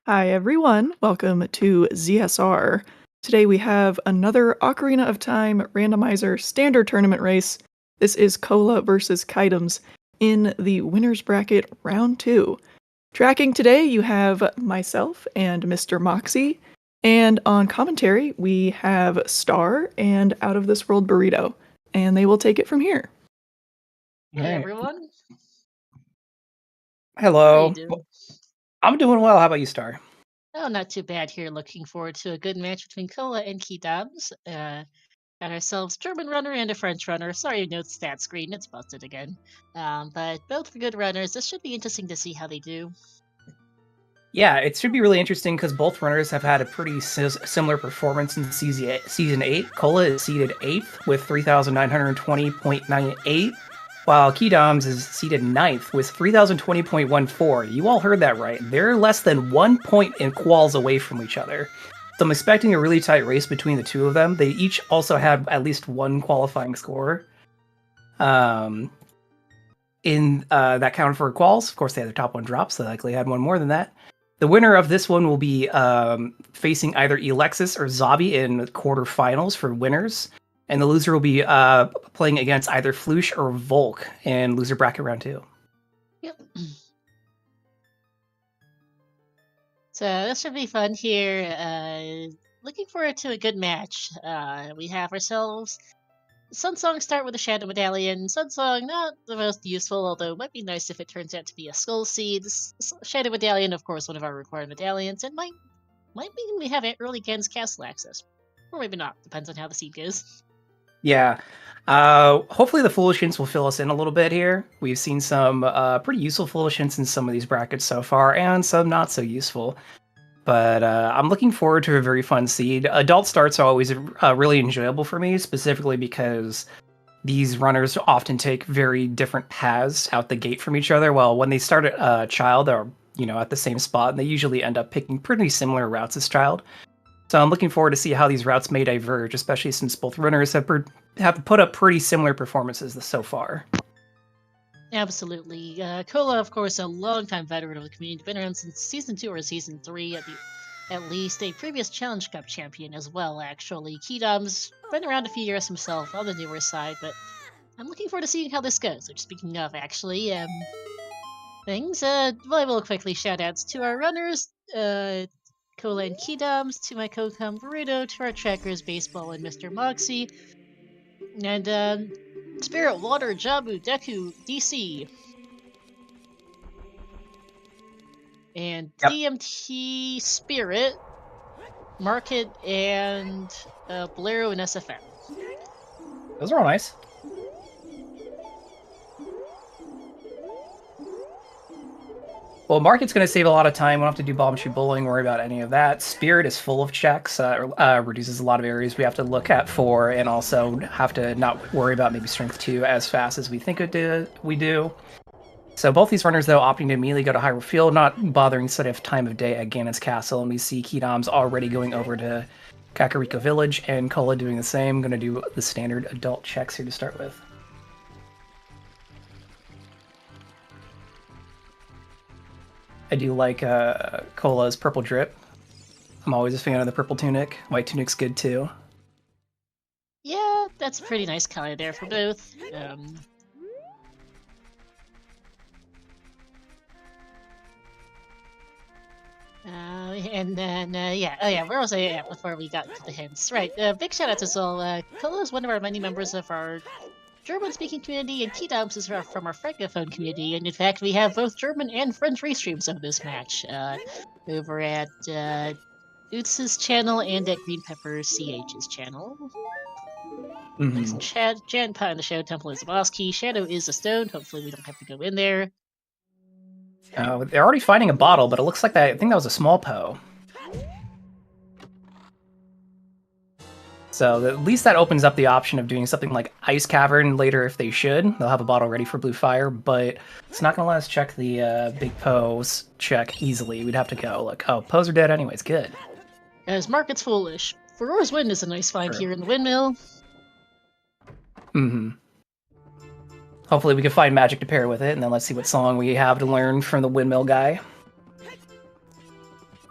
Hi everyone, welcome to ZSR. Today we have another Ocarina of Time Randomizer standard tournament race. This is Cola versus Kydams in the winners bracket round 2. Tracking today you have myself and Mr. Moxie, and on commentary we have Star and Out of This World Burrito, and they will take it from here. Hey Right. everyone, how are you Hello. doing? I'm doing well. How about you, Star? Oh, not too bad here. Looking forward to a good match between Kola and Kydams. Got ourselves German runner and a French runner. Sorry, no stat screen, it's busted again. But both are good runners. This should be interesting to see how they do. Yeah, it should be really interesting because both runners have had a pretty similar performance in season 8. Cola is seeded 8th with 3,920.98, while Kydams is seeded 9th with 3,020.14. You all heard that right. They're less than 1 point in quals away from each other. So I'm expecting a really tight race between the two of them. They each also have at least one qualifying score. In that counted for quals. Of course, they had their top one drop, so they likely had one more than that. The winner of this one will be facing either Alexis or Zabi in quarterfinals for winners, and the loser will be playing against either Flush or Volk in loser bracket round 2. Yep. So this should be fun here. Looking forward to a good match. We have ourselves Sunsong start with a Shadow Medallion. Sunsong, not the most useful, although it might be nice if it turns out to be a Skull Seed. Shadow Medallion, of course, one of our required medallions, and might mean we have early Gen's Castle access. Or maybe not, depends on how the seed goes. Yeah. Hopefully the Foolish Hints will fill us in a little bit here. We've seen some pretty useful Foolish Hints in some of these brackets so far, and some not so useful. But I'm looking forward to a very fun seed. Adult starts are always really enjoyable for me, specifically because these runners often take very different paths out the gate from each other. Well, when they start a child, they're at the same spot, and they usually end up picking pretty similar routes as child. So I'm looking forward to see how these routes may diverge, especially since both runners have put up pretty similar performances so far. Absolutely. Kola, of course, a longtime veteran of the community, been around since Season 2 or Season 3, at least a previous Challenge Cup champion as well, actually. Kydams, been around a few years himself, on the newer side, but I'm looking forward to seeing how this goes. Which, speaking of, actually, things, I will quickly shout-outs to our runners, Kola and Kydams, to my co-com Burrito, to our trackers, Baseball and Mr. Moxie, and, Spirit, Water, Jabu, Deku, DC. And Yep. DMT, Spirit, Market, and Bolero and SFM. Those are all nice. Well, Market's going to save a lot of time. We don't have to do bomb shoot bowling, worry about any of that. Spirit is full of checks, reduces a lot of areas we have to look at for, and also have to not worry about maybe strength 2 as fast as we think we do. So both these runners, though, opting to immediately go to Hyrule Field, not bothering sort of time of day at Ganon's Castle, and we see Kydams already going over to Kakariko Village, and Kola doing the same. Going to do the standard adult checks here to start with. I do like Cola's purple drip. I'm always a fan of the purple tunic. White tunic's good too. Yeah, that's a pretty nice color there for both. And then, where was I at before we got to the hints? Right, big shout out to Zol. Kola is one of our many members of our German-speaking community, and Kydams is from our Francophone community, and in fact, we have both German and French restreams of this match over at OoT's channel and at Green Pepper CH's channel. Like some Jan Pie in the Shadow Temple is a boss key. Shadow is a stone. Hopefully, we don't have to go in there. They're already finding a bottle, but it looks like I think that was a small Poe. So at least that opens up the option of doing something like Ice Cavern later if they should. They'll have a bottle ready for Blue Fire, but it's not going to let us check the big Poe's check easily. We'd have to go, look, oh, Poes are dead anyways, good. As Market's foolish. Ferora's Wind is a nice find here in the windmill. Hopefully we can find magic to pair with it, and then let's see what song we have to learn from the windmill guy.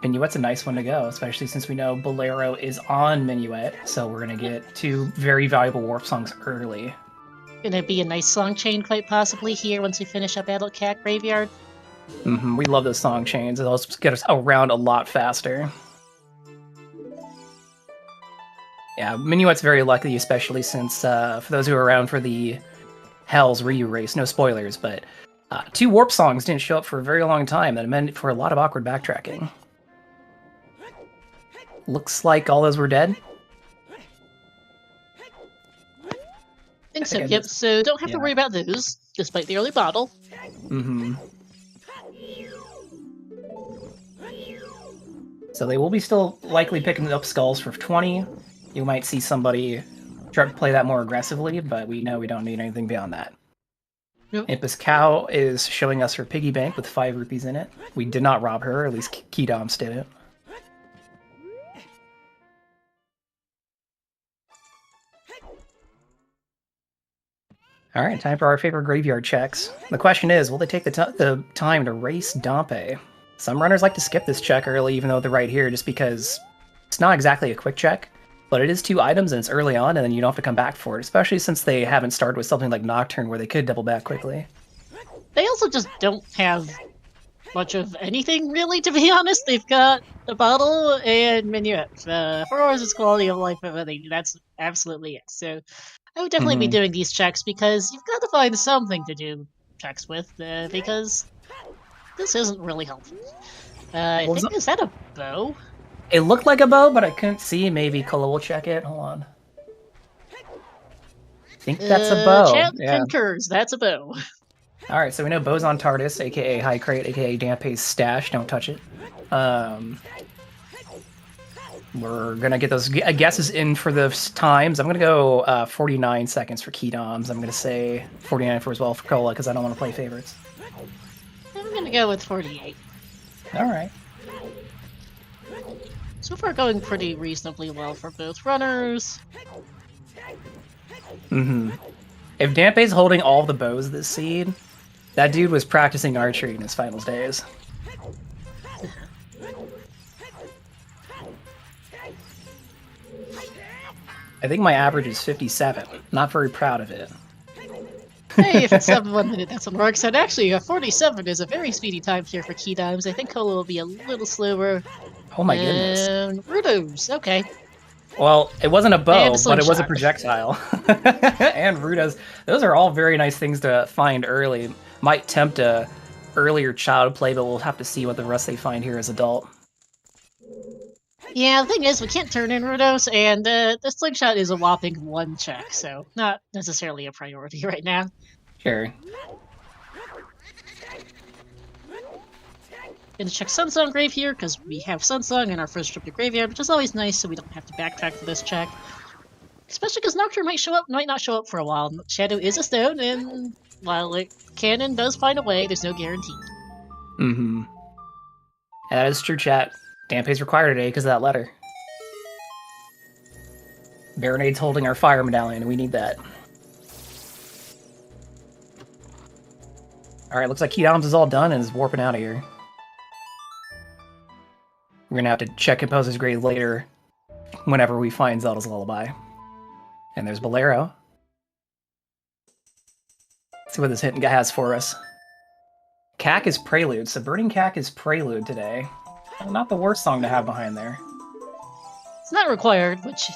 Minuet's a nice one to go, especially since we know Bolero is on Minuet, so we're going to get 2 very valuable warp songs early. Gonna be a nice song chain, quite possibly, here once we finish up Adult Cat Graveyard. We love those song chains. They'll get us around a lot faster. Yeah, Minuet's very lucky, especially since, for those who are around for the Hell's Ryu race, no spoilers, but 2 warp songs didn't show up for a very long time. That meant for a lot of awkward backtracking. Looks like all those were dead. I think so, yep. So don't have to worry about those, despite the early bottle. So they will be still likely picking up skulls for 20. You might see somebody try to play that more aggressively, but we know we don't need anything beyond that. Yep. Impus Cow is showing us her piggy bank with 5 rupees in it. We did not rob her, at least Kydams did it. Alright, time for our favorite graveyard checks. The question is, will they take the time to race Dompe? Some runners like to skip this check early, even though they're right here, just because it's not exactly a quick check, but it is 2 items and it's early on, and then you don't have to come back for it, especially since they haven't started with something like Nocturne where they could double back quickly. They also just don't have much of anything, really, to be honest. They've got a bottle and Minuet. For ours, it's quality of life, but that's absolutely it. So I would definitely be doing these checks because you've got to find something to do checks with, because this isn't really helpful. Is that a bow? It looked like a bow, but I couldn't see. Maybe Kula will check it. Hold on. I think that's a bow. Chat concurs, that's a bow. Alright, so we know Bow's on TARDIS, aka High Crate, aka Dampe's stash. Don't touch it. We're gonna get those guesses in for the times. I'm gonna go 49 seconds for Kydams. I'm gonna say 49 for as well for Cola, because I don't want to play favorites. I'm gonna go with 48. Alright. So far going pretty reasonably well for both runners. If Dampe's holding all the bows this seed, that dude was practicing archery in his finals days. I think my average is 57. Not very proud of it. Hey, if it's 1 minute, that's what works. And actually, 47 is a very speedy time here for Kydams. I think Cola will be a little slower. Oh my goodness. Rudos, okay. Well, it wasn't a bow, but it was a slingshot. projectile. And Rudas. Those are all very nice things to find early. Might tempt a earlier child play, but we'll have to see what the rest they find here as adult. Yeah, the thing is, we can't turn in Rudos, and the slingshot is a whopping 1 check, so not necessarily a priority right now. Sure. Gonna check Sunsong Grave here, because we have Sunsong in our first trip to Graveyard, which is always nice, so we don't have to backtrack for this check. Especially because Nocturne might not show up for a while. Shadow is a stone, and while Canon does find a way, there's no guarantee. That is true, chat. Dampe's required today because of that letter. Baronade's holding our fire medallion, and we need that. Alright, looks like Kydams is all done and is warping out of here. We're gonna have to check Composer's Grave later whenever we find Zelda's Lullaby. And there's Bolero. Let's see what this hint guy has for us. Cack is Prelude, so Burning Cack is Prelude today. Well, not the worst song to have behind there. It's not required, which...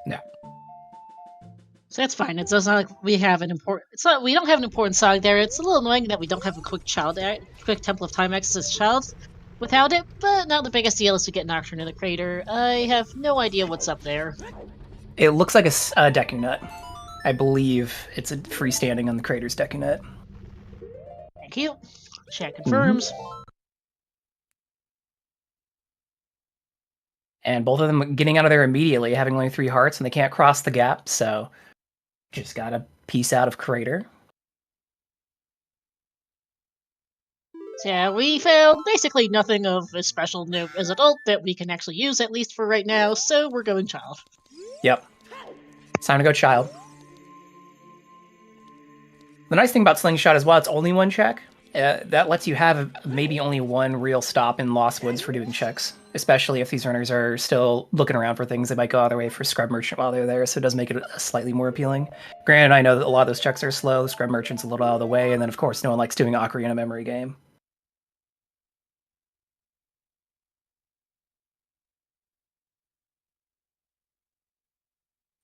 No. So that's fine. It's not like we have an important... we don't have an important song there. It's a little annoying that we don't have a quick Temple of Time access child without it, but not the biggest deal is to get Nocturne in the crater. I have no idea what's up there. It looks like a decking nut. I believe it's a freestanding on the crater's decking nut. Thank you. Chat confirms. And both of them getting out of there immediately, having only 3 hearts, and they can't cross the gap, so just got a piece out of crater. So yeah, we found basically nothing of a special note as adult that we can actually use, at least for right now, so we're going child. Yep. It's time to go child. The nice thing about Slingshot is while it's only 1 check, That lets you have maybe only one real stop in Lost Woods for doing checks, especially if these runners are still looking around for things. They might go out of their way for Scrub Merchant while they're there, so it does make it slightly more appealing. Granted, I know that a lot of those checks are slow, Scrub Merchant's a little out of the way, and then of course no one likes doing Ocarina memory game.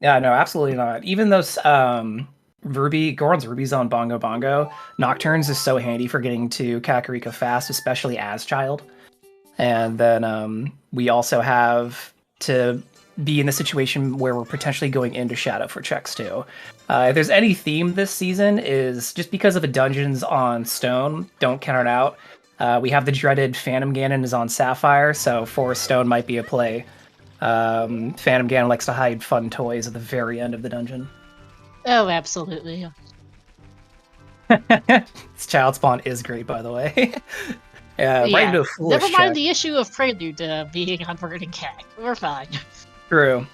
Yeah, no, absolutely not. Even those Goron's Ruby's on Bongo Bongo, Nocturnes is so handy for getting to Kakariko fast, especially as child. And then we also have to be in the situation where we're potentially going into Shadow for checks too. If there's any theme this season, is just because of the dungeons on Stone, don't count it out. We have the dreaded Phantom Ganon is on Sapphire, so Forest Stone might be a play. Phantom Ganon likes to hide fun toys at the very end of the dungeon. Oh, absolutely. This Child Spawn is great, by the way. Right into a foolish Never mind check. the issue of Prelude being on Verdant Cat. We're fine. True.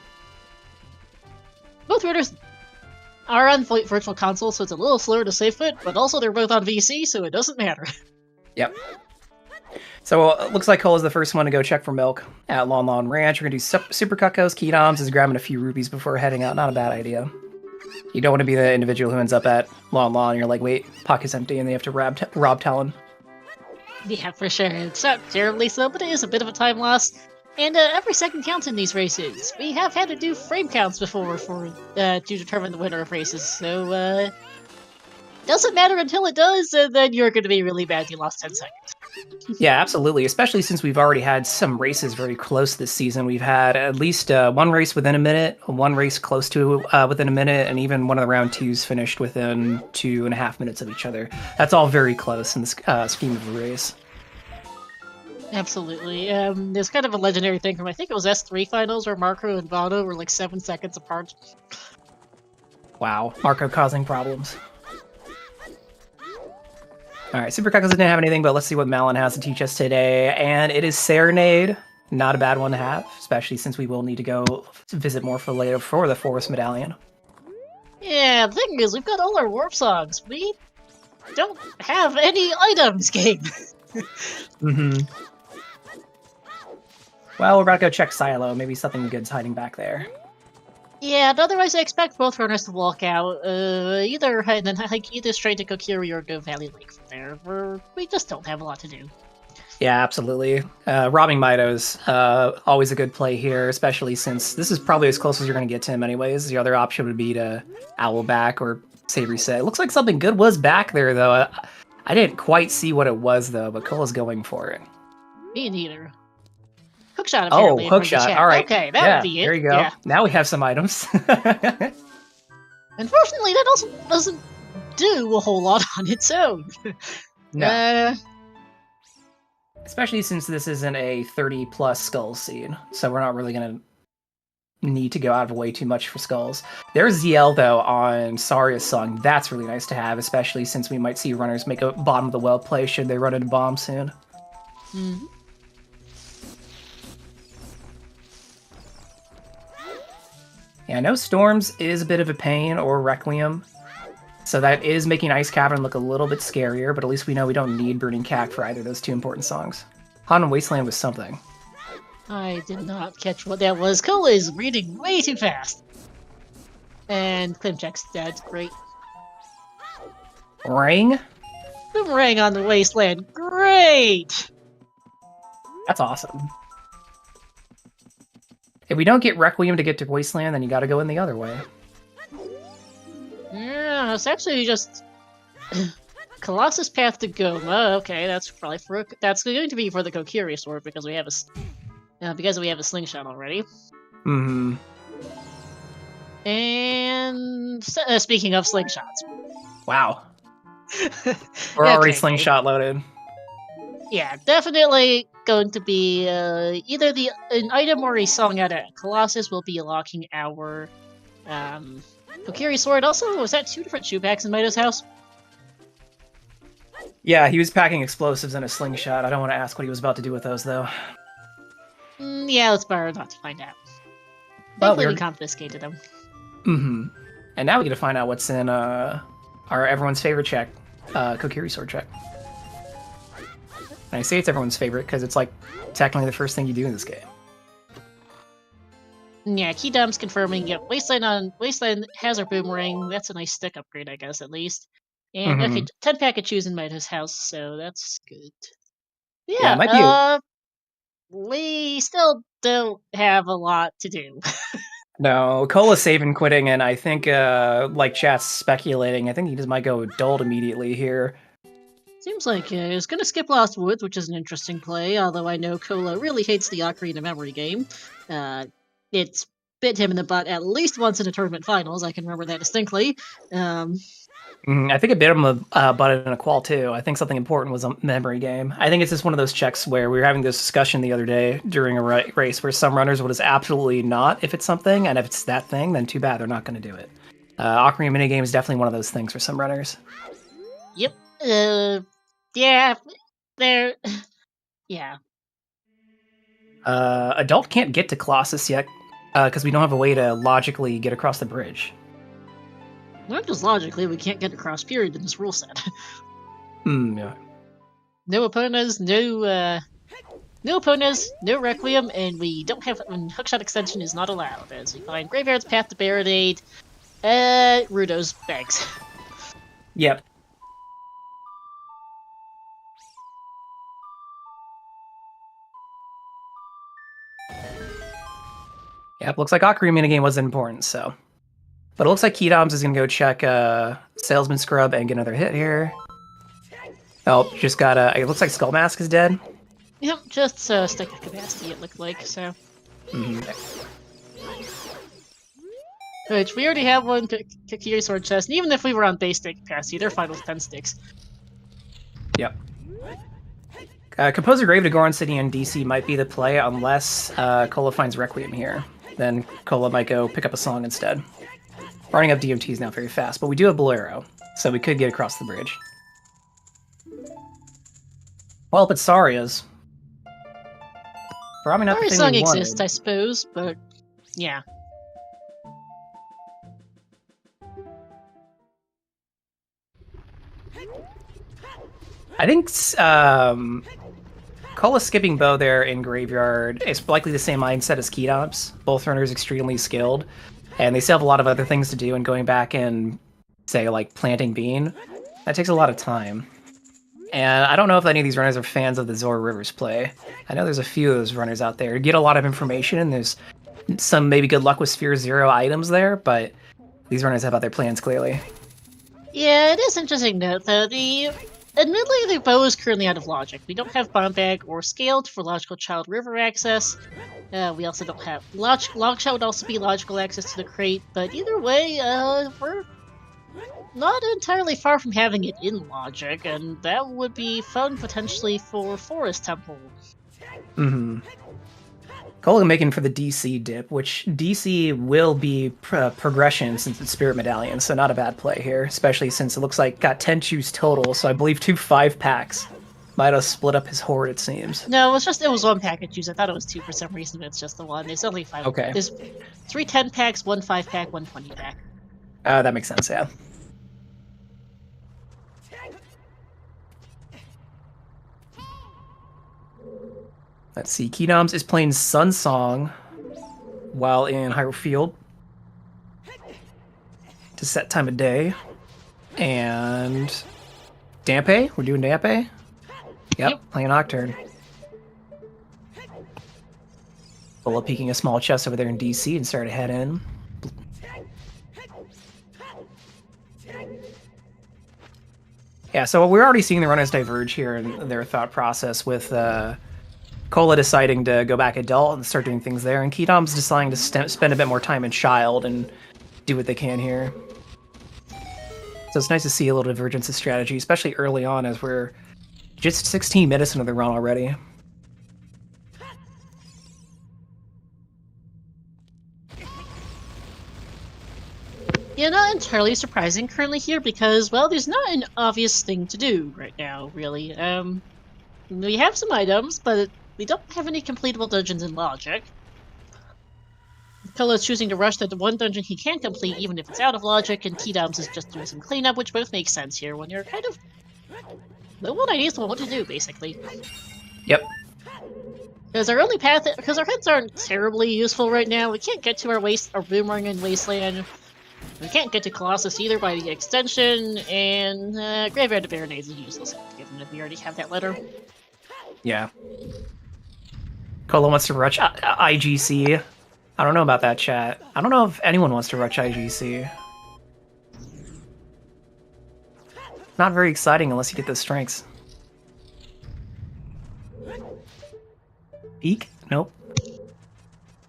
Both routers are on Virtual Console, so it's a little slower to safe foot, but also they're both on VC, so it doesn't matter. Yep. So it looks like Cole is the first one to go check for milk at Lon Lon Ranch. We're going to do Super Cuckoos. Kydams is grabbing a few rupees before heading out. Not a bad idea. You don't want to be the individual who ends up at Lon Lon and you're like, wait, pocket's empty, and they have to rob Talon. Yeah, for sure. It's not terribly so, but it is a bit of a time loss. And every second counts in these races. We have had to do frame counts before to determine the winner of races, so doesn't matter until it does, and then you're going to be really bad. You lost 10 seconds. Yeah, absolutely. Especially since we've already had some races very close this season. We've had at least one race within a minute, one race close to within a minute, and even one of the round twos finished within 2.5 minutes of each other. That's all very close in the scheme of a race. Absolutely. There's kind of a legendary thing from, I think it was S3 finals, where Marco and Vado were like 7 seconds apart. Wow, Marco causing problems. Alright, Super Cuckoos didn't have anything, but let's see what Malin has to teach us today. And it is Serenade. Not a bad one to have, especially since we will need to go visit more later for the Forest Medallion. Yeah, the thing is, we've got all our warp songs. We don't have any items, game. Mm-hmm. Well, we're about to go check Silo. Maybe something good's hiding back there. Yeah, but otherwise I expect both runners to walk out, either and then hike either straight to Kokiri or go Valley Lake from there. We just don't have a lot to do. Yeah, absolutely. Robbing Mido's always a good play here, especially since this is probably as close as you're going to get to him anyways. The other option would be to Owl back or Savory Set. It looks like something good was back there, though. I didn't quite see what it was, though, but Cola's going for it. Me neither. Hookshot, apparently. Oh, hookshot. All right. Okay, that would be it. There you go. Yeah. Now we have some items. Unfortunately, that also doesn't do a whole lot on its own. No. Especially since this isn't a 30-plus skulls scene, so we're not really going to need to go out of the way too much for skulls. There's ZL, though, on Saria's song. That's really nice to have, especially since we might see runners make a bottom of the well play should they run into bomb soon. Mm-hmm. Yeah, I know Storms is a bit of a pain, or Requiem, so that is making Ice Cavern look a little bit scarier, but at least we know we don't need Burning Cack for either of those two important songs. Han and Wasteland was something. I did not catch what that was. Cola is reading way too fast. And Klimchek's dead. Great. Ring? Boomerang on the Wasteland. Great! That's awesome. If we don't get Requiem to get to Wasteland, then you gotta go in the other way. Yeah, it's actually just Colossus Path to Goma. Okay, that's probably that's going to be for the Kokiri sword because we have a slingshot already. Mm-hmm. And speaking of slingshots, Wow. We're already Okay. slingshot loaded. Yeah, definitely going to be either an item or a song out of Colossus will be unlocking our Kokiri sword. Also, was that 2 different shoe packs in Mido's house? Yeah, he was packing explosives in a slingshot. I don't want to ask what he was about to do with those, though. Yeah, let's better not to find out. Well, Thankfully, we confiscated them. Mm-hmm. And now we get to find out what's in our everyone's favorite check, Kokiri sword check. And I say it's everyone's favorite because it's like technically the first thing you do in this game. Yeah, Kydams confirming. Yep, Wasteland has our boomerang. That's a nice stick upgrade, I guess, at least. And okay, 10 pack of chews in Mida's house, so that's good. Yeah, it Yeah, might be. we still don't have a lot to do. No, Cola's saving quitting, and I think, like chat's speculating, I think he just might go adult immediately here. Seems like he's gonna skip Lost Woods, which is an interesting play, although I know Cola really hates the Ocarina of Memory game. It's bit him in the butt at least once in the tournament finals, I can remember that distinctly. I think it bit him a butt in a qual too. I think something important was a memory game. I think it's just one of those checks where we were having this discussion the other day during a race where some runners would just absolutely not if it's something, and if it's that thing, then too bad, they're not going to do it. Ocarina minigame is definitely one of those things for some runners. Yep. Yeah. They're... Yeah. Adult can't get to Colossus yet because we don't have a way to logically get across the bridge. Not just logically, we can't get across period in this rule set. Yeah. No opponents, no opponents, no Requiem, and we don't have hookshot extension is not allowed, as we find Graveyard's Path to Barricade, Rudo's bags. Yep. Yep, looks like Ocarina minigame wasn't important, so. But it looks like Kydams is going to go check Salesman Scrub and get another hit here. Oh, just got a... It looks like Skull Mask is dead. Yep, just stick of capacity it looked like, so. Which, we already have one Kakiri Sword Chest, and even if we were on base stick capacity, they're fine with 10 sticks. Yep. Composer Grave to Goron City and DC might be the play unless Cola finds Requiem here. Then Cola might go pick up a song instead. Running up DMT is now very fast, but we do have Bolero, so we could get across the bridge. Well, but Saria's probably not the thing song we wanted. exists, I suppose, but yeah. I think Cola skipping Bow there in Graveyard is likely the same mindset as Kydams. Both runners extremely skilled, and they still have a lot of other things to do, and going back and, say, like planting Bean, that takes a lot of time. And I don't know if any of these runners are fans of the Zora Rivers play. I know there's a few of those runners out there. You get a lot of information, and there's some maybe good luck with Sphere Zero items there, but these runners have other plans, clearly. Yeah, it is interesting note, though. Admittedly, the bow is currently out of logic. We don't have Bomb Bag or Scaled for Logical Child River access. We also don't have... Logshot would also be logical access to the crate, but either way, we're not entirely far from having it in logic, and that would be fun potentially for Forest Temple. Cola making for the DC dip, which DC will be progression since it's Spirit Medallion, so not a bad play here, especially since it looks like got 10 chews total, so I believe 2 5-packs. Might have split up his horde, it seems. No, it was one pack of chews. I thought it was 2 for some reason, but it's just the one. There's only 5. Okay. There's 3 10-packs, 1 5-pack, 1 20-pack. That makes sense, yeah. Let's see, Kydams is playing Sun Song while in Hyrule Field to set time of day. And Dampe, we're doing Dampe? Yep, playing Nocturne. Full peeking a small chest over there in DC and start to head in. Yeah, so we're already seeing the runners diverge here in their thought process with Cola deciding to go back adult and start doing things there, and Kydams deciding to spend a bit more time in child and do what they can here. So it's nice to see a little divergence of strategy, especially early on as we're just 16 minutes into the run already. Yeah, not entirely surprising currently here because, well, there's not an obvious thing to do right now, really. We have some items, but we don't have any completable dungeons in logic. Cola is choosing to rush that one dungeon he can complete even if it's out of logic, and Kydams is just doing some cleanup, which both make sense here when you're kind of no one ideas on what to do, basically. Yep. Because our heads aren't terribly useful right now. We can't get to our boomerang in Wasteland. We can't get to Colossus either by the extension, and Graveyard of Baronades is useless, given that we already have that letter. Yeah. Cola wants to rush IGC. I don't know about that, chat. I don't know if anyone wants to rush IGC. Not very exciting unless you get those strengths. Peek? Nope.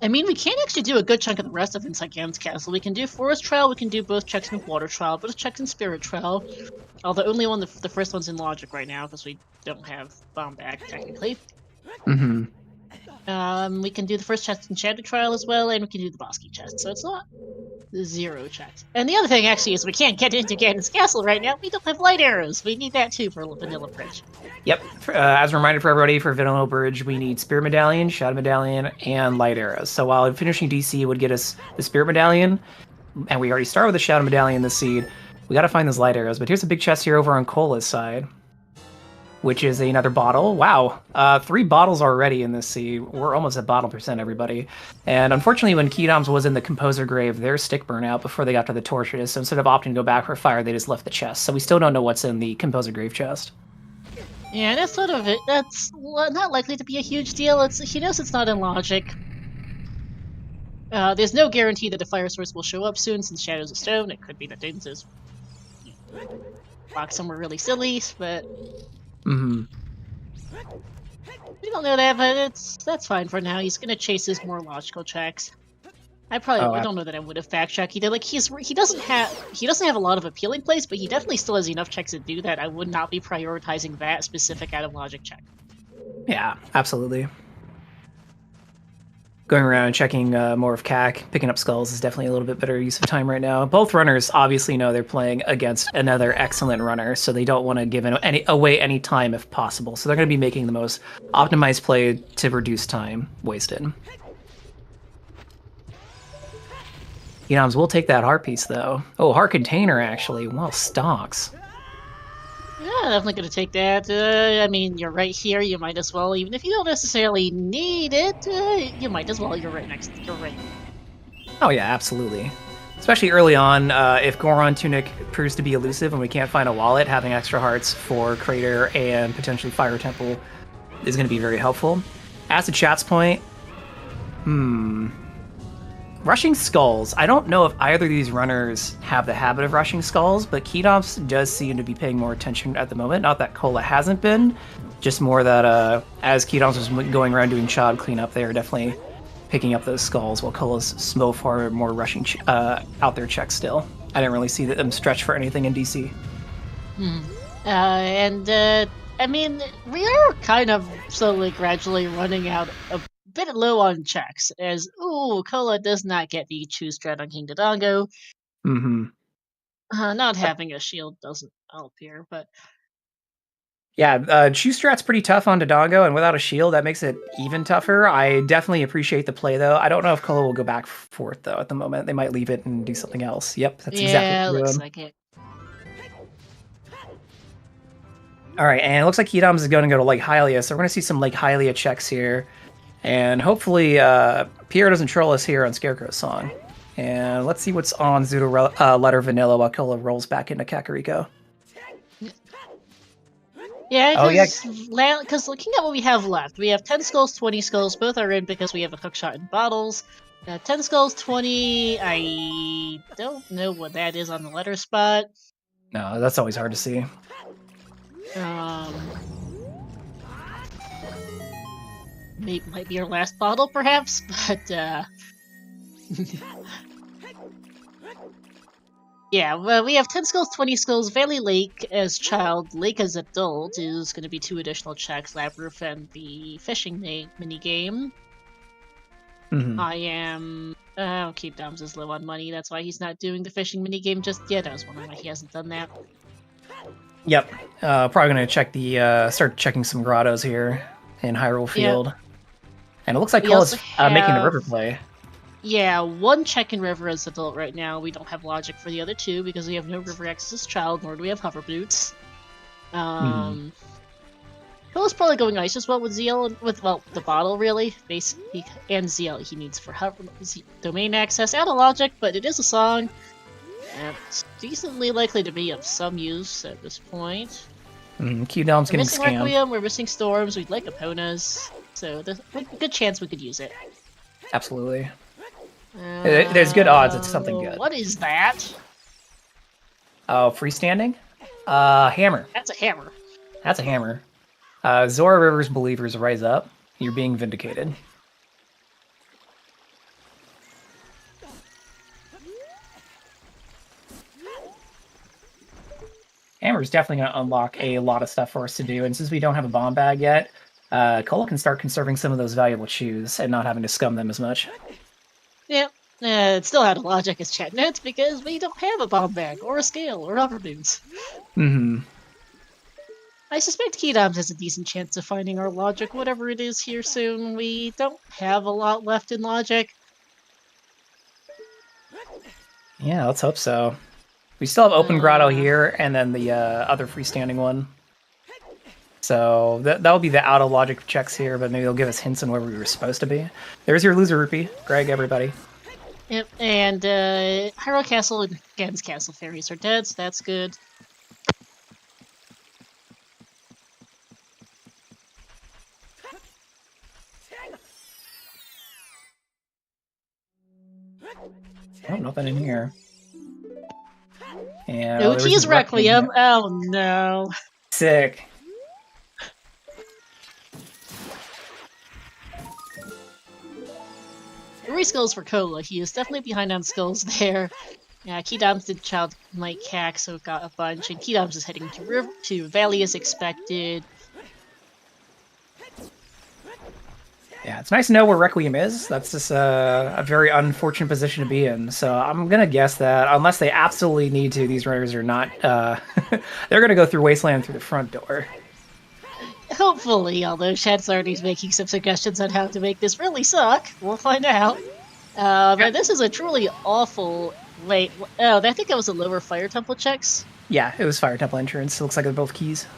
I mean, we can actually do a good chunk of the rest of Inside Garen's Castle. We can do Forest Trial, we can do both checks in Water Trial, both checks in Spirit Trial. Although only the first one's in Logic right now, because we don't have Bomb back, technically. Mm-hmm. We can do the first chest in Shadow Trial as well, and we can do the Bosky chest, so it's not 0 checks. And the other thing, actually, is we can't get into Ganon's Castle right now. We don't have light arrows. We need that, too, for Vanilla Bridge. Yep. As a reminder for everybody, for Vanilla Bridge, we need Spirit Medallion, Shadow Medallion, and Light Arrows. So while finishing DC would get us the Spirit Medallion, and we already start with the Shadow Medallion, the seed, we gotta find those Light Arrows. But here's a big chest here over on Cola's side, which is another bottle. Wow, 3 bottles already in this seed. We're almost at bottle %, everybody. And unfortunately, when Kydams was in the Composer Grave, their stick burned out before they got to the torches. So instead of opting to go back for fire, they just left the chest. So we still don't know what's in the Composer Grave chest. Yeah, that's sort of it. That's not likely to be a huge deal. He knows it's not in Logic. There's no guarantee that the fire source will show up soon, since Shadows of Stone. It could be that Dins is locked somewhere really silly, but Mm-hmm. we don't know that. But that's fine for now. He's gonna chase his more logical tracks. I don't know that I would have fact checked either. Like he doesn't have a lot of appealing plays, but he definitely still has enough checks to do that. I would not be prioritizing that specific out of logic check. Yeah, absolutely. Going around and checking more of CAC, picking up skulls is definitely a little bit better use of time right now. Both runners obviously know they're playing against another excellent runner, so they don't want to give away any time if possible. So they're going to be making the most optimized play to reduce time wasted. Kydams will take that heart piece, though. Oh, heart container, actually. Well, stocks. Yeah, definitely gonna take that. I mean, you're right here. You might as well, even if you don't necessarily need it, you might as well. You're right. Oh yeah, absolutely. Especially early on, if Goron Tunic proves to be elusive and we can't find a wallet, having extra hearts for Crater and potentially Fire Temple is going to be very helpful. As to chat's point, rushing skulls. I don't know if either of these runners have the habit of rushing skulls, but Kydams does seem to be paying more attention at the moment. Not that Cola hasn't been, just more that as Kydams was going around doing Chod cleanup, they are definitely picking up those skulls, while Cola's so far more rushing out their checks still. I didn't really see them stretch for anything in DC. I mean, we are kind of slowly, gradually running out of bit low on checks, as Cola does not get the choose strat on King Dodongo. Mm-hmm. Not having a shield doesn't help here, but yeah, choose strat's pretty tough on Dodongo, and without a shield, that makes it even tougher. I definitely appreciate the play, though. I don't know if Cola will go back for it, though, at the moment. They might leave it and do something else. Yep, that's exactly what looks like it. All right, and it looks like Kydams is going to go to Lake Hylia, so we're going to see some Lake Hylia checks here. And hopefully Pierre doesn't troll us here on Scarecrow's song. And let's see what's on Zudo Letter Vanilla while Cola rolls back into Kakariko. Yeah, because looking at what we have left, we have 10 skulls, 20 skulls. Both are in because we have a hookshot in bottles. 10 skulls, 20... I don't know what that is on the letter spot. No, that's always hard to see. Might be our last bottle, perhaps, but yeah. Well, we have 10 skulls, 20 skulls. Valley Lake as child, Lake as adult is going to be 2 additional checks. Lab Roof and the fishing mini game. Mm-hmm. I am. Kydams is low on money. That's why he's not doing the fishing mini game just yet. I was wondering why he hasn't done that. Yep. Probably going to check start checking some grottos here in Hyrule Field. Yep. And it looks like Cola's making the river play. Yeah, 1 check in river as adult right now. We don't have logic for the other 2 because we have no river access as child, nor do we have hover boots. Cole's probably going ice as well with Zeal, with, well, the bottle, really. And Zeal he needs for domain access and a logic, but it is a song. And it's decently likely to be of some use at this point. Kydams We're getting missing scammed. Requiem, we're missing Storms, we'd like Eponas, so there's a good chance we could use it. Absolutely. There's good odds it's something good. What is that? Oh, freestanding? Hammer. That's a hammer. That's a hammer. Zora River's believers rise up. You're being vindicated. Hammer's definitely going to unlock a lot of stuff for us to do, and since we don't have a bomb bag yet, Cola can start conserving some of those valuable shoes and not having to scum them as much. Yep. It still had a logic as chat notes because we don't have a bomb bag or a scale or rubber boots. I suspect Kydams has a decent chance of finding our logic, whatever it is, here soon. We don't have a lot left in logic. Yeah, let's hope so. We still have open grotto here, and then the other freestanding one. So that'll be the out of logic checks here, but maybe they'll give us hints on where we were supposed to be. There's your loser rupee, Greg, everybody. Yep, and Hyrule Castle and Gen's Castle fairies are dead, so that's good. Oh, nothing in here. And OoT's Requiem. Oh no. Sick. Three skulls for Cola. He is definitely behind on skulls there. Yeah, Kydams did Childlike Hack, so got a bunch, and Kydams is heading to Valley as expected. Yeah, it's nice to know where Requiem is. That's just a very unfortunate position to be in. So I'm going to guess that unless they absolutely need to, these runners are not... they're going to go through Wasteland through the front door. Hopefully, although Shad's already making some suggestions on how to make this really suck. We'll find out. But this is a truly awful... Wait, oh, I think that was the lower Fire Temple checks? Yeah, it was Fire Temple entrance. It looks like they're both keys.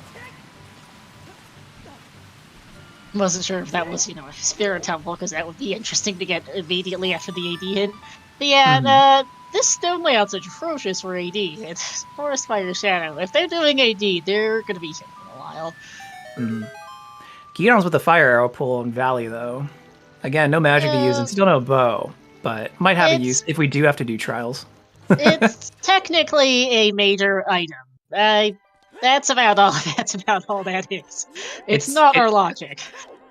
Wasn't sure if that was, a Spirit Temple, because that would be interesting to get immediately after the AD hit. But yeah, this stone layout's atrocious for AD. It's Forest Fire Shadow. If they're doing AD, they're going to be here for a while. Kydams with the fire arrow pull in Valley, though. Again, no magic to use and still no bow, but might have a use if we do have to do trials. It's technically a major item. That's about all. That's about all that is. It's not our logic.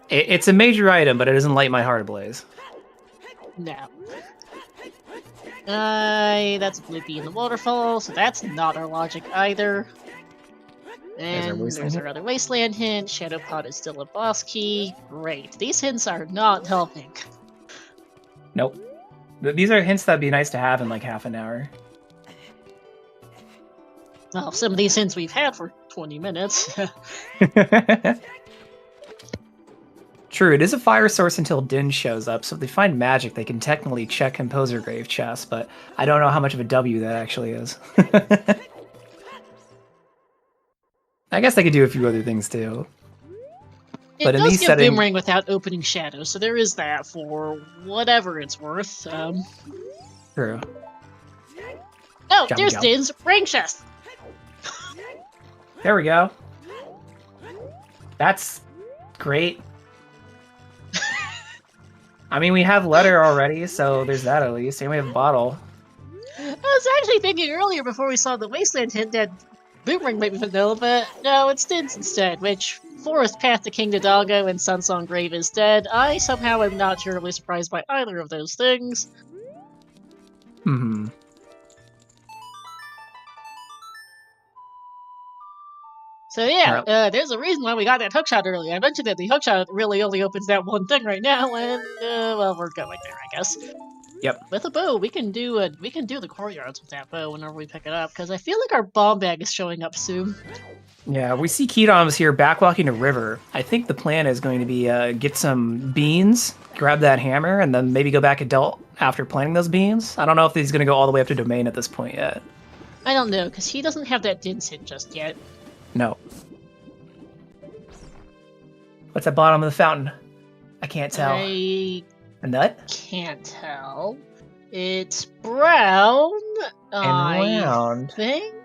It's a major item, but it doesn't light my heart ablaze. No. That's a Blippi in the waterfall, so that's not our logic either. And there's our other Wasteland hint. Shadow Pod is still a boss key. Great. These hints are not helping. Nope. These are hints that'd be nice to have in like half an hour. Well, some of these hints we've had for 20 minutes. True, it is a fire source until Din shows up, so if they find magic, they can technically check Composer Grave Chest, but I don't know how much of a W that actually is. I guess they could do a few other things too. It does give Boomerang without opening shadows, so there is that for whatever it's worth. True. Oh, there's Din's Ring Chest! There we go. That's great. I mean, we have letter already, so there's that at least. And we have a bottle. I was actually thinking earlier before we saw the Wasteland hint that Boomerang might be vanilla, but no, it's Din's instead, which Forest Path to King Dodongo and Sunsong Grave is dead. I somehow am not terribly surprised by either of those things. So yeah, there's a reason why we got that hookshot earlier. I mentioned that the hookshot really only opens that one thing right now, and well, we're going there, I guess. Yep. With a bow, we can do the courtyards with that bow whenever we pick it up, because I feel like our bomb bag is showing up soon. Yeah, we see Kydams here backwalking a river. I think the plan is going to be get some beans, grab that hammer, and then maybe go back adult after planting those beans. I don't know if he's going to go all the way up to domain at this point yet. I don't know, because he doesn't have that Din's hit just yet. No. What's at bottom of the fountain? I can't tell. I A nut? can't tell. It's brown. And round. Think.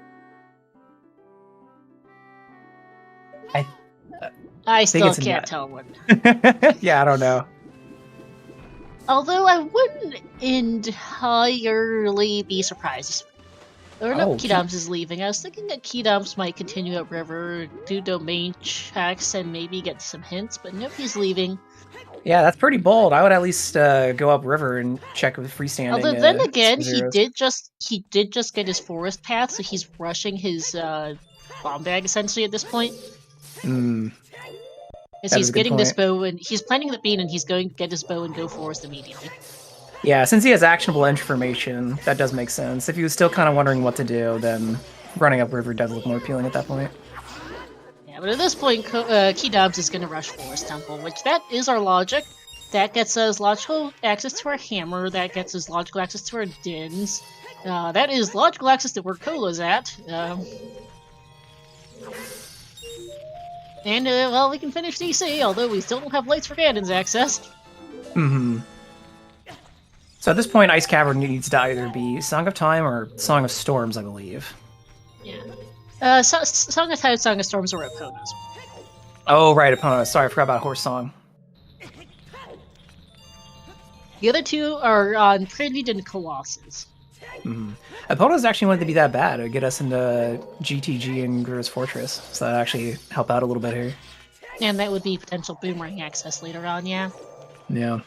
I I think still it's a can't nut. tell what. Yeah, I don't know. Although I wouldn't entirely be surprised. Or no, Oh, Kydams is leaving. I was thinking that Kydams might continue upriver, do domain checks, and maybe get some hints, but nope, he's leaving. Yeah, that's pretty bold. I would at least go upriver and check with freestanding. Although then again, he Sub-Zeros. did just get his forest path, so he's rushing his bomb bag essentially at this point. Hmm. As That he's is a good getting this point. bow and he's planting the bean and he's going to get his bow and go forest immediately. Yeah, since he has actionable information, that does make sense. If he was still kind of wondering what to do, then running upriver does look more appealing at that point. Yeah, but at this point, Kydams is going to rush Forest Temple, which that is our logic. That gets us logical access to our hammer. That gets us logical access to our dins. That is logical access to where Cola's at. And, well, we can finish DC, although we still don't have Lights for Ganon's access. Mm-hmm. So at this point, Ice Cavern needs to either be Song of Time or Song of Storms, I believe. Yeah. Song of Time, Song of Storms are Eponas. Oh, right, Epona. Sorry, I forgot about Horse Song. The other two are on Prelude and Colossus. Mm-hmm. Epona's actually wanted to be that bad. It would get us into GTG and Gru's Fortress, so that actually help out a little bit here. And that would be potential boomerang access later on, yeah. Yeah.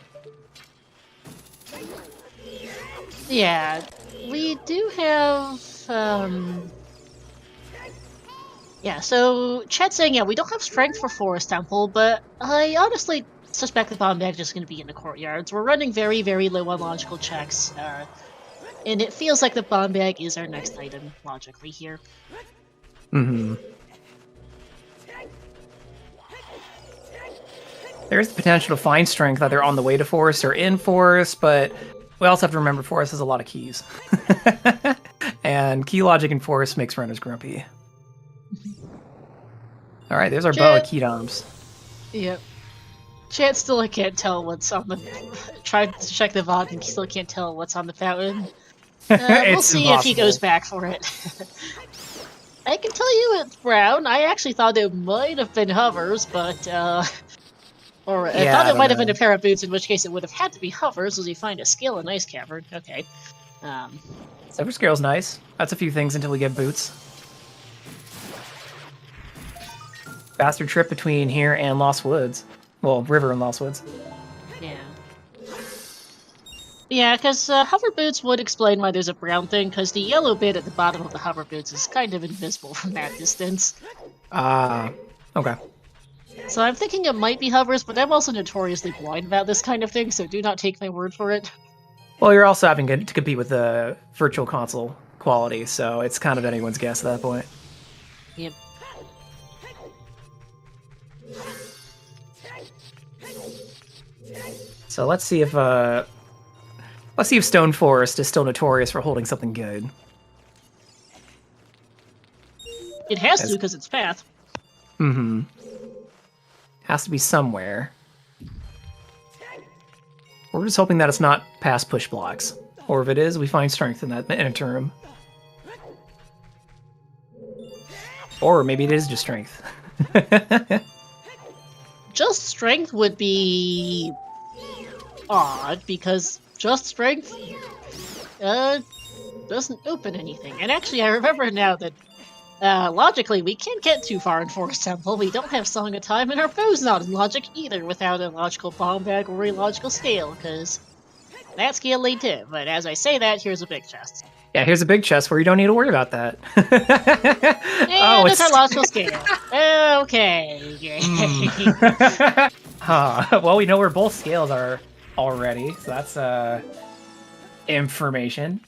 Yeah, we do have, yeah, so Chat's saying, yeah, we don't have strength for Forest Temple, but I honestly suspect the bomb bag is just going to be in the courtyards. We're running very, very low on logical checks, and it feels like the bomb bag is our next item, logically, here. Mm-hmm. There's the potential to find strength either on the way to Forest or in Forest, but we also have to remember Forest has a lot of keys. And key logic in Forest makes runners grumpy. Alright, there's our bow at Kydams. Yep. Chat still can't tell what's on the... Tried to check the VOD and still can't tell what's on the fountain. We'll see if he goes back for it. I can tell you it's brown. I actually thought it might have been hovers, but, or I thought it might have been a pair of boots, in which case it would have had to be hovers, as you find a skill in Ice Cavern. Okay. Silver Scale's nice. That's a few things until we get boots. Faster trip between here and Lost Woods. Well, River and Lost Woods. Yeah. Yeah, because hover boots would explain why there's a brown thing, because the yellow bit at the bottom of the hover boots is kind of invisible from that distance. Ah, okay. So I'm thinking it might be hovers, but I'm also notoriously blind about this kind of thing, so do not take my word for it. Well, you're also having to compete with the Virtual Console quality, so it's kind of anyone's guess at that point. Yep. So let's see if Stone Forest is still notorious for holding something good. It has to, because it's path. Mm-hmm. Has to be somewhere. We're just hoping that it's not past push blocks. Or if it is, we find strength in that interim. Or maybe it is just strength. Just strength would be odd, because just strength doesn't open anything. And actually, I remember now that logically, we can't get too far in Forest Temple. We don't have Song of Time, and our bow's not in logic either without a logical bomb bag or a logical scale, because that scale laid too. But as I say that, here's a big chest. Yeah, here's a big chest where you don't need to worry about that. And it's our logical scale. Okay. Well, we know where both scales are already, so that's information.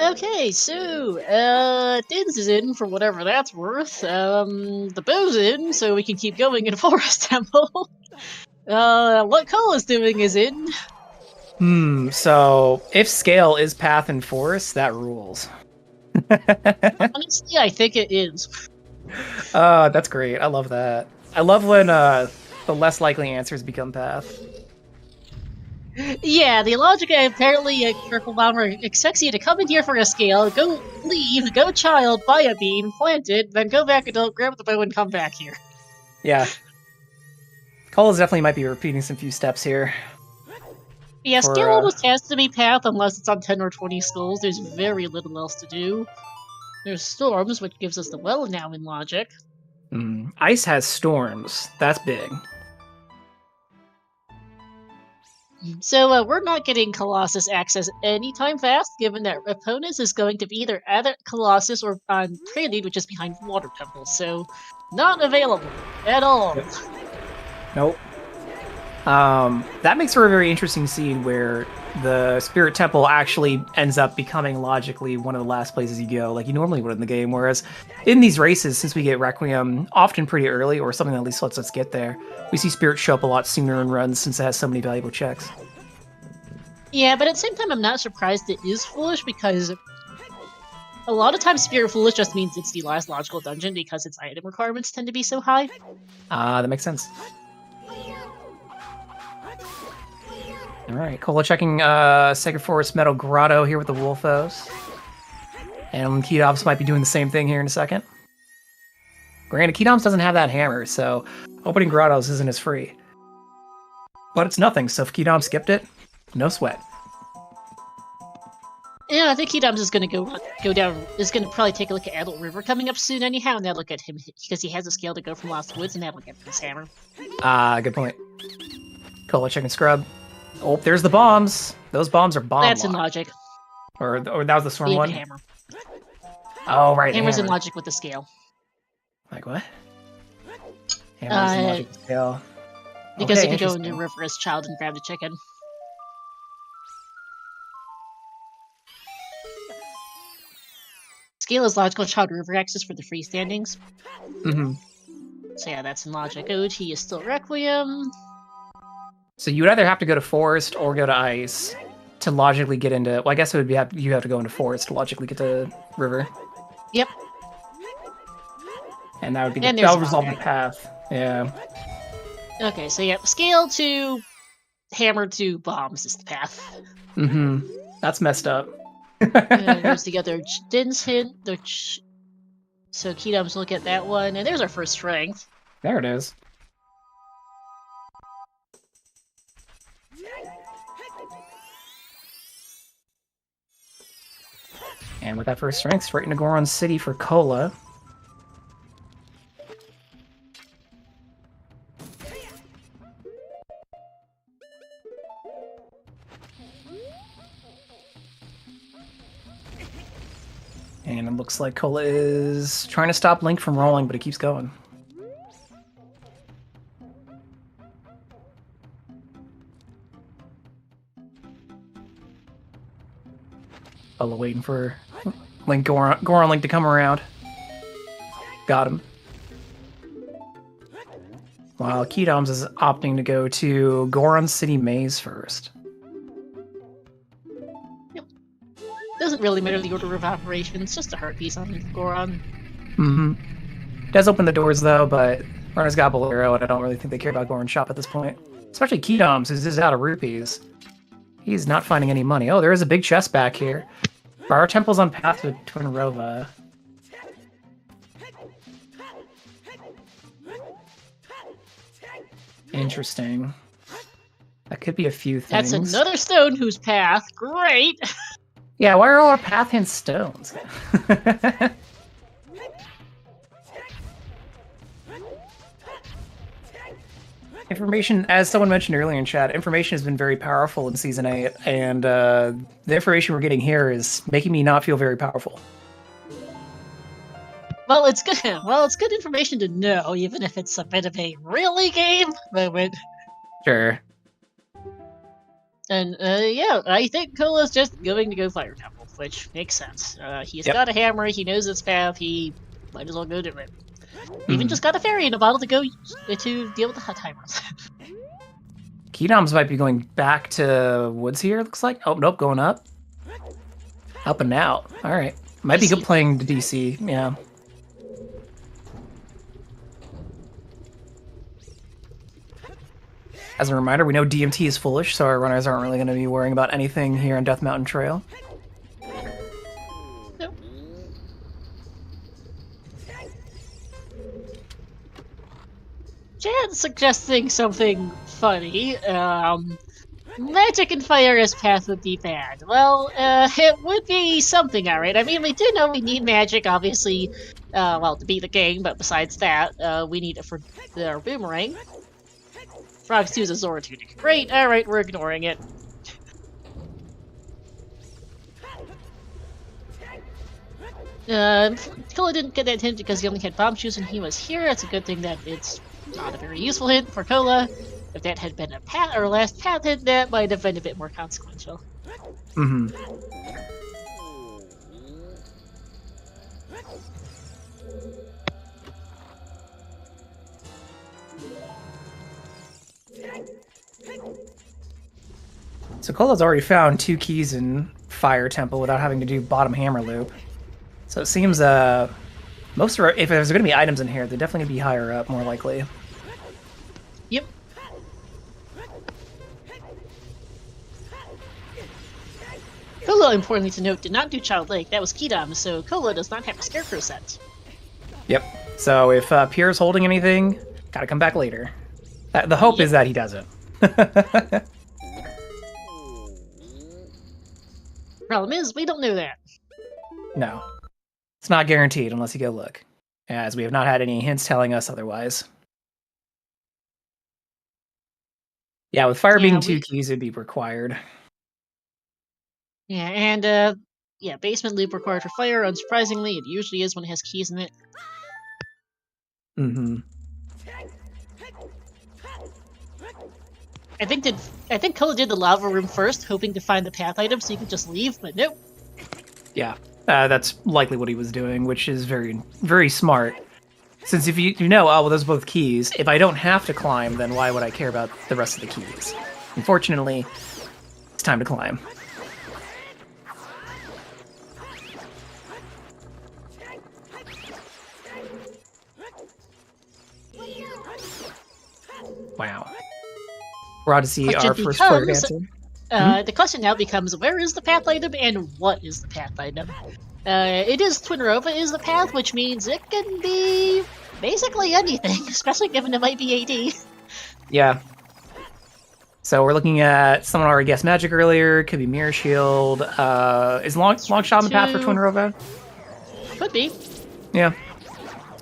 Okay, so, Dins is in for whatever that's worth. The bow's in, so we can keep going in Forest Temple. What Cola's doing is in. So if scale is path and forest, that rules. Honestly, I think it is. That's great. I love that. I love when the less likely answers become path. Yeah, the logic apparently Purple Bomber expects you to come in here for a scale, go leave, go child, buy a bean, plant it, then go back adult, grab the bow, and come back here. Yeah. Colas definitely might be repeating some few steps here. Yeah, scale almost has to be path unless it's on 10 or 20 skulls. There's very little else to do. There's storms, which gives us the well now in logic. Ice has storms. That's big. So we're not getting Colossus access anytime fast, given that opponents is going to be either at Colossus or on Prelude, which is behind Water Temple. So not available at all. Nope. That makes for a very interesting scene where the Spirit Temple actually ends up becoming logically one of the last places you go, like you normally would in the game. Whereas in these races, since we get Requiem often pretty early, or something that at least lets us get there, we see Spirit show up a lot sooner in runs since it has so many valuable checks. Yeah, but at the same time, I'm not surprised it is foolish because a lot of times Spirit Foolish just means it's the last logical dungeon because its item requirements tend to be so high. That makes sense. Alright, Cola checking Sacred Forest Metal Grotto here with the Wolfos. And Kydams might be doing the same thing here in a second. Granted, Kydams doesn't have that hammer, so opening Grottos isn't as free. But it's nothing, so if Kydams skipped it, no sweat. Yeah, I think Kydams is going to go down, is going to probably take a look at Adult River coming up soon anyhow, and then look at him, because he has a scale to go from Lost Woods, and then look at his hammer. Good point. Cola checking Scrub. Oh, there's the bombs. Those bombs are bomb That's locked. in logic. Or that was the storm Leave one? the hammer. Oh, right. Hammer's hammer. in logic with the scale. Like what? Hammer's in logic with the scale. Because Okay, you can go into river as child and grab the chicken. Scale is logical child river access for the freestandings. So yeah, that's in logic. OoT is still Requiem. So you would either have to go to Forest or go to Ice to logically get into... Well, I guess it would be you have to go into Forest to logically get to River. Yep. And that would be And that would there's resolve the path. Yeah. Okay, so yeah, scale to hammer to bombs is the path. That's messed up. And there's the other Din's hint. So Kydams look at that one, and there's our first strength. There it is. And with that first strength, straight into Goron City for Cola. And it looks like Cola is trying to stop Link from rolling, but it keeps going. Cola waiting for Goron Link to come around. Got him. While Kydams is opting to go to Goron City Maze first. Doesn't really matter the order of operations, just a heart piece on Goron. Does open the doors though, but Runner's got Bolero, and I don't really think they care about Goron's shop at this point. Especially Kydams, who's just out of rupees. He's not finding any money. Oh, there is a big chest back here. Our temple's on path to Twin Rova. Interesting. That could be a few things. That's another stone whose path. Great! Yeah, why are all our path hints stones? Information, as someone mentioned earlier in chat, information has been very powerful in Season 8, and the information we're getting here is making me not feel very powerful. Well, it's good. Well, it's good information to know, even if it's a bit of a really game moment. Sure. And yeah, I think Cola's just going to go Fire Temple, which makes sense. He's got a hammer, he knows its path, he might as well go do it. Even just got a fairy in a bottle to go to deal with the hot timers. Kydams might be going back to woods here, looks like. Oh, nope, going up. Up and out. Alright. Might be good playing to DC, yeah. As a reminder, we know DMT is foolish, so our runners aren't really going to be worrying about anything here on Death Mountain Trail. Nope. Jan's suggesting something funny. Magic and fire as path would be bad. Well, it would be something, alright. I mean, we do know we need magic, obviously, well, to beat the game, but besides that, we need it for our boomerang. Frogs 2 is a Zora tunic. Great, alright, we're ignoring it. Kola didn't get that hint because he only had bomb shoes when he was here. It's a good thing that it's not a very useful hint for Kola. If that had been a path or last path hint, that might have been a bit more consequential. Mm-hmm. So Kola's already found 2 keys in Fire Temple without having to do bottom hammer loop. So it seems most of if there's going to be items in here, they're definitely going to be higher up, more likely. Yep. Kola, importantly to note, did not do Child Lake. That was Kydams, so Kola does not have a Scarecrow set. Yep. So if Pierre's holding anything, gotta come back later. The hope is that he doesn't. Problem is, we don't know that. No. It's not guaranteed unless you go look, as we have not had any hints telling us otherwise. Yeah, with fire being 2 keys, it'd be required. Yeah, and, yeah, basement loop required for fire. Unsurprisingly, it usually is when it has keys in it. Mm-hmm. I think Kola did the lava room first, hoping to find the path item so he could just leave, but nope. Yeah, that's likely what he was doing, which is very, very smart. Since if you know, oh, well, those are both keys. If I don't have to climb, then why would I care about the rest of the keys? Unfortunately, it's time to climb. Wow. We're on to see our first player dancer. The question now becomes, where is the path item and what is the path item? It is Twinrova is the path, which means it can be basically anything, especially given it might be AD. Yeah. So we're looking at someone already guessed magic earlier. Could be mirror shield. Is long shot on the path for Twinrova? Could be. Yeah.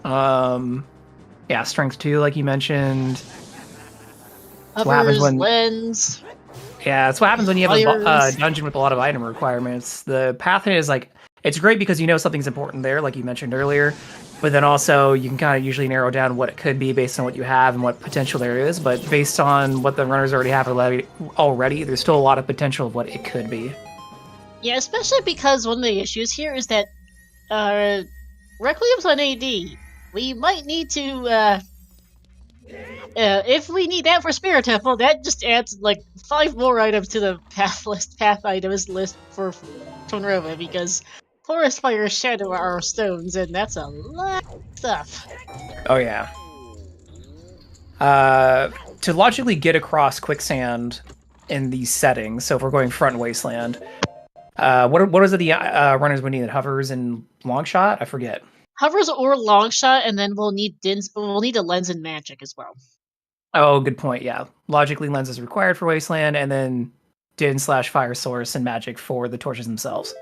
Yeah, strength 2, like you mentioned. Hovers, lens. Yeah, that's what happens when you have a dungeon with a lot of item requirements. The path is like, it's great because you know something's important there, like you mentioned earlier, but then also you can kind of usually narrow down what it could be based on what you have and what potential there is, but based on what the runners already have already, there's still a lot of potential of what it could be. Yeah, especially because one of the issues here is that Requiem's on AD. We might need to, if we need that for Spirit Temple, that just adds like 5 more items to the path items list for Twinrova, because Forest Fire, Shadow are stones, and that's a lot of stuff. Oh yeah. To logically get across quicksand in these settings, so if we're going front wasteland, what is it the runners would need? Hovers and long shot? I forget. Hovers or long shot, and then we'll need a lens and magic as well. Oh, good point. Yeah, logically, lens is required for wasteland, and then din/fire source and magic for the torches themselves.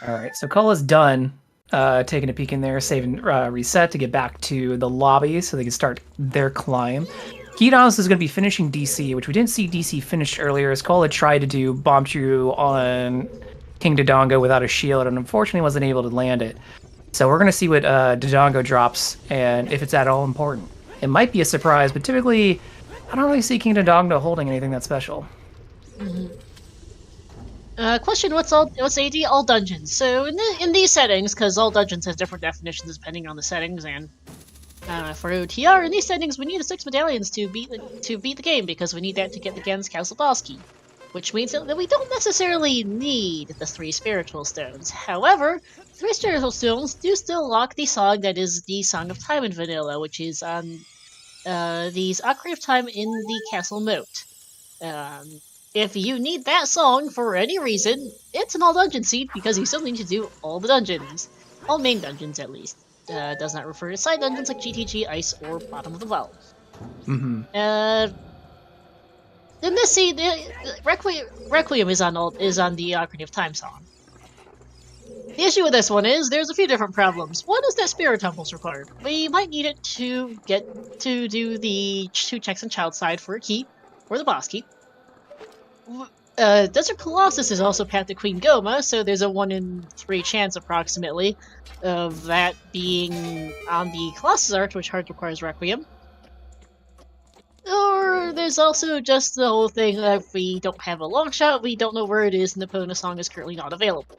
All right, so Kola's done taking a peek in there, save and reset to get back to the lobby so they can start their climb. Kydams is going to be finishing DC, which we didn't see DC finished earlier, as Kola tried to do Bomb True on King Dodongo without a shield, and unfortunately wasn't able to land it. So we're going to see what Dodongo drops, and if it's at all important. It might be a surprise, but typically, I don't really see King Dodongo holding anything that special. Mm-hmm. Question: What's AD? All dungeons. So in these settings, because all dungeons has different definitions depending on the settings, and for OTR in these settings, we need the 6 medallions to beat the game, because we need that to get the Gens Castle boss key, which means that we don't necessarily need the 3 spiritual stones. However, 3 spiritual stones do still lock the song that is the Song of Time in vanilla, which is on these Ocarina of Time in the castle moat. If you need that song for any reason, it's an all dungeon seed because you still need to do all the dungeons. All main dungeons, at least. Does not refer to side dungeons like GTG, Ice, or Bottom of the Well. Mm-hmm. In this seed, Requiem is on the Ocarina of Time song. The issue with this one is there's a few different problems. One is that Spirit Temple's required. We might need it to get to do the 2 checks on Child side for a key, or the boss key. Desert Colossus is also Path to Queen Goma, so there's a 1 in 3 chance approximately of that being on the Colossus Arch, which hard requires Requiem. Or there's also just the whole thing that if we don't have a long shot, we don't know where it is, and the Pona song is currently not available.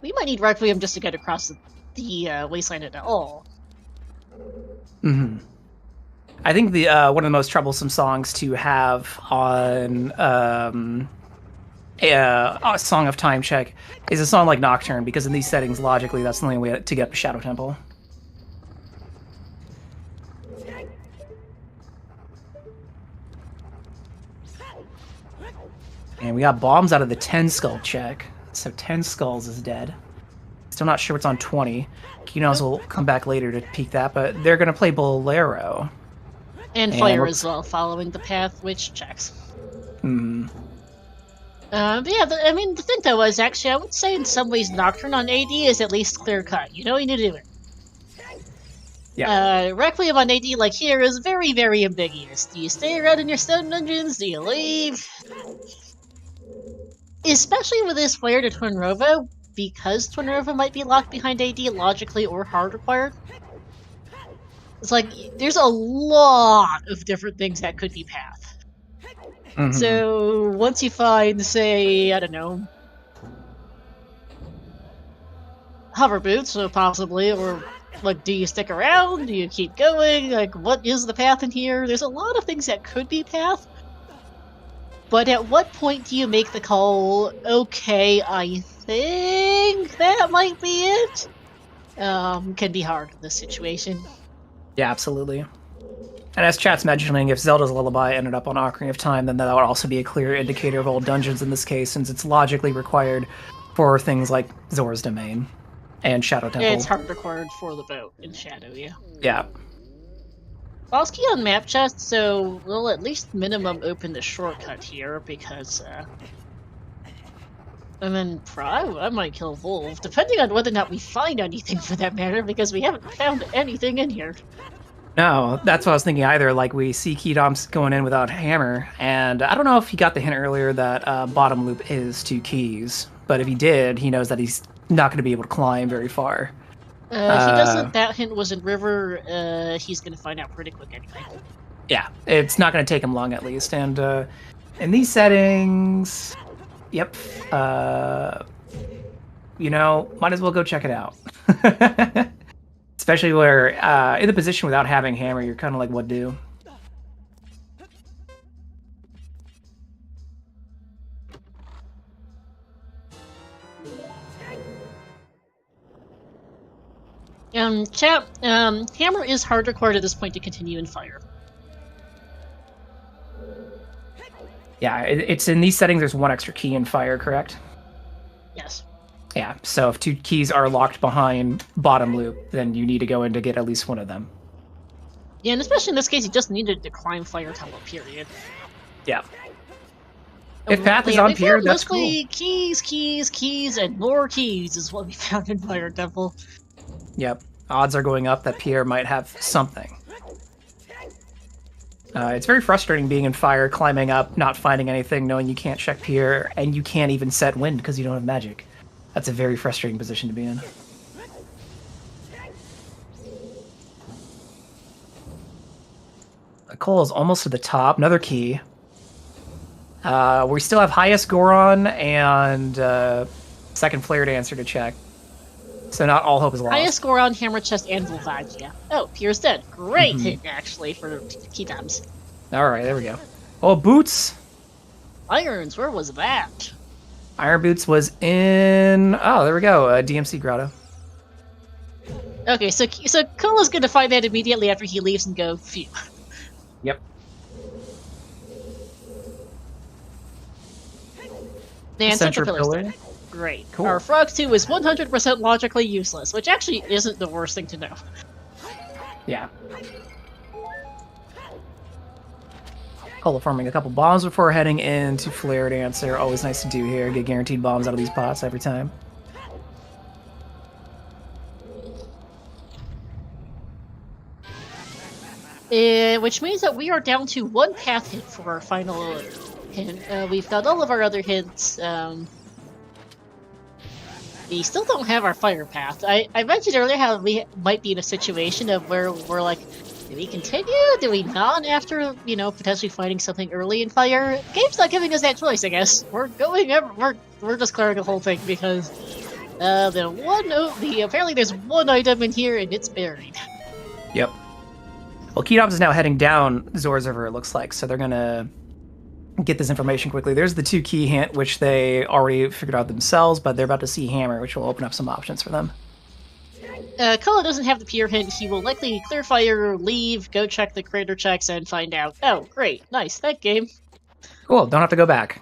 We might need Requiem just to get across the wasteland at all. Mm-hmm. I think the one of the most troublesome songs to have on a Song of Time check is a song like Nocturne, because in these settings, logically, that's the only way to get up to Shadow Temple. And we got bombs out of the 10 skull check, so 10 skulls is dead. Still not sure what's on 20. Kydams will come back later to peek that, but they're going to play Bolero. And Fire as well, following the path, which checks. Hmm. But yeah, the thing though is actually, I would say in some ways Nocturne on AD is at least clear cut. You know you need to do it. Yeah. Requiem on AD, like here, is very, very ambiguous. Do you stay around in your stone dungeons? Do you leave? Especially with this flare to Twinrova, because Twinrova might be locked behind AD logically or hard required. It's like, there's a lot of different things that could be path. Mm-hmm. So, once you find, say, I don't know, hover boots, so possibly, or, like, do you stick around? Do you keep going? Like, what is the path in here? There's a lot of things that could be path. But at what point do you make the call, okay, I think that might be it? Can be hard in this situation. Yeah, absolutely. And as chat's mentioning, if Zelda's Lullaby ended up on Ocarina of Time, then that would also be a clear indicator of old dungeons in this case, since it's logically required for things like Zora's Domain and Shadow Temple. It's hard required for the boat in Shadow, yeah. Yeah. Boss key on map chest, so we'll at least minimum open the shortcut here, because, and then I might kill Wolf, depending on whether or not we find anything for that matter, because we haven't found anything in here. No, that's what I was thinking either. Like, we see Kydams going in without hammer, and I don't know if he got the hint earlier that bottom loop is 2 keys, but if he did, he knows that he's not going to be able to climb very far. He doesn't. That hint was in River. He's going to find out pretty quick anyway. Yeah, it's not going to take him long at least, and in these settings, yep, you know, might as well go check it out. Especially where, in the position without having hammer, you're kind of like, what do? Chat, hammer is hard required at this point to continue in Fire. Yeah, it's in these settings, there's 1 extra key in Fire, correct? Yes. Yeah, so if 2 keys are locked behind bottom loop, then you need to go in to get at least 1 of them. Yeah, and especially in this case, you just needed to climb Fire Temple, period. Yeah. If path is on pier, that's cool. Keys, and more keys is what we found in Fire Temple. Yep. Odds are going up that Pierre might have something. It's very frustrating being in Fire, climbing up, not finding anything, knowing you can't check Pierre, and you can't even set wind because you don't have magic. That's a very frustrating position to be in. Cole is almost to the top. Another key. We still have highest Goron and second Flare Dancer to check. So not all hope is lost. Highest Goron, Hammer Chest, and Volvagia. Oh, Pierre's dead. Great hit, actually, for Kydams. Alright, there we go. Oh, Boots! Irons, where was that? Iron Boots was in... Oh, there we go. DMC Grotto. Okay, so Kola's gonna find that immediately after he leaves and go, phew. Yep. And Central Central Pillar's Pillar. dead. Great. Cool. Our Frog 2 is 100% logically useless, which actually isn't the worst thing to know. Yeah. Cola farming a couple bombs before heading into Flare Dancer. Always nice to do here. Get guaranteed bombs out of these pots every time. Which means that we are down to one path hint for our final hint. We've got all of our other hints. We still don't have our fire path. I mentioned earlier how we might be in a situation of where we're like, do we continue? Do we not after, potentially finding something early in fire? The game's not giving us that choice, I guess. We're just clearing the whole thing because apparently there's one item in here and it's buried. Yep. Well, Kydams is now heading down Zora's River, it looks like, so they're gonna get this information quickly. There's the 2 key hint, which they already figured out themselves, but they're about to see Hammer, which will open up some options for them. Kala doesn't have the pure hint. He will likely clear fire, leave, go check the crater checks, and find out. Oh, great. Nice. That game. Cool, don't have to go back.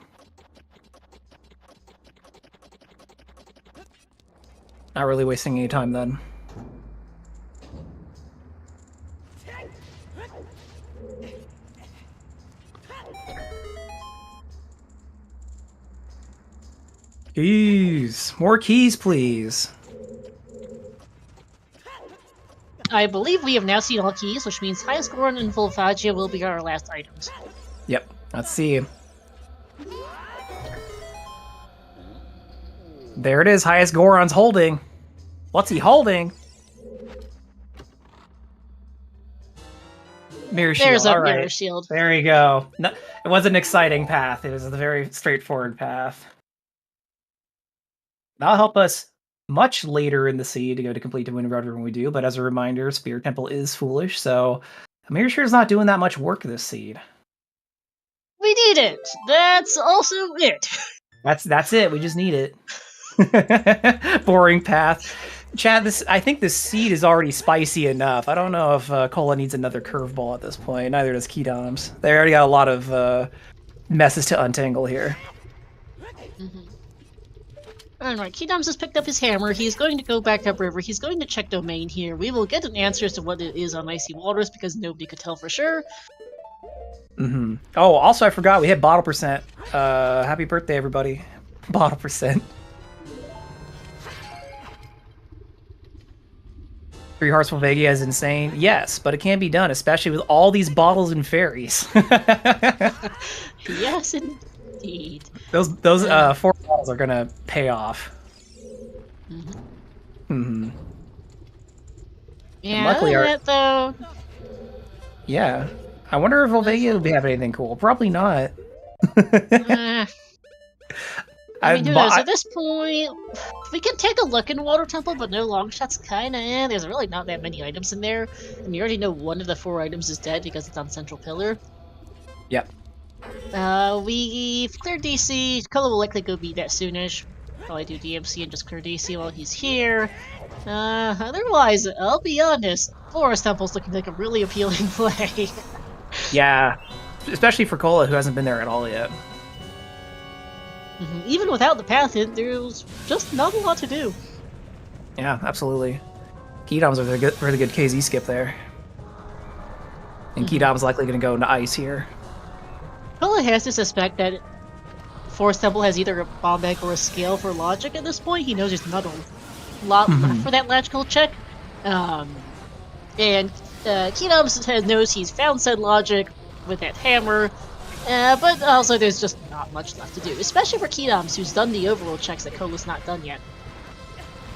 Not really wasting any time then. Keys! More keys, please! I believe we have now seen all keys, which means highest Goron and Volfagia will be our last items. Yep, let's see. There it is, highest Goron's holding. What's he holding? Mirror shield. There's a all right. mirror shield. There you go. No, it wasn't an exciting path. It was a very straightforward path. That'll help us much later in the seed to go to complete the Wind Road when we do, but as a reminder, Spirit Temple is foolish, so Mirror Shield's not doing that much work this seed. We need it! That's also it! That's it, we just need it. Boring path. Chad, I think this seed is already spicy enough. I don't know if Cola needs another curveball at this point. Neither does Kydams. They already got a lot of messes to untangle here. Alright, Kydams has picked up his hammer. He's going to go back upriver. He's going to check domain here. We will get an answer as to what it is on Icy Waters because nobody could tell for sure. Mm-hmm. Oh, also I forgot we hit bottle percent. Happy birthday, everybody. Bottle percent. 3 Hearts Volvagia is insane. Yes, but it can be done, especially with all these bottles and fairies. Yes, indeed. Those 4 bottles are gonna pay off. Yeah, luckily though. Yeah. I wonder if Volvagia will have anything cool. Probably not. I mean, who knows? At this point, we can take a look in Water Temple, but no long shots, kinda. There's really not that many items in there, and you already know one of the 4 items is dead because it's on Central Pillar. Yep. We've cleared DC. Kula will likely go beat that soonish. Probably do DMC and just clear DC while he's here. Otherwise, I'll be honest, Forest Temple's looking like a really appealing play. Yeah. Especially for Cola, who hasn't been there at all yet. Even without the path hint, there's just not a lot to do. Yeah, absolutely. Kydams are a really good KZ skip there. And Kydams likely going to go into ice here. Kula has to suspect that Forest Temple has either a bomb egg or a scale for logic at this point. He knows there's not a lot left for that logical check. And Kydams knows he's found said logic with that hammer. But also there's just not much left to do, especially for Kydams, who's done the overall checks that Kola's not done yet.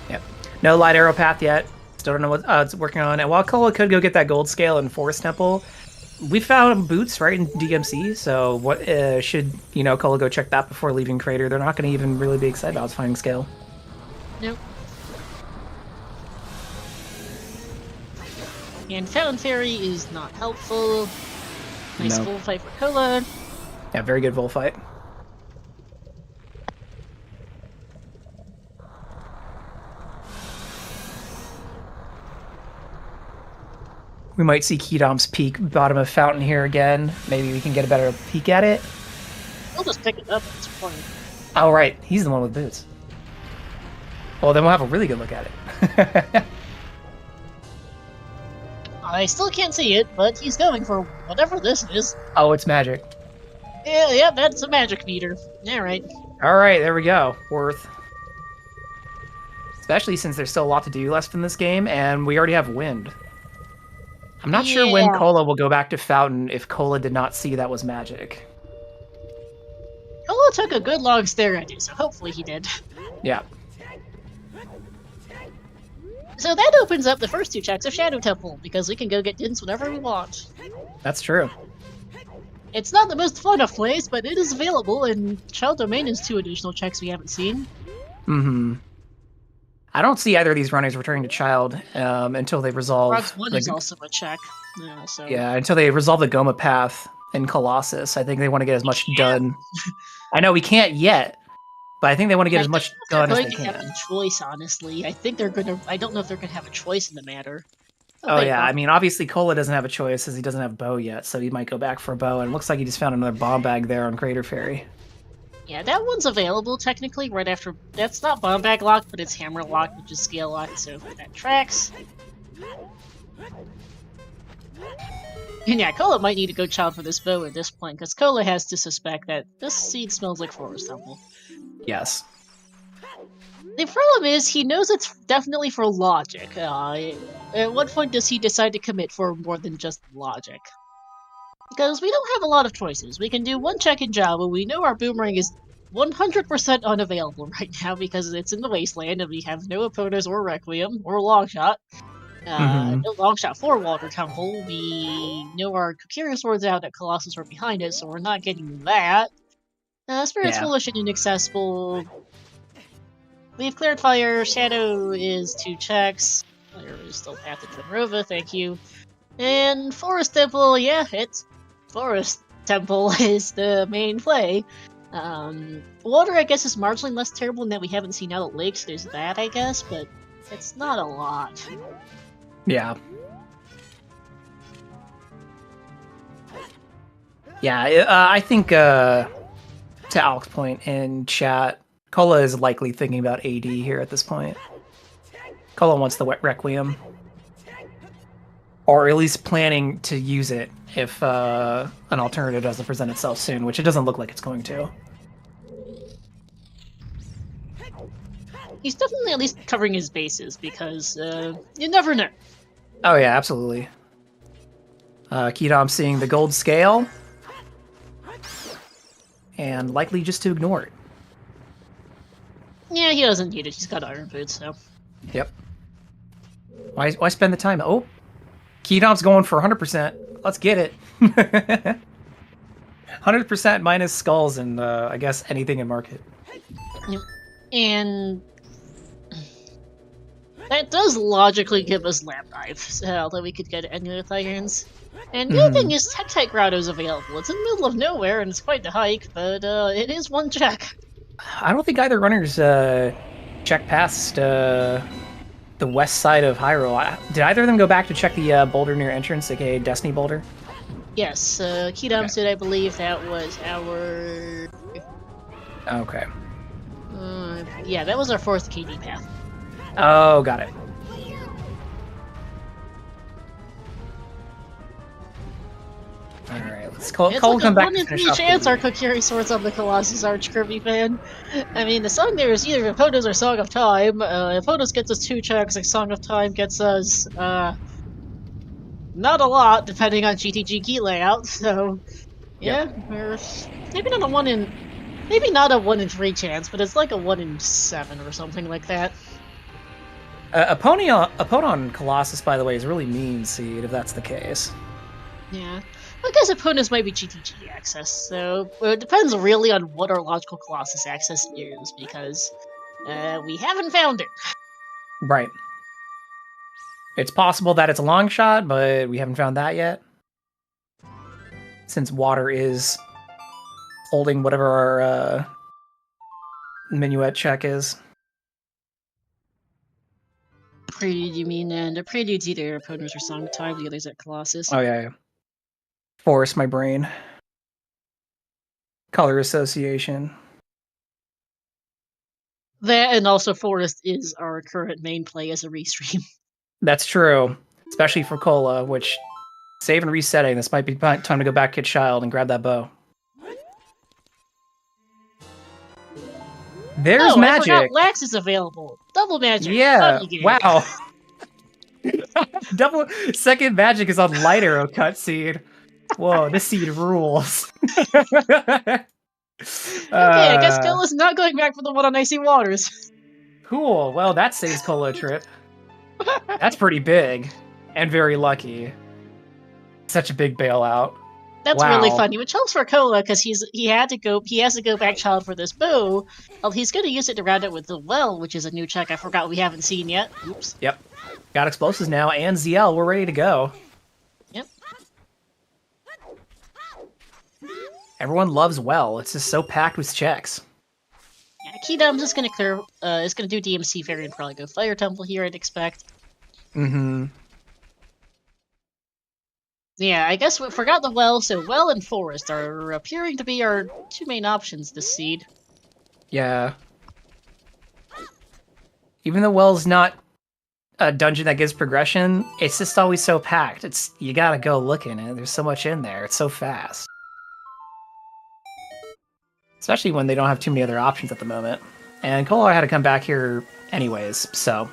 Yep. No light arrow path yet. Still don't know what it's working on. And while Kola could go get that gold scale in Forest Temple, we found boots right in DMC. So what should Kola go check that before leaving Crater? They're not going to even really be excited about finding scale. Nope. And Fountain Fairy is not helpful. Nice full fight for Kola. Yeah, very good full fight. We might see Kydams peek bottom of fountain here again. Maybe we can get a better peek at it. We'll just pick it up at this point. Oh, right. He's the one with boots. Well, then we'll have a really good look at it. I still can't see it, but he's going for whatever this is. Oh, it's magic. Yeah, that's a magic meter. Alright. Alright, there we go. Worth. Especially since there's still a lot to do left in this game, and we already have wind. I'm not sure when Cola will go back to fountain if Cola did not see that was magic. Cola took a good long stare at it, so hopefully he did. Yeah. So that opens up the first 2 checks of Shadow Temple, because we can go get dints whenever we want. That's true. It's not the most fun of plays, but it is available, and Child Domain is 2 additional checks we haven't seen. Mm-hmm. I don't see either of these runners returning to Child until they resolve... Rocks 1 is also a check. Yeah, until they resolve the Goma path in Colossus. I think they want to get as much done. I know we can't yet, but I think they want to get as much done as they can. They're going to have a choice, honestly. I think they're going to... I don't know if they're going to have a choice in the matter. Oh yeah, I mean, obviously Cola doesn't have a choice as he doesn't have bow yet, so he might go back for a bow, and it looks like he just found another bomb bag there on Crater Ferry. Yeah, that one's available, technically, right after... That's not bomb bag locked, but it's hammer locked, which is scale locked, so that tracks. And yeah, Cola might need to go Child for this bow at this point, because Cola has to suspect that this seed smells like Forest Temple. Yes. The problem is, he knows it's definitely for logic. At what point does he decide to commit for more than just logic? Because we don't have a lot of choices. We can do 1 check in Java. We know our Boomerang is 100% unavailable right now because it's in the Wasteland and we have no Opponents or Requiem or Longshot. No Longshot for Water Temple. We know our Kokiri Sword's out at Colossus or behind it, so we're not getting that. Spirit's Foolish and Inaccessible. We've cleared fire. Shadow is 2 checks. Fire is still Path to Tenrova, thank you. And Forest Temple, yeah, it's Forest Temple is the main play. Water, I guess, is marginally less terrible in that we haven't seen out of lakes. There's that, I guess, but it's not a lot. Yeah. Yeah, I think, to Alex's point in chat, Cola is likely thinking about AD here at this point. Cola wants the Wet Requiem. Or at least planning to use it if an alternative doesn't present itself soon, which it doesn't look like it's going to. He's definitely at least covering his bases, because you never know. Oh yeah, absolutely. Kydams seeing the gold scale. And likely just to ignore it. Yeah, he doesn't need it. He's got Iron Boots, so... Yep. Why spend the time? Oh! Kydams going for 100%. Let's get it. 100% minus skulls and, I guess, anything in market. And... that does logically give us Lamp Knife, so that we could get any with irons. And the other thing is, Tektite Grotto is available. It's in the middle of nowhere, and it's quite the hike, but it is 1 check. I don't think either runners check past the west side of Hyrule. Did either of them go back to check the boulder near entrance, aka Destiny Boulder? Yes, Kydams did, I believe. That was our... Okay. Yeah, that was our 4th KD path. Oh, got it. Alright, let's call It's come like a back 1 to in finish 3 off chance our Kokiri Swords on the Colossus Arch Kirby fan. I mean, the song there is either Ephotos or Song of Time. Ephotos gets us 2 checks, like Song of Time gets us, not a lot, depending on GTG key layout, so... Yeah, we're... Maybe not a 1 in... Maybe not a 1 in 3 chance, but it's like a 1 in 7 or something like that. Opponent on Colossus, by the way, is really mean seed, if that's the case. Yeah. I guess opponents might be GTG access, so it depends really on what our logical Colossus access is, because we haven't found it. Right. It's possible that it's a long shot, but we haven't found that yet. Since water is holding whatever our minuet check is. Prelude, you mean? And the preludes either opponents are Song Time, the others at Colossus. Oh yeah. Force my brain. Color association. That and also Forest is our current main play as a restream. That's true, especially for Cola, which save and resetting. This might be time to go back, Kid Child, and grab that bow. There's magic. I forgot Lax is available. Double magic. Yeah. Funny game. Wow. Double second magic is on Light Arrow cutscene. Whoa, this seed rules. Okay, I guess Cola's not going back for the one on Icy Waters. Cool. Well, that saves Cola a trip. That's pretty big and very lucky. Such a big bailout. That's really funny, which helps for Cola because he has to go back child for this bow. Well, he's going to use it to round it with the well, which is a new check I forgot we haven't seen yet. Oops. Yep. Got explosives now, and ZL, we're ready to go. Yep. Everyone loves well. It's just so packed with checks. Yeah, Kydams is going to clear. Is going to do DMC Fairy and probably go Fire Temple here. I'd expect. Mm-hmm. Yeah, I guess we forgot the well, so well and forest are appearing to be our two main options this seed. Yeah. Even though well's not a dungeon that gives progression, it's just always so packed. You gotta go look in it. There's so much in there. It's so fast. Especially when they don't have too many other options at the moment. And Kolar had to come back here anyways, so...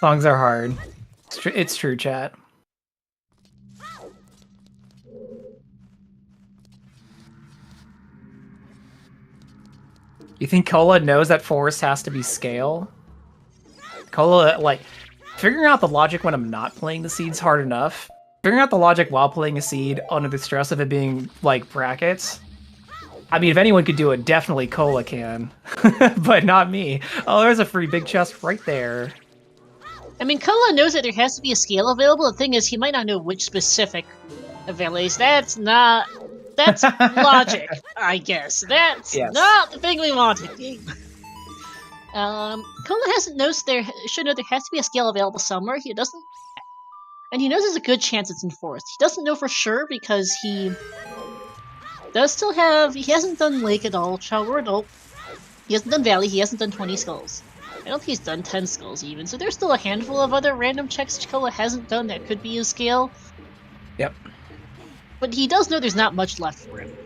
Songs are hard. It's true, chat. You think Cola knows that forest has to be scale? Cola, like, figuring out the logic when I'm not playing the seed's hard enough. Figuring out the logic while playing a seed under the stress of it being, like, brackets. I mean, if anyone could do it, definitely Cola can. But not me. Oh, there's a free big chest right there. I mean, Cola knows that there has to be a scale available. The thing is, he might not know which specific available is. That's logic, I guess. That's not the thing we wanted. Cola hasn't noticed should know there has to be a scale available somewhere. He doesn't, and he knows there's a good chance it's in forest. He doesn't know for sure because he does still have. He hasn't done lake at all. Child or adult. He hasn't done valley. He hasn't done 20 skulls. I don't think he's done 10 skulls even, so there's still a handful of other random checks Cola hasn't done that could be his scale. Yep. But he does know there's not much left for him.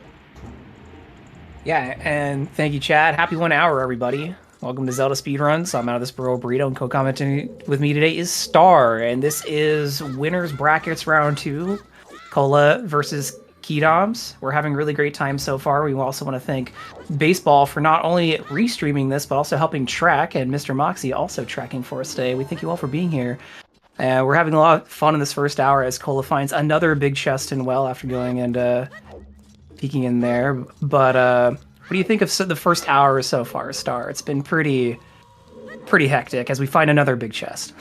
Yeah, and thank you, Chad. Happy 1 hour, everybody. Welcome to Zelda Speedruns. I'm out of this burrito, and co-commenting with me today is Star, and this is Winners Brackets Round 2, Cola versus Kydams. We're having a really great time so far. We also want to thank Baseball for not only restreaming this, but also helping track, and Mr. Moxie also tracking for us today. We thank you all for being here. We're having a lot of fun in this first hour as Cola finds another big chest in well after going and peeking in there. But what do you think of the first hour so far, Star? It's been pretty hectic as we find another big chest.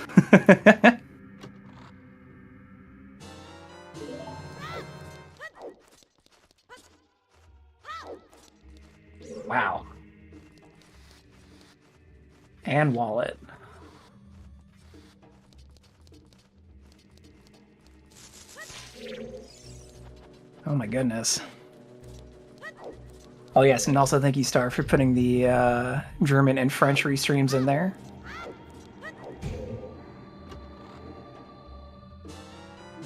Wow. And wallet. Oh my goodness. Oh yes, and also thank you, Star, for putting the German and French restreams in there.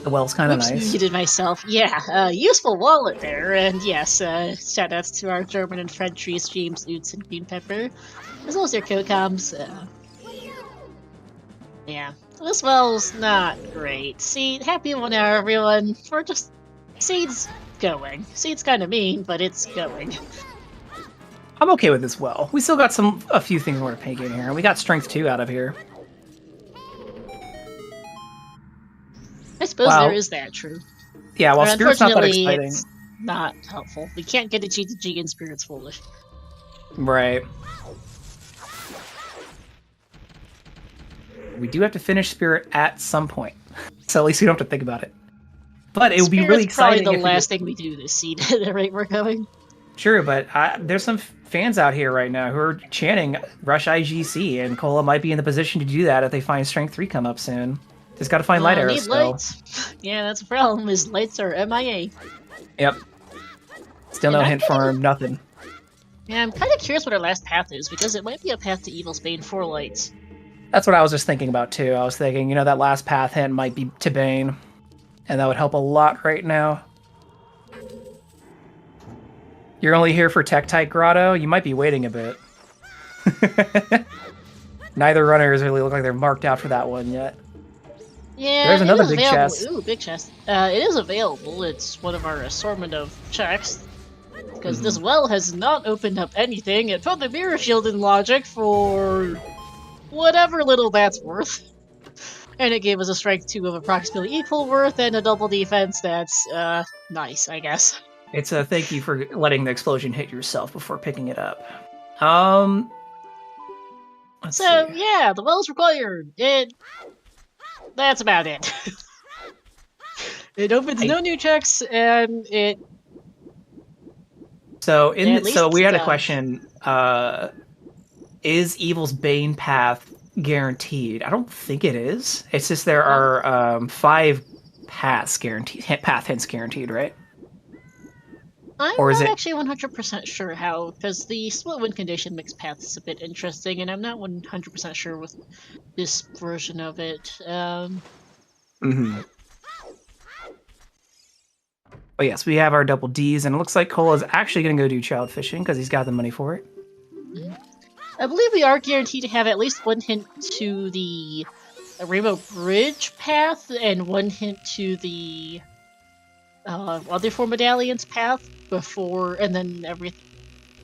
The well's kind of nice. Muted myself. Yeah, useful wallet there, and yes, shoutouts to our German and French restreams, OoT and Green Pepper, as well as their co-coms. Yeah, this well's not great. Seed, happy 1 hour, everyone. We're just... Seed's going. Seed's kind of mean, but it's going. I'm okay with this well. We still got a few things we're painting here. We got strength 2 out of here. I suppose there is that, true. Yeah, well, Spirit's not that exciting. It's not helpful. We can't get a G to G and Spirit's foolish. Right. We do have to finish Spirit at some point. So at least we don't have to think about it. But it would be really Spirit's probably exciting the if we last get... thing we do this seed at the rate we're going. True, but there's some fans out here right now who are chanting Rush IGC, and Cola might be in the position to do that if they find Strength 3 come up soon. Just gotta find Light Arrows Need still. lights. Yeah, that's the problem, is lights are MIA. Yep. Still no hint for nothing. Yeah, I'm kind of curious what our last path is, because it might be a path to Evil's Bane for lights. That's what I was just thinking about, too. I was thinking, you know, that last path hint might be to Bane, and that would help a lot right now. You're only here for Tektite Grotto? You might be waiting a bit. Neither runners really look like they're marked out for that one yet. Yeah, there's another big available. chest. Ooh, big chest. It is available. It's one of our assortment of checks. Because this well has not opened up anything. It put the mirror shield in logic for whatever little that's worth. And it gave us a strength 2 of approximately equal worth and a double defense that's, nice, I guess. It's a thank you for letting the explosion hit yourself before picking it up. Let's see. Yeah, the well's required. That's about it. It opens no new checks, and it... So we had a question. Is Evil's Bane path guaranteed? I don't think it is. It's just there are 5 paths guaranteed, path hints guaranteed, right? I'm not actually 100% sure how, because the split win condition makes paths a bit interesting, and I'm not 100% sure with this version of it. But yes, we have our double Ds, and it looks like Cola's actually going to go do child fishing because he's got the money for it. I believe we are guaranteed to have at least one hint to the Rainbow Bridge path, and one hint to the other 4 medallions path before, and then everything.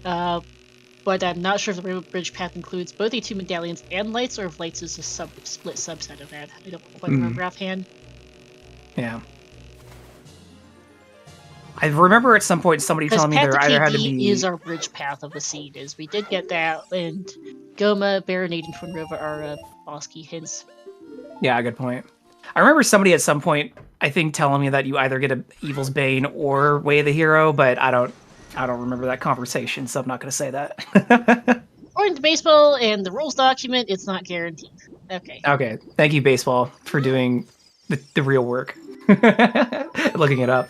But I'm not sure if the Rainbow Bridge path includes both the 2 medallions and lights, or if lights is a split subset of that. I don't quite remember offhand. Yeah. I remember at some point somebody telling me there either had to be... is our bridge path of the seed, is we did get that, and Goma, Baronade, and Twin River are boss key hints. Yeah, good point. I remember somebody at some point, I think, telling me that you either get a Evil's Bane or Way of the Hero, but I don't remember that conversation, so I'm not going to say that. According to Baseball and the rules document, it's not guaranteed. Okay. Okay. Thank you, Baseball, for doing the real work. Looking it up.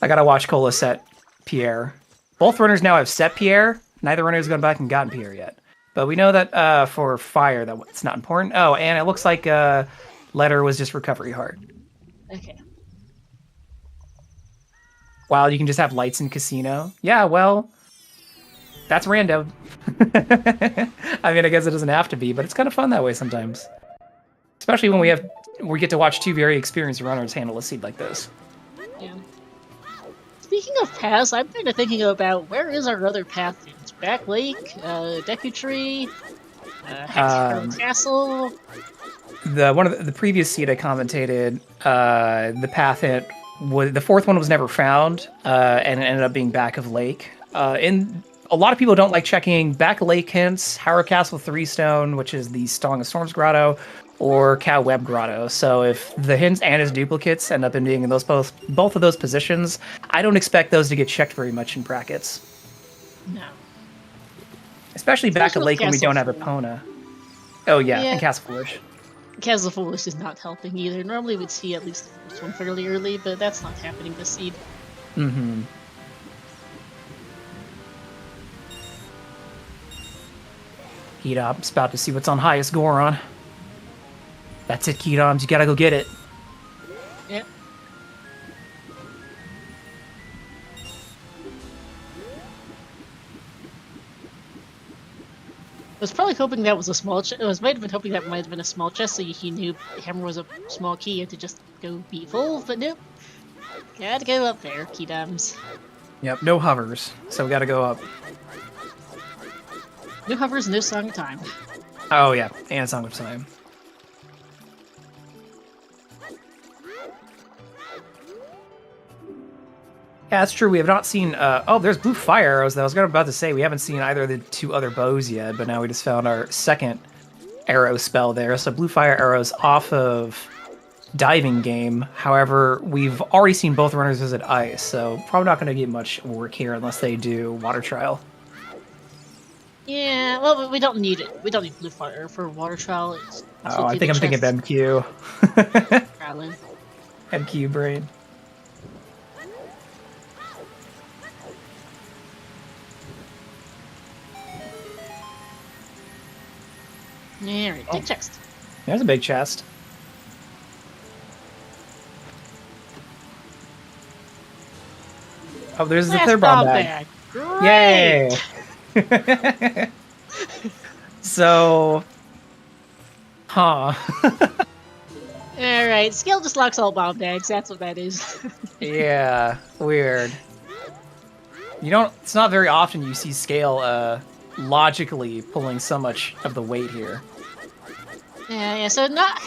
I gotta watch Cola set Pierre. Both runners now have set Pierre. Neither runner has gone back and gotten Pierre yet. But we know that for fire, that it's not important. Oh, and it looks like Letter was just recovery heart. Okay. Wow, you can just have lights in casino. Yeah, well, that's random. I mean, I guess it doesn't have to be, but it's kind of fun that way sometimes. Especially when we get to watch 2 very experienced runners handle a seed like this. Yeah. Speaking of paths, I'm kind of thinking about where is our other path? It's Back Lake, Deku Tree, Hexagon Castle. One of the previous seed I commentated, the path hint the 4th one was never found, and it ended up being Back of Lake. And a lot of people don't like checking Back of Lake hints, Harrow Castle 3-stone, which is the Song of Storms Grotto, or Cow Web Grotto. So if the hints and his duplicates end up in being in those both of those positions, I don't expect those to get checked very much in brackets. No. Especially Back of Lake when we don't have Epona. Oh yeah, and Castle Flourish. Castle Flourish is not helping either. Normally we'd see at least the first one fairly early, but that's not happening this seed. Mm-hmm. Kydams about to see what's on highest Goron. That's it, Kydams. You gotta go get it. Yep. I was probably hoping that was a small chest. I might have been hoping that might have been a small chest, so he knew Hammer was a small key and to just go be full, but nope. Gotta go up there, Kydams. Yep, no hovers, so we gotta go up. No hovers, no Song of Time. Oh yeah, and Song of Time. Yeah, that's true. We have not seen... oh, there's blue fire arrows, though. I was about to say, we haven't seen either of the 2 other bows yet, but now we just found our second arrow spell there. So blue fire arrows off of diving game. However, we've already seen both runners visit ice, so probably not going to get much work here unless they do water trial. Yeah, well, we don't need it. We don't need blue fire for water trial. Oh, I think I'm thinking of MQ. MQ brain. Alright, big chest. There's a big chest. Oh, there's the third bomb bag. Great! Yay! So, huh? Alright, skill just locks all bomb bags. That's what that is. Yeah, weird. You don't. It's not very often you see Scale logically pulling so much of the weight here. Yeah. So not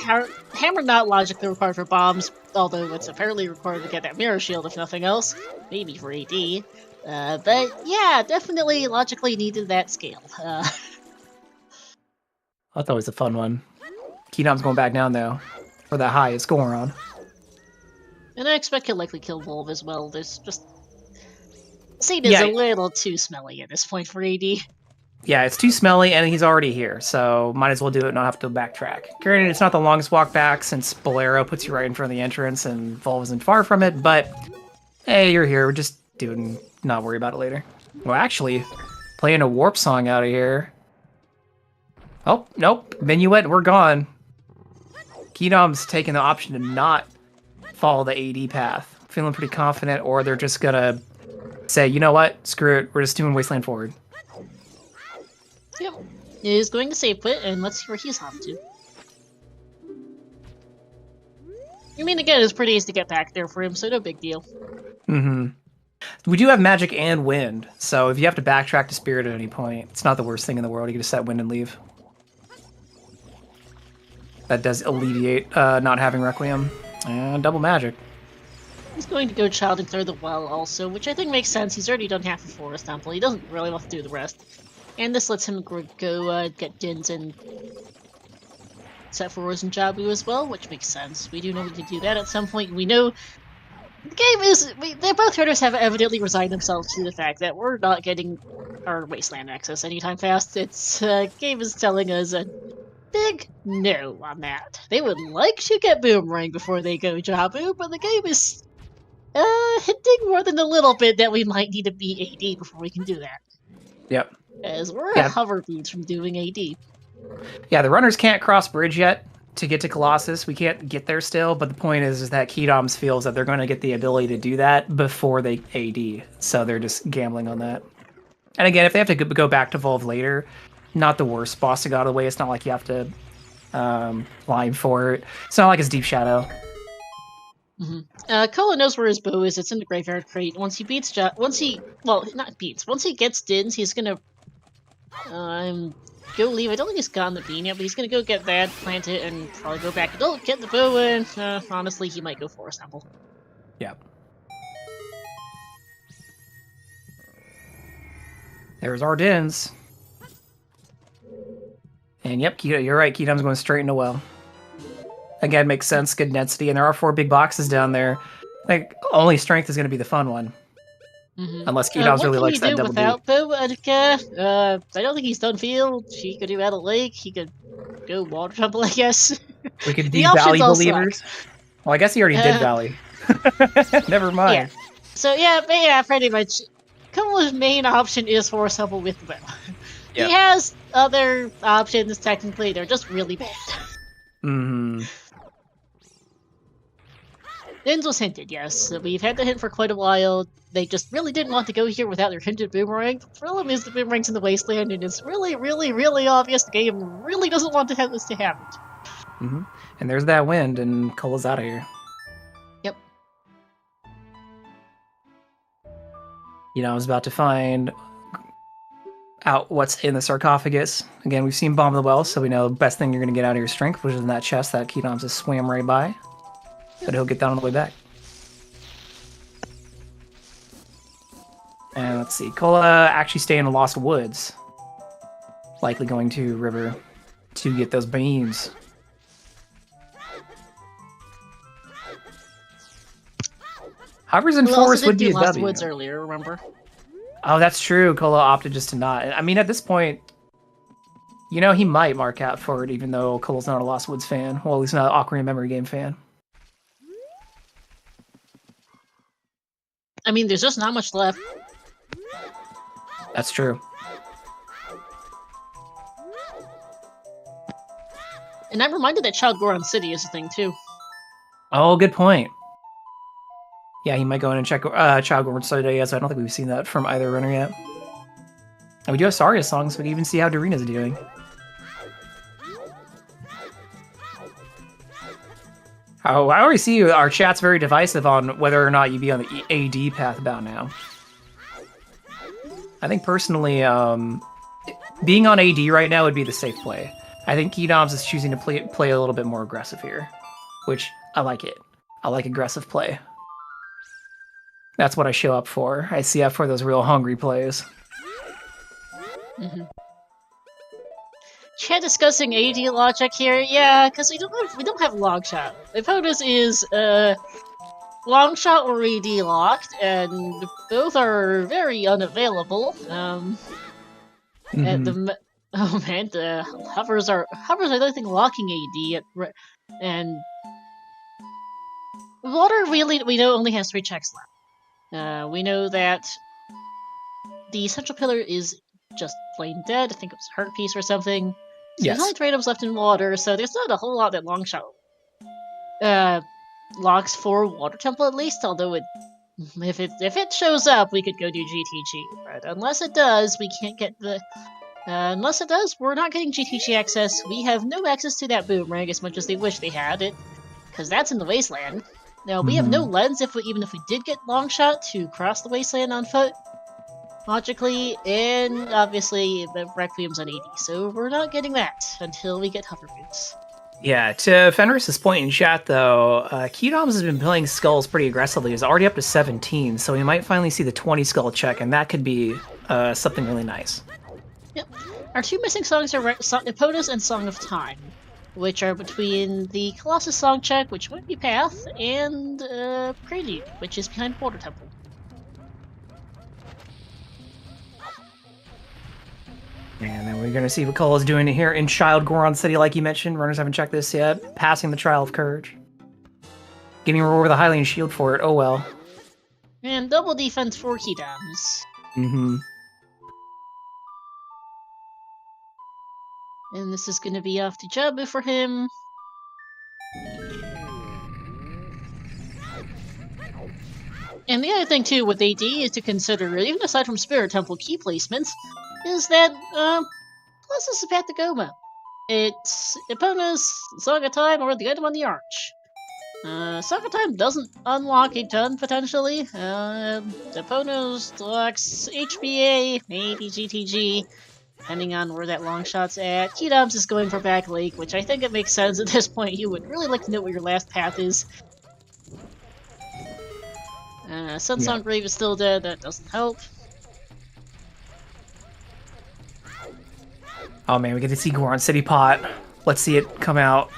hammer not logically required for bombs, although it's apparently required to get that mirror shield if nothing else. Maybe for AD. But yeah, definitely logically needed that scale. That's always a fun one. Kydams going back down though for that highest Goron. And I expect he'll likely kill Volv as well. There's just Seed is a little too smelly at this point for AD. Yeah, it's too smelly, and he's already here, so might as well do it and not have to backtrack. Granted, it's not the longest walk back, since Bolero puts you right in front of the entrance, and Volv isn't far from it, but hey, you're here, we're just doing, not worry about it later. Well, actually, playing a warp song out of here. Oh, nope, Minuet, we're gone. Kydam's taking the option to not follow the AD path. Feeling pretty confident, or they're just gonna say, you know what, screw it, we're just doing Wasteland Forward. Yep. He's going to save quit, and let's see where he's off to. I mean, again, it's pretty easy to get back there for him, so no big deal. Mm-hmm. We do have magic and wind, so if you have to backtrack to Spirit at any point, it's not the worst thing in the world. You can just set wind and leave. That does alleviate not having Requiem. And double magic. He's going to go Child and clear the well also, which I think makes sense. He's already done half the Forest Temple. He doesn't really want to do the rest. And this lets him go get Dins and set for Rose and Jabu as well, which makes sense. We do know we can do that at some point. We know the game is... both herders have evidently resigned themselves to the fact that we're not getting our Wasteland access anytime fast. It's game is telling us a big no on that. They would like to get Boomerang before they go Jabu, but the game is hinting more than a little bit that we might need to beat AD before we can do that. Yep. As we're a hover beads from doing AD. Yeah, the runners can't cross bridge yet to get to Colossus. We can't get there still, but the point is that Kydams feels that they're going to get the ability to do that before they AD, so they're just gambling on that. And again, if they have to go back to Volv later, not the worst boss to go out of the way. It's not like you have to climb for it. It's not like it's Deep Shadow. Mm-hmm. Kola knows where his bow is. It's in the graveyard crate. Once he gets Dins, he's gonna go leave. I don't think he's gotten the bean yet, but he's gonna go get that, plant it, and probably go back and get the bow in. Honestly, he might go for a sample. Yeah. There's our Dins. And yep, you're right, Kydam's going straight into well. Again, makes sense, good density, and there are 4 big boxes down there. Like, only strength is going to be the fun one. Unless Kydams really likes that double without Bow, I don't think he's done field. He could do Battle Lake. He could go Water Temple, I guess. We could do Valley Believers. Well, I guess he already did Valley. Never mind. Yeah. So yeah, pretty much. Kumula's main option is Forest Temple with the bow. Yep. He has other options, technically. They're just really bad. Mm-hmm. Dins was hinted, yes. We've had the hint for quite a while. They just really didn't want to go here without their hinted Boomerang. The problem is the Boomerang's in the Wasteland, and it's really, really, really obvious the game really doesn't want to have this to happen. Mm-hmm. And there's that wind, and Cola's out of here. Yep. I was about to find out what's in the sarcophagus. Again, we've seen Bomb of the Well, so we know the best thing you're going to get out of your strength, which is in that chest that Kydams just swam right by. But he'll get that on the way back. And let's see, Kola actually staying in Lost Woods. Likely going to River to get those beams. Hovers and We also Forest did would do be a Lost W. Woods earlier, remember? Oh, that's true. Kolo opted just to not. I mean, at this point, you know, he might mark out for it, even though Kolo's not a Lost Woods fan. Well, he's not an Ocarina Memory Game fan. I mean, there's just not much left. That's true. And I'm reminded that Child Goron City is a thing, too. Oh, good point. Yeah, he might go in and check Child Gorn Study, as I don't think we've seen that from either runner yet. And we do have Saria songs, so we can even see how Darina's doing. Oh, I already see our chat's very divisive on whether or not you be on the AD path about now. I think personally, being on AD right now would be the safe play. I think Kydams is choosing to play a little bit more aggressive here, which I like it. I like aggressive play. That's what I show up for. I see up for those real hungry plays. Mm-hmm. Chat discussing AD logic here, yeah, because we don't have long shot. Epona's is long shot or AD locked, and both are very unavailable. At the oh man, the hovers are I don't think locking AD and water really we know only has 3 checks left. We know that the central pillar is just plain dead. I think it was a heart piece or something. So Yes. there's only 3 items left in water, so there's not a whole lot that long shot locks for water temple at least. Although if it shows up, we could go do GTG. But unless it does, we can't get the. Unless it does, we're not getting GTG access. We have no access to that boomerang as much as they wish they had it, because that's in the wasteland. Now we have no lens even if we did get long shot to cross the wasteland on foot. Logically, and obviously the Requiem's on 80, so we're not getting that until we get hover boots. Yeah, to Fenris's point in chat, though, Kydams has been playing skulls pretty aggressively. He's already up to 17, so we might finally see the 20 skull check, and that could be something really nice. Yep. Our 2 missing songs are Epona's and Song of Time, which are between the Colossus song check, which might be Path, and Prelude, which is behind Water Temple. And then we're going to see what Kolo's doing here in Child Goron City, like you mentioned. Runners haven't checked this yet. Passing the Trial of Courage. Getting a reward with a Hylian Shield for it. Oh well. And double defense for Kydams. Mm-hmm. And this is going to be off to Jabu for him. And the other thing, too, with AD is to consider, even aside from Spirit Temple key placements, is that, plus this is Path to Goma. It's Epona's Song of Time or the item on the Arch. Song of Time doesn't unlock a ton, potentially. Epona's locks HBA, maybe GTG, depending on where that long shot's at. Kydams is going for Back Lake, which I think it makes sense at this point. You would really like to know what your last path is. Sunsong Grave is still dead, that doesn't help. Oh man, we get to see Goron City Pot. Let's see it come out.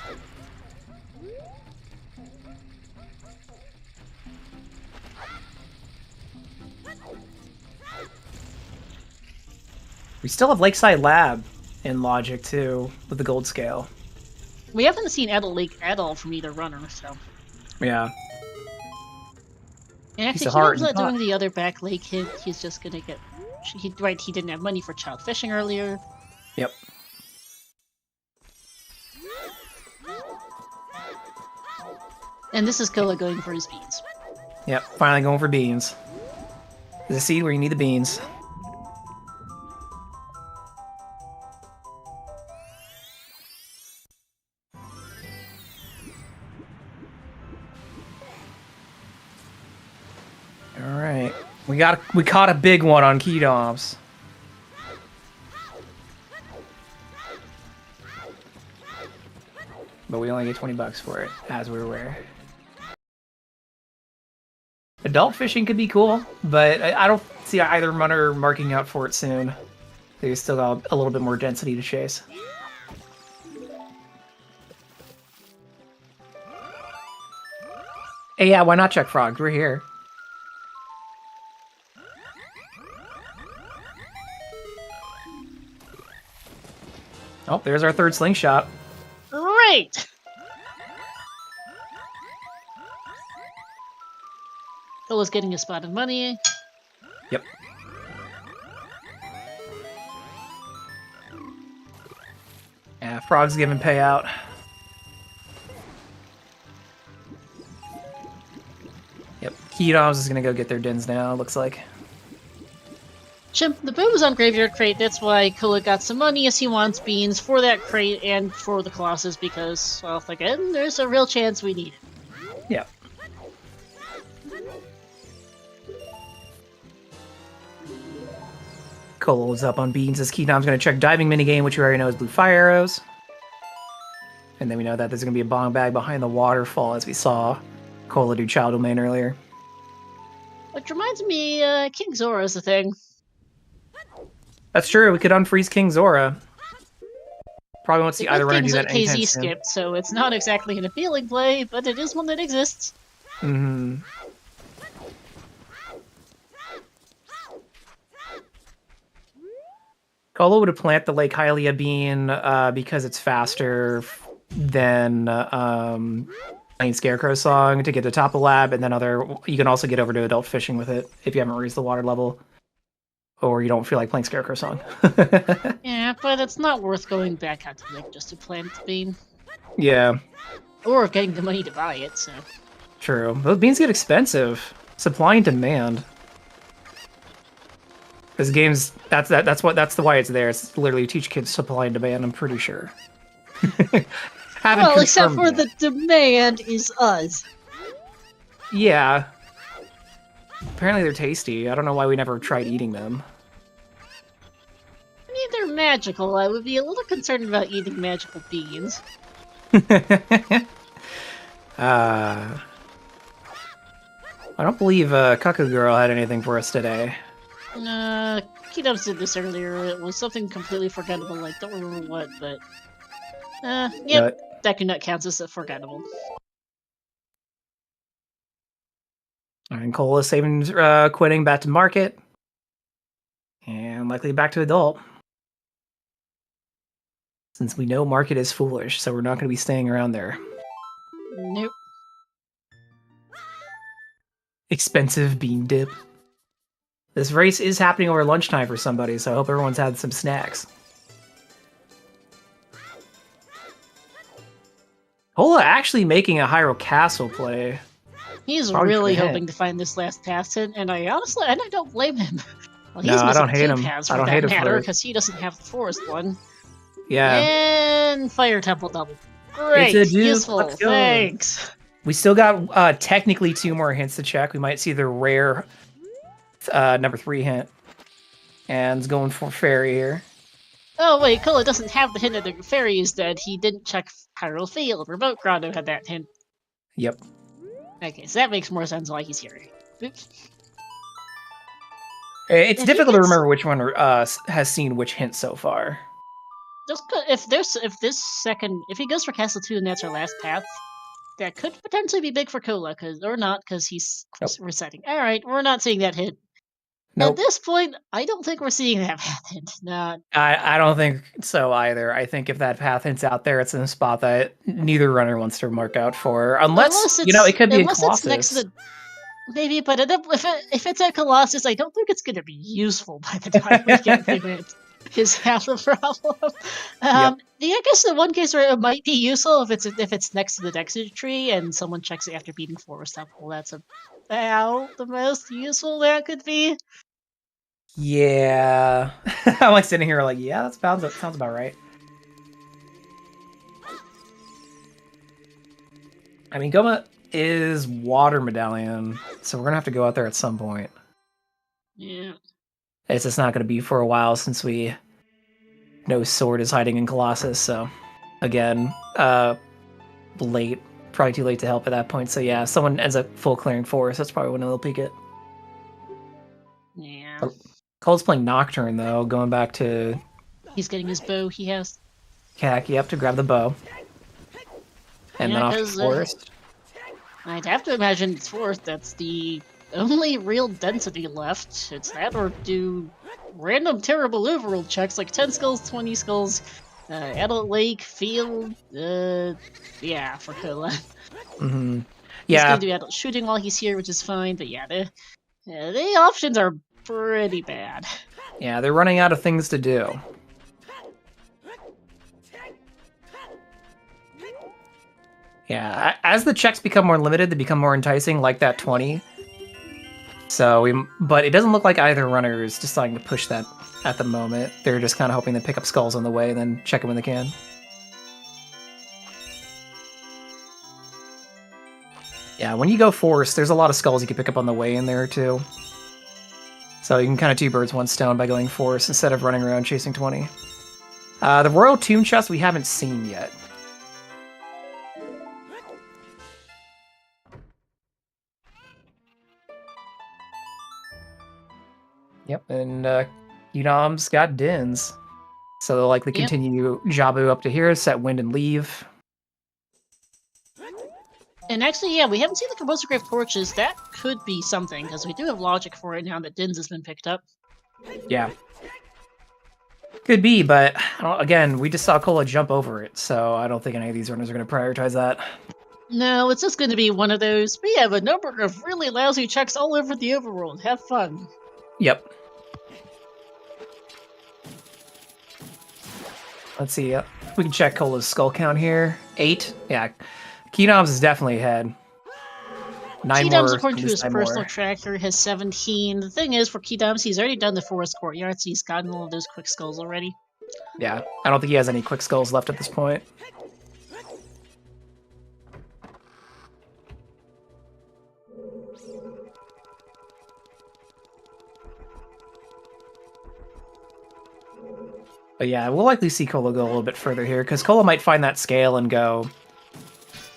We still have Lakeside Lab in Logic too, with the gold scale. We haven't seen Adult Lake at all from either runner, so. Yeah. And actually, Kydams not doing the other Back Lake hit. He's just gonna get. He didn't have money for child fishing earlier. Yep. And this is Kola going for his beans. Yep, finally going for beans. There's a seed where you need the beans. Alright. We caught a big one on Kydams. But we only get $20 for it, as we're aware. Adult fishing could be cool, but I don't see either runner marking out for it soon. They still got a little bit more density to chase. Hey, yeah, why not check frogs? We're here. Oh, there's our third slingshot. Great! Cola's getting a spot of money. Yep. Yeah, Frog's giving payout. Yep, Kydams is gonna go get their dins now, looks like. Chimp, the bow was on Graveyard Crate, that's why Kola got some money as he wants beans for that crate and for the Colossus because, well, again, there's a real chance we need it. Yep. Cola was up on beans as Kydam's gonna check diving minigame, which you already know is blue fire arrows. And then we know that there's gonna be a bong bag behind the waterfall as we saw Cola do Child Domain earlier. Which reminds me, King Zora's a thing. That's true, we could unfreeze King Zora. Probably won't see either one do that anytime KZ soon. skipped, so it's not exactly an appealing play, but it is one that exists. Mm-hmm. Cola would have planted the Lake Hylia bean because it's faster than playing Scarecrow Song to get to top of the lab, and then you can also get over to adult fishing with it if you haven't raised the water level, or you don't feel like playing Scarecrow Song. Yeah, but it's not worth going back out to the lake just to plant the bean. Yeah. Or getting the money to buy it, so... True. Those beans get expensive. Supply and demand. This game's that's the why it's there. It's literally teach kids supply and demand, I'm pretty sure. Well, except for the demand is us. Yeah. Apparently they're tasty. I don't know why we never tried eating them. I mean, they're magical. I would be a little concerned about eating magical beans. I don't believe Cuckoo Girl had anything for us today. Kydams did this earlier. It was something completely forgettable, like, don't remember what, but... yep, Deku Nut counts as forgettable. And Cole is saving, quitting back to market. And likely back to adult. Since we know market is foolish, so we're not going to be staying around there. Nope. Expensive bean dip. This race is happening over lunchtime for somebody, so I hope everyone's had some snacks. Hola actually making a Hyrule Castle play. He's Probably really for him. hoping to find this last path hint, and I don't blame him. Well, No, he's I don't missing hate two him. paths I for don't that hate him for matter, it. because he doesn't have the forest one. Yeah. And Fire Temple double. Great, It's a dupe. useful, Let's go. thanks. We still got technically 2 more hints to check. We might see the rare number 3 hint. And it's going for fairy here. Oh wait, Kola doesn't have the hint that the fairy is dead. He didn't check Hyrule Field. Remote Grotto had that hint. Yep. Okay, so that makes more sense why he's here. Oops. It's If difficult to he gets- remember which one has seen which hint so far. Just if he goes for Castle 2 and that's our last path, that could potentially be big for Kola, or not, because he's Nope. resetting. Alright, we're not seeing that hint. Nope. At this point, I don't think we're seeing that path hint. Nah. I don't think so either. I think if that path hint's out there, it's in a spot that neither runner wants to mark out for. Unless it could be in Colossus. It's next to the... Maybe, but if it's at Colossus, I don't think it's going to be useful by the time we get to it. Is half the problem. I guess the one case where it might be useful if it's next to the Dexter tree and someone checks it after beating Forest Temple. That's about the most useful that could be. Yeah. I'm like sitting here like, yeah, that sounds about right. I mean, Goma is Water Medallion, so we're gonna have to go out there at some point. Yeah. It's just not gonna be for a while since we know Sword is hiding in Colossus, so again, late. Probably too late to help at that point. So yeah, someone ends up full clearing forest, that's probably when they'll peek it. Yeah. Cole's playing Nocturne though, going back to He's getting his bow. He has. Kaki up to grab the bow. And then off to forest. I'd have to imagine it's forest. That's the only real density left. It's that or do random terrible overworld checks like 10 skulls, 20 skulls, Adult Lake, Field, yeah, for Cola. Mm-hmm. He's Yeah, gonna do adult shooting while he's here, which is fine, but yeah, the options are pretty bad. yeah, they're running out of things to do. Yeah, as the checks become more limited, they become more enticing, like that 20. But it doesn't look like either runner is deciding to push that at the moment. They're just kind of hoping to pick up skulls on the way and then check them when they can. Yeah, when you go force, there's a lot of skulls you can pick up on the way in there too. So you can kind of two birds, one stone by going force instead of running around chasing 20. The Royal Tomb Chest we haven't seen yet. Yep, and Kydams got Dins. So they'll likely Yep. continue Jabu up to here, set wind and leave. And actually, yeah, we haven't seen the Composer Grave Torches. That could be something, because we do have logic for it now that Dins has been picked up. Yeah. Could be, but again, we just saw Cola jump over it, so I don't think any of these runners are going to prioritize that. No, it's just going to be one of those, we have a number of really lousy checks all over the overworld. Have fun. Yep. Let's see. We can check Cola's skull count here. 8. Yeah. Kydams is definitely ahead. 9 Kydams, more. according to his personal more. tracker, has 17. The thing is, for Kydams, he's already done the Forest Courtyard, so he's gotten all of those quick skulls already. Yeah. I don't think he has any quick skulls left at this point. But yeah, we'll likely see Cola go a little bit further here, because Cola might find that scale and go,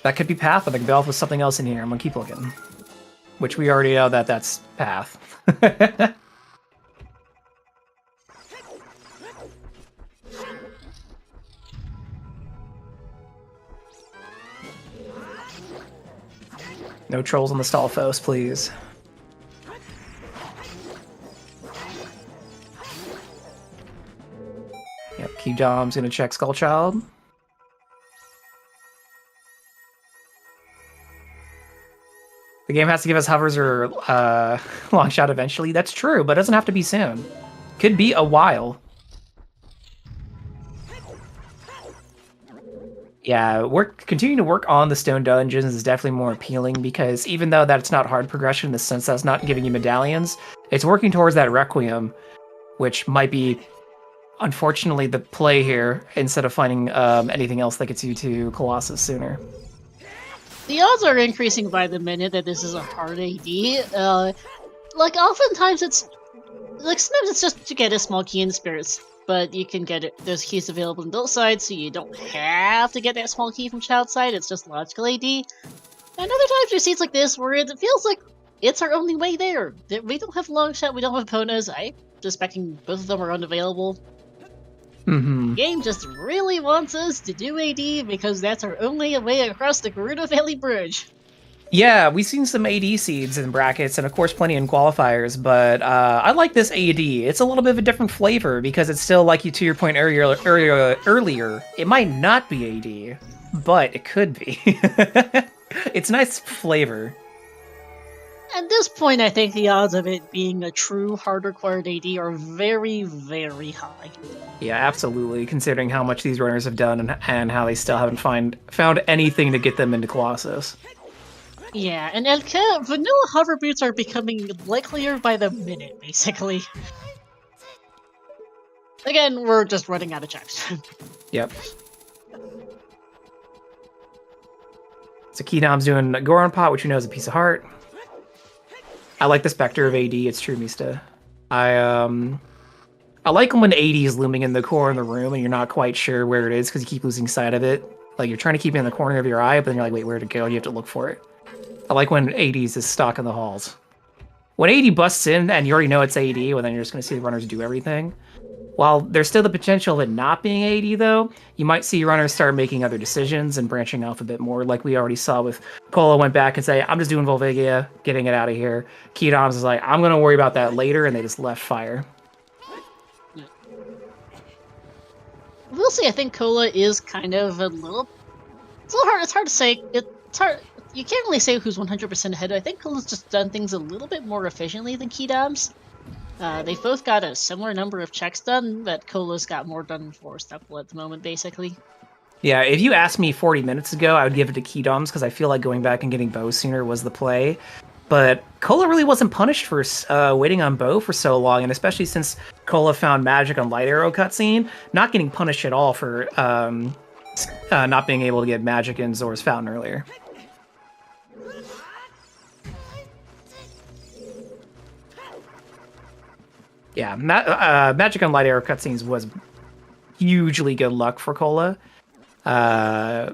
that could be Path, or that could be off with something else in here. I'm going to keep looking. Which we already know that that's Path. No trolls on the Stalfos, please. Yep, Kydam's gonna check Skullchild. The game has to give us hovers or long shot eventually. That's true, but it doesn't have to be soon. Could be a while. Yeah, continuing to work on the stone dungeons is definitely more appealing because even though that's not hard progression in the sense that's not giving you medallions, it's working towards that Requiem, which might be, unfortunately, the play here instead of finding anything else that gets you to Colossus sooner. The odds are increasing by the minute that this is a hard AD. Like, oftentimes it's... Like, sometimes it's just to get a small key in spirits, but you can get it. There's keys available on both sides, so you don't have to get that small key from child side. It's just logical AD. And other times we see it's like this, where it feels like it's our only way there. We don't have long shot, we don't have Ponas. I'm suspecting both of them are unavailable. Mm-hmm. The game just really wants us to do AD because that's our only way across the Gerudo Valley Bridge. Yeah, we've seen some AD seeds in brackets, and of course plenty in qualifiers, but I like this AD. It's a little bit of a different flavor, because it's still, like you to your point earlier, it might not be AD, but it could be. It's nice flavor. At this point, I think the odds of it being a true hard-required AD are very, very high. Yeah, absolutely, considering how much these runners have done and how they still haven't found anything to get them into Colossus. Yeah, and vanilla hover boots are becoming likelier by the minute, basically. Again, we're just running out of checks. Yep. So Kydam's doing Goron Pot, which you know is a piece of heart. I like the Spectre of AD, it's true, Mista. I like when AD is looming in the corner of the room and you're not quite sure where it is because you keep losing sight of it. Like, you're trying to keep it in the corner of your eye, but then you're like, wait, where'd it go? You have to look for it. I like when AD's is stuck in the halls. When AD busts in and you already know it's AD, well, then you're just going to see the runners do everything. While there's still the potential of it not being AD, though, you might see runners start making other decisions and branching off a bit more, like we already saw with Cola went back and say, I'm just doing Volvigia, getting it out of here. Kydams is like, I'm going to worry about that later, and they just left fire. will say I think Cola is kind of a little. It's hard to say. It's hard. You can't really say who's 100% ahead. I think Cola's just done things a little bit more efficiently than Kydams. They've both got a similar number of checks done, but Cola's got more done for Stepple at the moment, basically. Yeah, if you asked me 40 minutes ago, I would give it to Kydams because I feel like going back and getting Bo sooner was the play. But Cola really wasn't punished for waiting on Bo for so long, and especially since Cola found magic on Light Arrow cutscene, not getting punished at all for not being able to get magic in Zora's Fountain earlier. Yeah, magic on Light Arrow cutscenes was hugely good luck for Cola.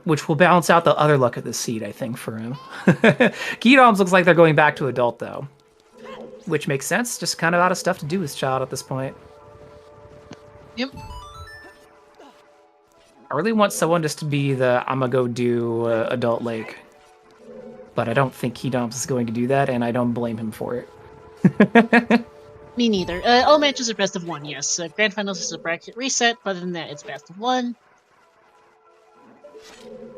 Which will balance out the other luck of the seed, I think, for him. Kydams looks like they're going back to adult, though. Which makes sense, just kind of out of stuff to do with child at this point. Yep. I really want someone just to be the, I'm gonna go do adult lake. But I don't think Kydams is going to do that, and I don't blame him for it. Me neither. All matches are best of 1, yes. Grand Finals is a bracket reset, but other than that, it's best of 1.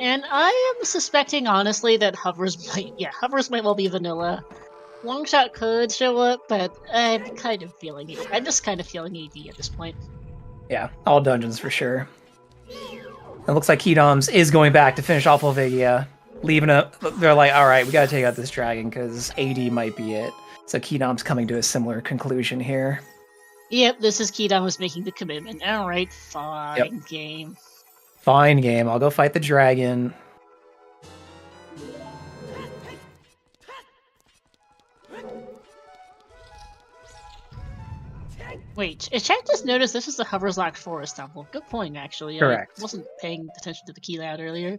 And I am suspecting, honestly, that Hovers might well be vanilla. Longshot could show up, but I'm just kind of feeling AD at this point. Yeah, all dungeons for sure. It looks like Kydams is going back to finish off Volvagia, leaving up. They're like, all right, we gotta take out this dragon because AD might be it. So Kydams coming to a similar conclusion here. Yep, this is Kydams making the commitment. All right, fine, game. Fine game, I'll go fight the dragon. Wait, chat just noticed this is the Hovers Locked Forest temple. Good point, actually. Correct. I wasn't paying attention to the key layout earlier.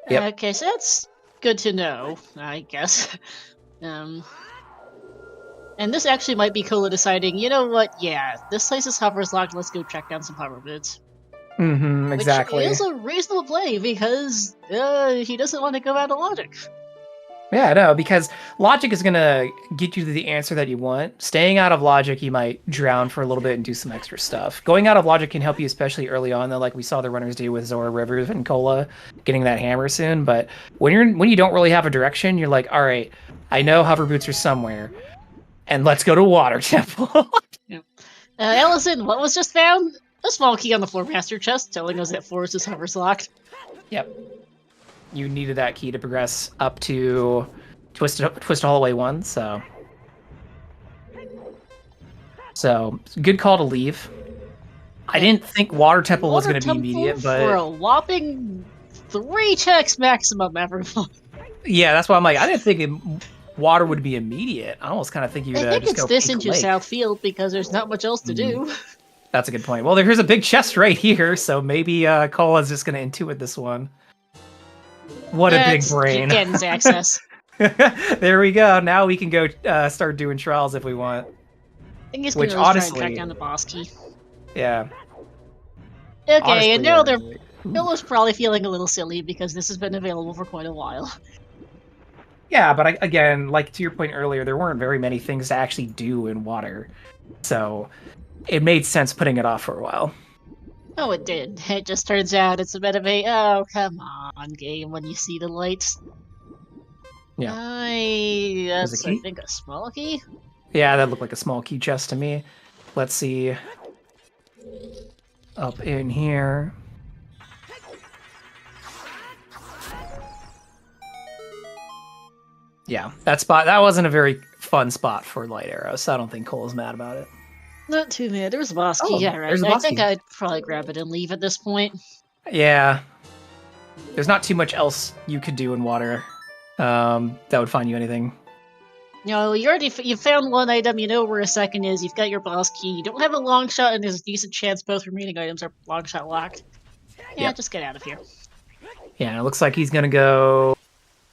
Yep. Okay, so that's good to know, I guess. And this actually might be Cola deciding, you know what, yeah, this place is Hovers Locked, let's go track down some hover boots. Mm-hmm, exactly. Which is a reasonable play, because he doesn't want to go out of logic. Yeah, I know, because logic is going to get you to the answer that you want. Staying out of logic, you might drown for a little bit and do some extra stuff. Going out of logic can help you, especially early on, though, like we saw the runners do with Zora Rivers and Cola getting that hammer soon. But when you don't really have a direction, you're like, all right, I know hover boots are somewhere, and let's go to Water Temple. Yep. Allison, what was just found? A small key on the floor master chest telling us that Forest is Hovers Locked. Yep. You needed that key to progress up to Twist Hallway 1, so good call to leave. I didn't think Water Temple was going to be immediate, but for a whopping 3 checks maximum, everyone. Yeah, that's why I'm like, I didn't think water would be immediate. I almost kind of think you would I think just it's go this peek into lake. Southfield because there's not much else to do. That's a good point. Well, here's a big chest right here, so maybe Cola's just going to intuit this one. What a big brain. Kydams access. There we go. Now we can go start doing trials if we want. I think he's Which gonna try and honestly- track down the boss key. Yeah. Okay, Honestly, and now yeah. Billa's probably feeling a little silly because this has been available for quite a while. Yeah, but again, like to your point earlier, there weren't very many things to actually do in water. So it made sense putting it off for a while. Oh, it did. It just turns out it's a bit of a, oh, come on game when you see the lights. Yeah. That's, a key? I think, a small key? Yeah, that looked like a small key chest to me. Let's see. Up in here. Yeah, that wasn't a very fun spot for Light Arrow, so I don't think Cole's mad about it. Not too bad. There's a boss key, Oh, yeah, right. there's a I boss think key. I'd probably grab it and leave at this point. Yeah. There's not too much else you could do in water that would find you anything. You know, you found one item, you know where a second is, you've got your boss key, you don't have a long shot, and there's a decent chance both remaining items are long shot locked. Yeah, Yep. just get out of here. Yeah, and it looks like he's gonna go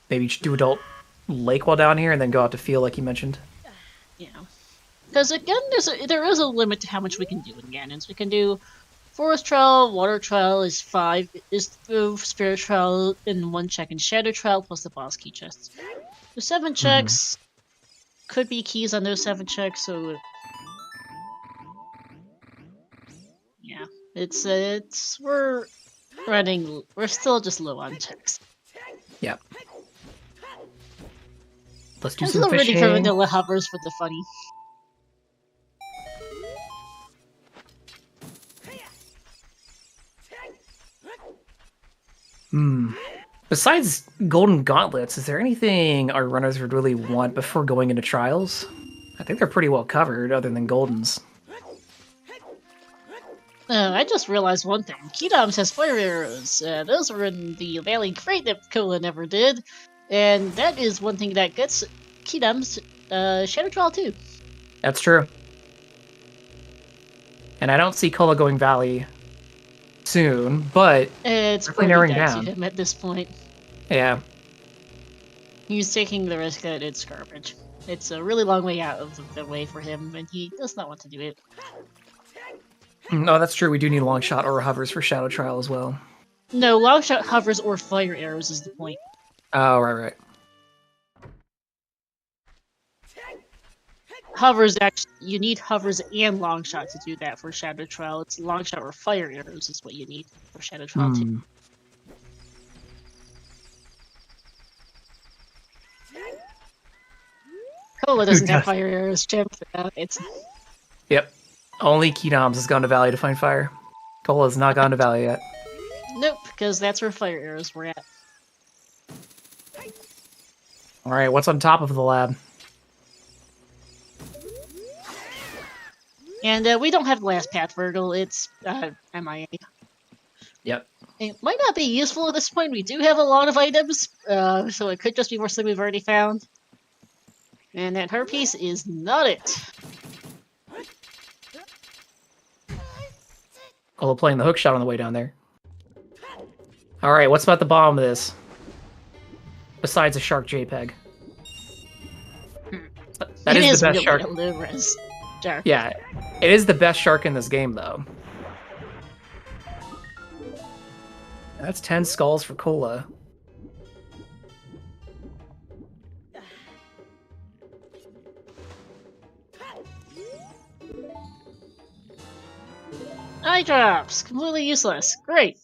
maybe do Adult Lake while down here and then go out to Field like you mentioned. Yeah. Because again, there is a limit to how much we can do in Ganons. We can do Forest Trial, Water Trial is 5, is Spirit Trial in 1 check, and Shadow Trial plus the boss key chests. The 7 checks could be keys on those 7 checks, so yeah. We're still just low on checks. Yep. Let's do I'm some still rooting for fishing. vanilla hovers for the funny. Besides golden gauntlets, is there anything our runners would really want before going into trials? I think they're pretty well covered, other than goldens. I just realized one thing. Kydams has fire arrows. Those were in the Valley Crate that Koa never did. And that is one thing that gets Kydams Shadow Trial too. That's true. And I don't see Kola going Valley soon, but It's definitely probably narrowing dead down. to him at this point. Yeah. He's taking the risk that it's garbage. It's a really long way out of the way for him, and he does not want to do it. No, that's true. We do need long shot or hovers for Shadow Trial as well. No, long shot hovers or fire arrows is the point. Oh, right. Hovers, actually, you need hovers and long shot to do that for Shadow Trial. It's long shot or fire arrows is what you need for Shadow Trial too. Kola doesn't have fire arrows, Jim. Yep. Only Kydams has gone to Valley to find fire. Kola has not gone to Valley yet. Nope, because that's where fire arrows were at. Alright, what's on top of the lab? And we don't have the last Path Virgil, it's MIA. Yep. It might not be useful at this point. We do have a lot of items, so it could just be more something we've already found. And that her piece is not it. Kola playing the hook shot on the way down there. Alright, what's about the bottom of this? Besides a shark JPEG. That It is the best really shark. a low-res shark. Yeah, it is the best shark in this game, though. That's 10 skulls for Kola. Eye drops! Completely useless. Great.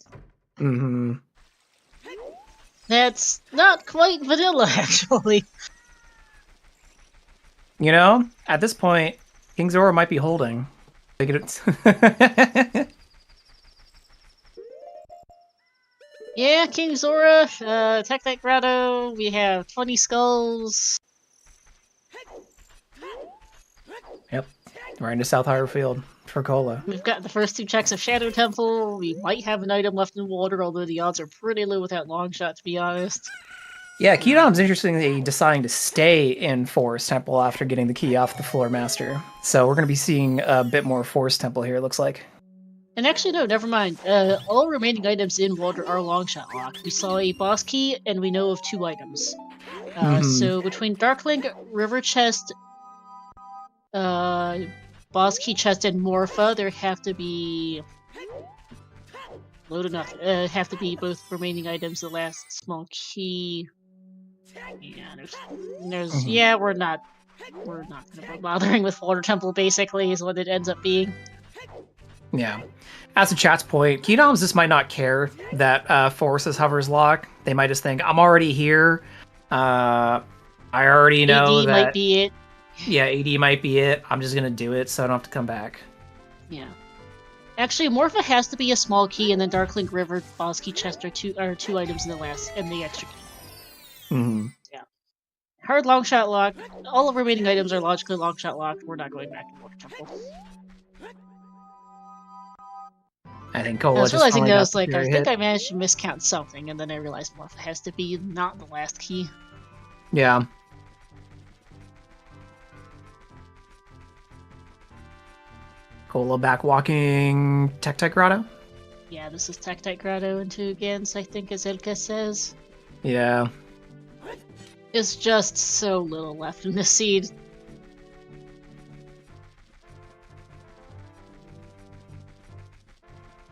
Mm-hmm. That's not quite vanilla, actually. You know, at this point, King Zora might be holding. Yeah, King Zora, Attack that Grotto, we have 20 skulls. Yep, right into South Hyrule Field for Kola. We've got the first 2 checks of Shadow Temple. We might have an item left in water, although the odds are pretty low without long shot, to be honest. Yeah, Kydam's interestingly deciding to stay in Forest Temple after getting the key off the Floor Master. So we're going to be seeing a bit more Forest Temple here, it looks like. And actually, no, never mind. All remaining items in water are long shot locked. We saw a boss key, and we know of 2 items. So between Darklink, River Chest, boss key chest, and Morpha, there have to be... Load enough. Have to be both remaining items, the last small key... Yeah, yeah, we're not gonna be bothering with Water Temple, basically, is what it ends up being. Yeah. As a chat's point, Kydams just might not care that Forest's hovers lock. They might just think, I'm already here. I already know AD that... might be it. Yeah, AD might be it. I'm just gonna do it so I don't have to come back. Yeah. Actually, Morpha has to be a small key, and then Darklink River, boss key chest are two items in the extra key. Mm-hmm. Yeah. Hard long shot lock. All the remaining items are logically long shot locked. We're not going back to Water Temple. I think I Kola was just realizing finally that I got was the like, I Fury think hit. I managed to miscount something, and then I realized Morpha has to be not the last key. Yeah. Kola back walking Tectite Grotto? Yeah, this is Tactite Grotto into Gans, I think, as Elka says. Yeah. There's just so little left in this seed.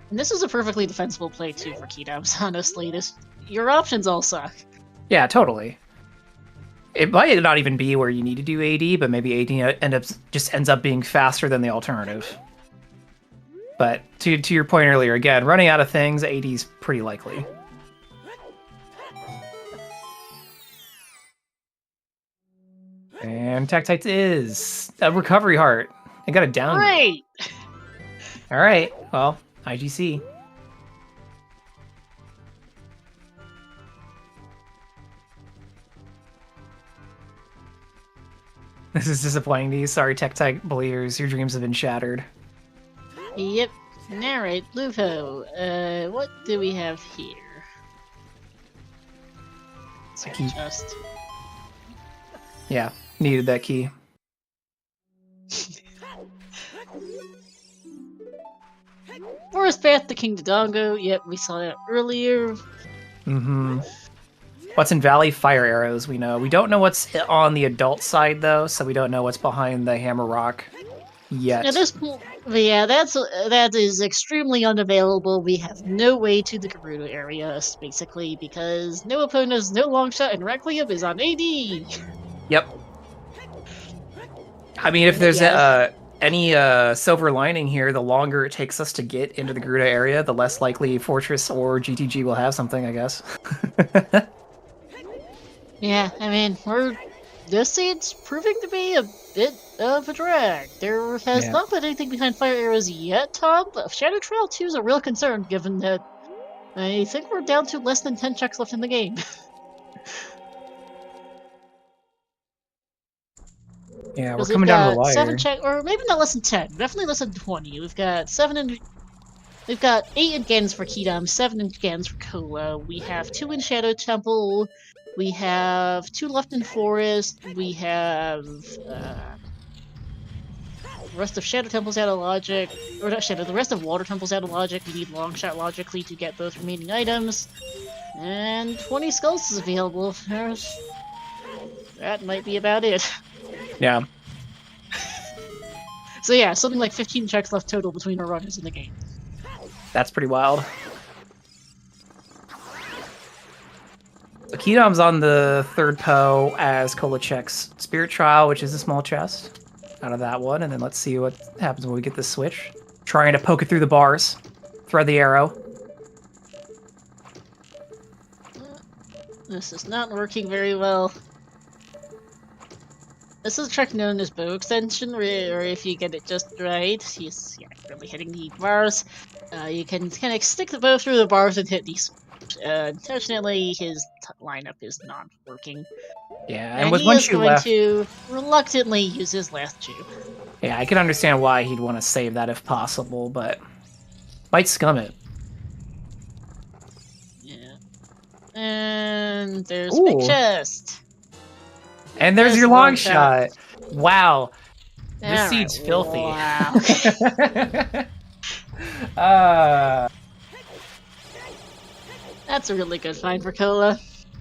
And this is a perfectly defensible play, too, for Kydams, honestly. Your options all suck. Yeah, totally. It might not even be where you need to do AD, but maybe AD ends up being faster than the alternative. But to your point earlier, again, running out of things, 80's pretty likely. And Tactite is a recovery heart. I got a down. Great! All right, well, IGC. This is disappointing to you. Sorry, Tactite believers, your dreams have been shattered. Yep. Alright, Lupo. What do we have here? It's a key. Just... Yeah, needed that key. Forest Path to King Dodongo. Yep, we saw that earlier. Mm-hmm. What's in Valley? Fire arrows, we know. We don't know what's on the adult side, though, so we don't know what's behind the Hammer Rock yet. At this point, yeah, that is extremely unavailable. We have no way to the Gerudo area, basically, because no opponents, no long shot, and Requiem is on AD. Yep. I mean, if there's any silver lining here, the longer it takes us to get into the Gerudo area, the less likely Fortress or GTG will have something, I guess. Yeah, I mean, this seed's proving to be a bit of a drag. There has not been anything behind fire arrows yet, Tom, but Shadow Trail 2 is a real concern, given that I think we're down to less than 10 checks left in the game. Yeah, we're coming down to the wire. 7 check, or maybe not less than 10, definitely less than 20. We've got 8 in Gans for Kydams, 7 in Gans for Kola. We have 2 in Shadow Temple. We have 2 left in Forest. We have the rest of Shadow Temple's out of logic. Or not Shadow, the rest of Water Temple's out of logic. We need Long Shot logically to get both remaining items. And 20 skulls is available. That might be about it. Yeah. So yeah, something like 15 checks left total between our runners in the game. That's pretty wild. So Kydam's on the third Poe as Kola checks Spirit Trial, which is a small chest out of that one. And then let's see what happens when we get this switch. Trying to poke it through the bars. Thread the arrow. This is not working very well. This is a trick known as bow extension, or if you get it just right, he's really hitting the bars. You can kind of stick the bow through the bars and hit these. Unfortunately, his lineup is not working. Yeah, and with he one is shoe going left, to reluctantly use his last shoe. yeah, I can understand why he'd want to save that if possible, but might scum it. Yeah. And there's Ooh. Big Chest. And there's your long shot. Wow. This All seed's right, filthy. Wow. That's a really good find for Kola.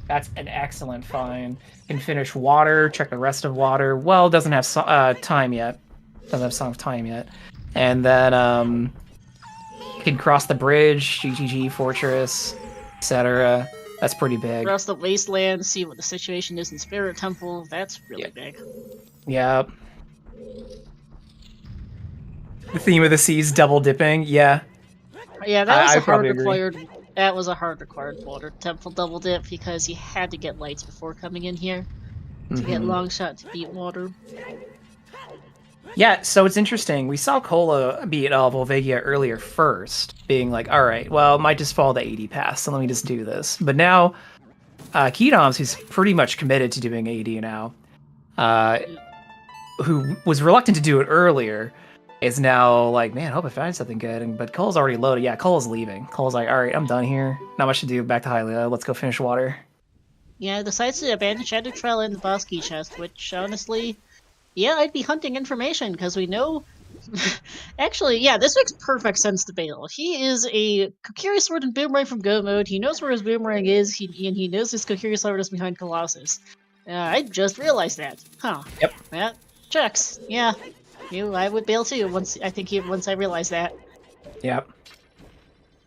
That's an excellent find. Can finish water, check the rest of water. Well, doesn't have time yet. Doesn't have Song of Time yet. And then can cross the bridge, GGG, Fortress, etc. That's pretty big. Across the wasteland, see what the situation is in Spirit Temple. That's really big. Yep. The theme of the seas, double dipping. Yeah. Yeah, that was I a hard probably agree. required. That was a hard required Water Temple double dip because you had to get lights before coming in here to get long shot to beat water. Yeah, so it's interesting. We saw Kola beat Volvagia earlier first, being like, all right, well, might just follow the 80 pass, so let me just do this. But now, Kydams, who's pretty much committed to doing 80 now, who was reluctant to do it earlier, is now like, man, I hope I find something good. But Cola's already loaded. Yeah, Cola's leaving. Cola's like, all right, I'm done here. Not much to do. Back to Hylia. Let's go finish water. Yeah, decides to abandon Shadow Trail in the boss key chest, which honestly, yeah, I'd be hunting information because we know. Actually, yeah, this makes perfect sense to Bale. He is a Kokiri Sword and Boomerang from Go mode. He knows where his Boomerang is, and he knows his Kokiri Sword is behind Colossus. I just realized that. Huh. Yep. That checks. Yeah. I would bail too once I realized that. Yep.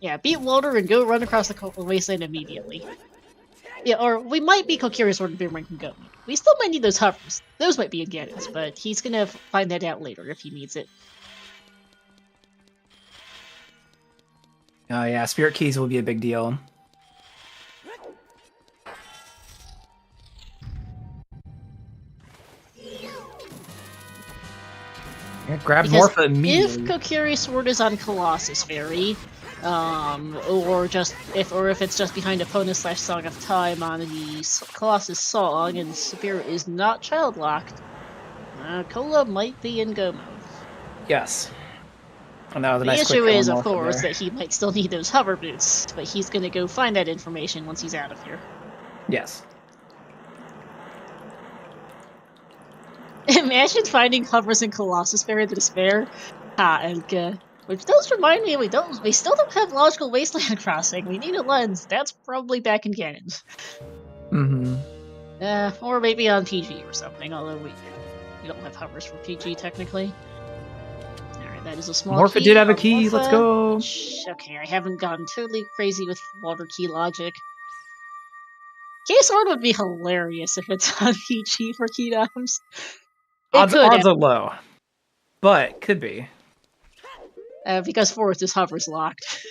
Yeah, beat Water and go run across the wasteland immediately. Yeah, or we might be Kokiri Sword and Boomerang from Go. We still might need those hovers. Those might be in Kydams, but he's gonna find that out later if he needs it. Oh yeah, spirit keys will be a big deal. Yeah, grab Because Morpha immediately. if Kokiri's sword is on Colossus Fairy, or if it's just behind opponent / Song of Time on the Colossus Song and Spirit is not child locked, Cola might be in go mode. Yes. And that was a The nice quick issue kill on is, of Morpha course, there. that he might still need those hover boots, but he's gonna go find that information once he's out of here. Yes. Imagine finding hovers in Colossus Fairy the Despair. Which does remind me, we still don't have logical wasteland crossing. We need a lens. That's probably back in canon. Mm-hmm. Or maybe on PG or something, although we don't have hovers for PG technically. Alright, that is a small Morpha key. did have a on key, let's Morpha, go! okay, I haven't gotten totally crazy with water key logic. Key Sword would be hilarious if it's on PG for Kydams. Odds are low, but could be. Because Forest's hover's locked.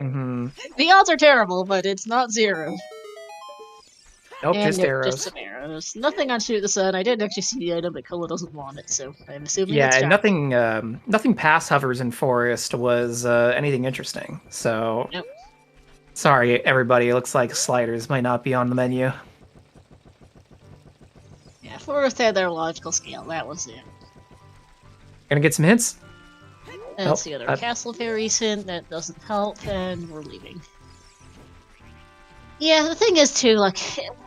Mm-hmm. The odds are terrible, but it's not 0. Nope, And just nope, arrows. just some arrows. Nothing on Shoot the Sun. I didn't actually see the item, but Cola doesn't want it, so I'm assuming Yeah, it's and shocking. nothing past hovers in Forest was anything interesting. So, Nope. sorry everybody. It looks like sliders might not be on the menu. Yeah, Forest had their logical scale. That was it. Gonna get some hints. And let's see other Castle Fairies hint. That doesn't help, and we're leaving. Yeah, the thing is too, like,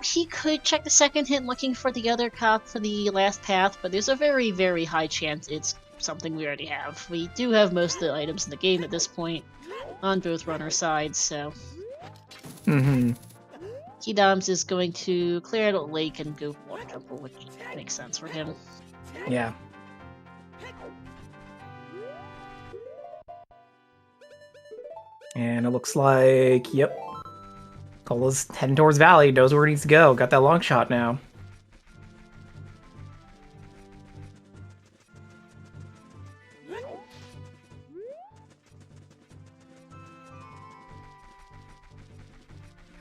he could check the second hint looking for the other cop for the last path, but there's a very, very high chance it's something we already have. We do have most of the items in the game at this point on both runner sides, so Mm-hmm. Kydams is going to clear out a lake and go water temple, which makes sense for him. Yeah. And it looks like, yep. Cola's heading towards Valley, knows where he needs to go. Got that long shot now.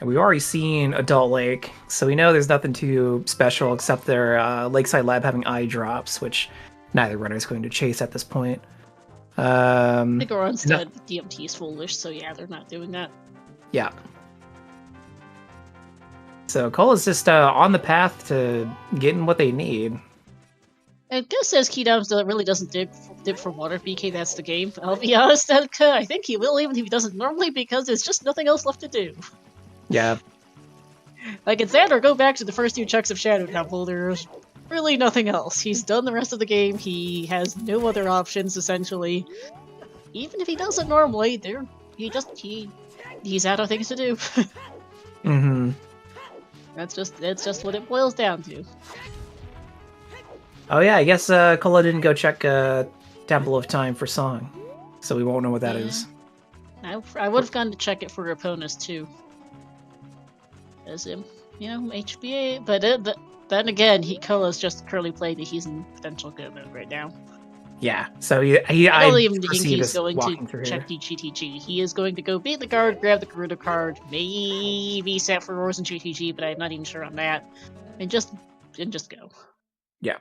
And we've already seen Adult Lake, so we know there's nothing too special except their Lakeside Lab having eye drops, which neither runner is going to chase at this point. I think Oronstead DMT is foolish, so yeah, they're not doing that. Yeah. So Cola's just on the path to getting what they need. And Gus says Kydams really doesn't dip for water BK, that's the game. I'll be honest, I think he will even if he doesn't normally because there's just nothing else left to do. Yeah. Like in Xander, go back to the first 2 checks of Shadow Temple, there's really nothing else. He's done the rest of the game, he has no other options essentially. Even if he does it normally, he's out of things to do. Mm-hmm. That's just what it boils down to. Oh yeah, I guess Cola didn't go check Temple of Time for Song, so we won't know what that is. I would have gone to check it for opponents too. As him, HBA, but then again, Cola's just currently playing that he's in potential go mode right now. Yeah, so I don't even think foresee he's this going walking to through check here. the GTG. He is going to go beat the guard, grab the Garuda card, maybe set for Roars and GTG, but I'm not even sure on that, and just go. Yeah.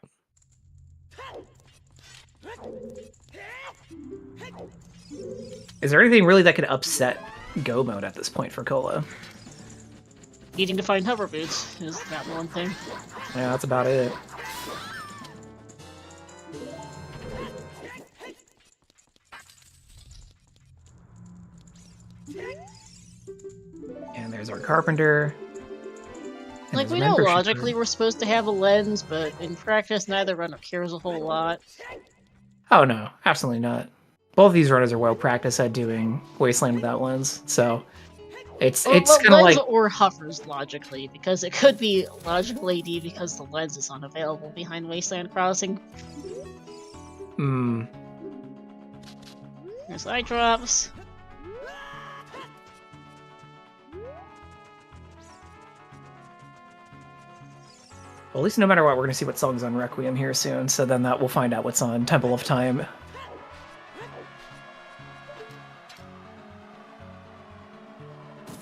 Is there anything really that could upset go mode at this point for Cola? Needing to find hover boots is that one thing. Yeah, that's about it. And there's our Carpenter. And Like, there's we know Membership logically Room. we're supposed to have a lens, but in practice neither runner cares a whole lot. Oh no, absolutely not. Both of these runners are well practiced at doing Wasteland without lens, so it's kind of lens like or hovers logically, because it could be logical AD because the lens is unavailable behind Wasteland Crossing. There's eye drops. Well, at least no matter what, we're gonna see what song's on Requiem here soon, so then that we'll find out what's on Temple of Time.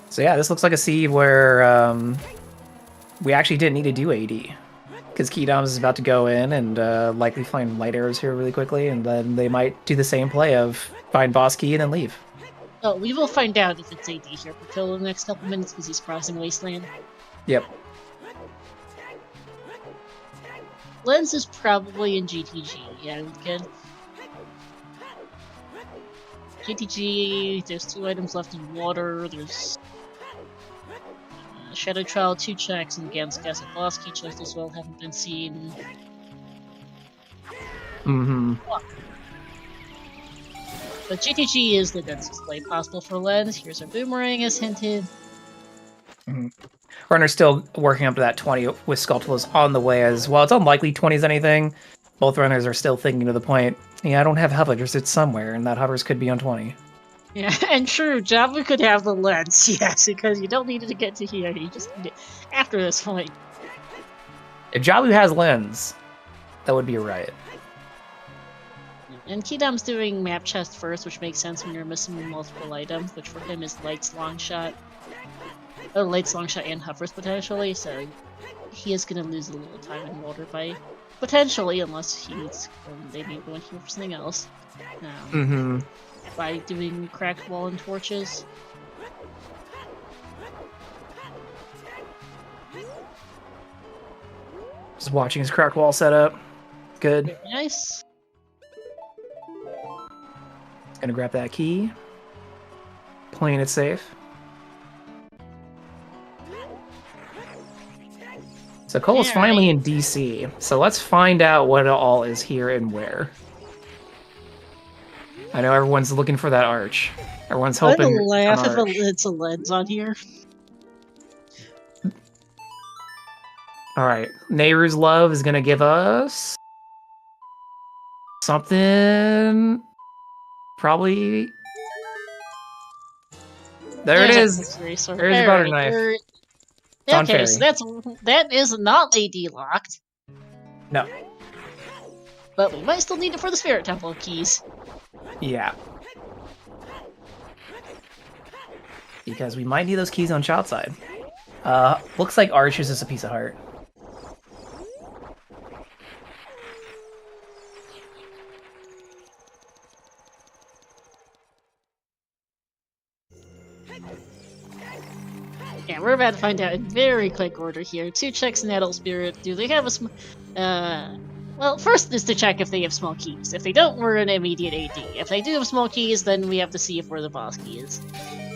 So yeah, this looks like a seed where we actually didn't need to do AD. Because Kydams is about to go in and likely find light arrows here really quickly, and then they might do the same play of find boss key and then leave. Oh, we will find out if it's AD here for Pill in the next couple minutes because he's crossing Wasteland. Yep. Lens is probably in GTG, yeah, good. GTG, there's 2 items left in water, there's Shadow Trial 2 checks, and against Gas and Boss key checks as well haven't been seen. Mm-hmm. But GTG is the densest play possible for Lens. Here's our Boomerang as hinted. Mm-hmm. Runner's still working up to that 20 with Skulltulas on the way as well. It's unlikely 20 is anything. Both runners are still thinking to the point, yeah, I don't have hovers, it's somewhere, and that hovers could be on 20. Yeah, and true, Jabba could have the Lens, yes, because you don't need it to get to here, you just need it after this point. If Jabu has lens, that would be a riot. And Kydam's doing map chest first, which makes sense when you're missing multiple items, which for him is Light's Long Shot. Oh, Light's Long Shot and hovers potentially, so he is going to lose a little time in water by potentially, unless he needs they may go in here for something else. By doing cracked wall and torches. Just watching his crack wall set up. Good. Very nice. Gonna grab that key. Playing it safe. So Cole's finally in DC. So let's find out what it all is here and where. I know everyone's looking for that arch. Everyone's hoping. I would laugh if it's a lens on here. Alright. Nehru's Love is gonna give us something. Probably. There it is. There's a butter knife. Okay, so that is not AD locked. No. But we might still need it for the Spirit Temple keys. Yeah. Because we might need those keys on shot side. Looks like Arch is just a piece of heart. Yeah, we're about to find out in very quick order here. 2 checks in Adult Spirit. Do they have a well, first is to check if they have small keys. If they don't, we're in immediate AD. If they do have small keys, then we have to see if where the boss key is.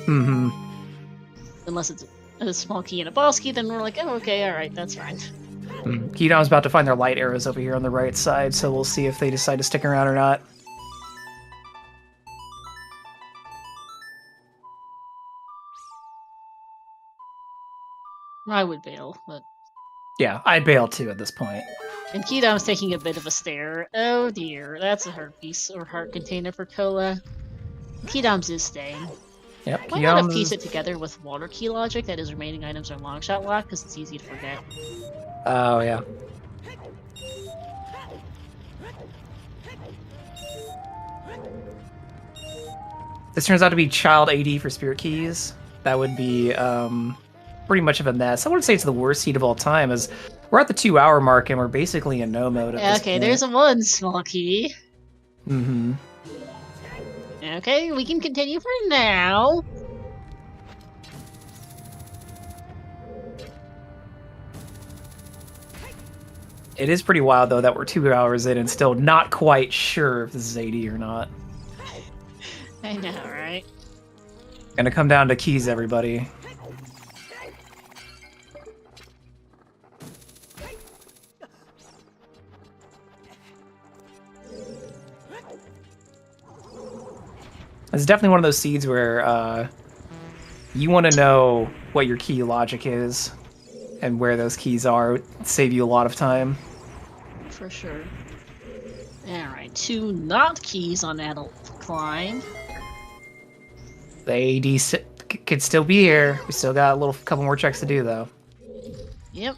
Mm-hmm. Unless it's a small key and a boss key, then we're like, oh, okay, alright, that's fine. Kydam's about to find their light arrows over here on the right side, so we'll see if they decide to stick around or not. I would bail, but... Yeah, I'd bail too at this point. And Kydam's taking a bit of a stare. Oh dear, that's a heart piece or heart container for Kola. Kydams is staying. Yep, Why not piece it together with water key logic that his remaining items are long shot locked, because it's easy to forget. Oh, yeah. This turns out to be child AD for spirit keys. That would be pretty much of a mess. I wouldn't say it's the worst seed of all time, as we're at the 2-hour mark and we're basically in no mode at this Okay, point. there's a 1 small key. Mm-hmm. Okay, we can continue for now. It is pretty wild, though, that we're 2 hours in and still not quite sure if this is AD or not. I know, right? Gonna come down to keys, everybody. It's definitely one of those seeds where you want to know what your key logic is and where those keys are. Save you a lot of time. For sure. Alright, 2 not keys on Adult Climb. The AD could still be here. We still got a couple more checks to do, though. Yep.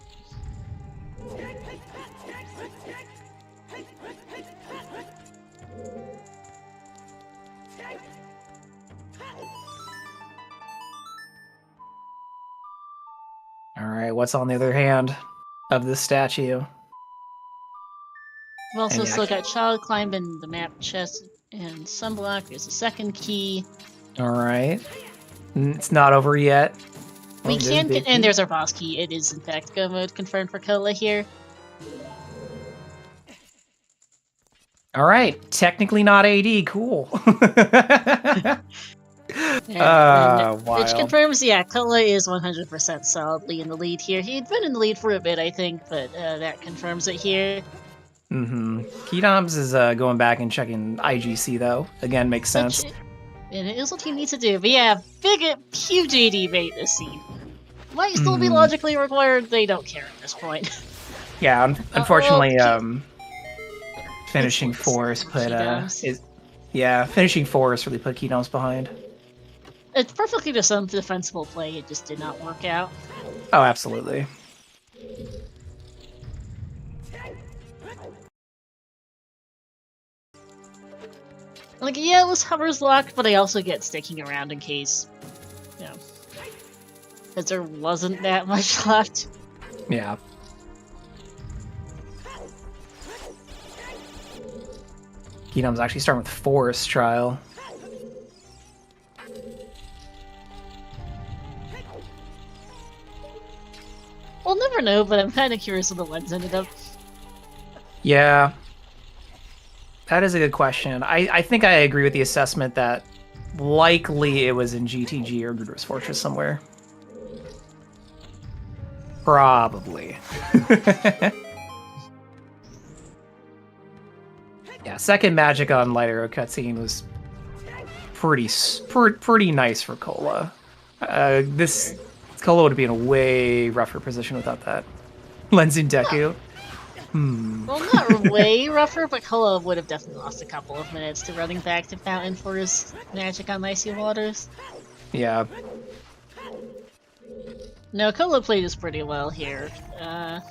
what's on the other hand of this statue? We've also And yeah, still got Child Climb in the map chest and Sunblock. There's a second key. all right. It's not over yet. We Oh, can big get, and key. there's our boss key. It is in fact go mode confirmed for Kola here. All right, technically not AD. Cool. Which Wild. confirms, yeah, Kola is 100% solidly in the lead here. He'd been in the lead for a bit, I think, but that confirms it here. Mm-hmm. Kydams is going back and checking IGC though. Again, makes sense. And it is what he needs to do. But yeah, huge AD bait this scene. Might still be logically required. They don't care at this point. Yeah, unfortunately, well, finishing Force put Kydams. finishing Force really put Kydams behind. It's perfectly defensible play. It just did not work out. Oh, absolutely. Like, yeah, it was Hover's locked, but I also get sticking around in case, you know, because there wasn't that much left. Yeah. Kydams actually starting with Force Trial. We'll never know, but I'm kind of curious what the lens ended up. Yeah. That is a good question. I think I agree with the assessment that likely it was in GTG or Gruder's Fortress somewhere. Probably. Yeah, second magic on Light Arrow cutscene was pretty nice for Kola. This Kola would be in a way rougher position without that. Lens in Deku. Well, not way rougher, but Kola would have definitely lost a couple of minutes to running back to Fountain for his magic on Icy Waters. Yeah. No, Kola played this pretty well here. I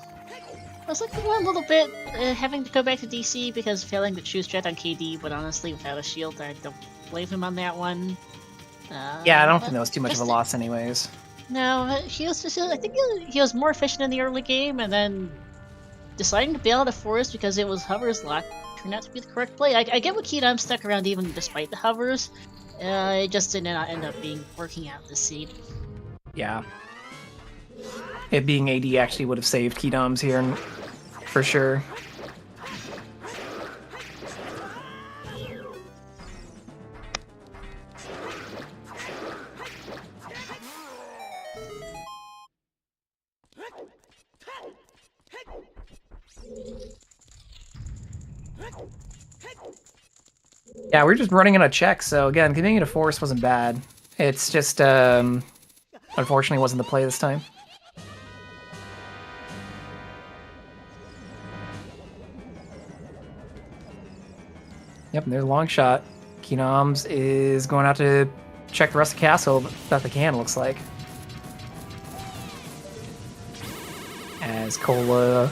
was like, a little bit having to go back to DC because failing to choose Jet on KD, but honestly, without a shield, I don't blame him on that one. Yeah, I don't think that was too much of a loss anyways. No, he was just, I think he was more efficient in the early game, and then deciding to bail out of Forest because it was Hover's lock turned out to be the correct play. I get what Kydams stuck around even despite the Hovers. It just did not end up working out this seed. Yeah. It being AD actually would have saved Kydams here, for sure. Yeah, we're just running in a check, so again, continuing to Force wasn't bad. It's just, unfortunately wasn't the play this time. Yep, and there's a long shot. Kydams is going out to check the rest of the castle that they can, looks like. As Kola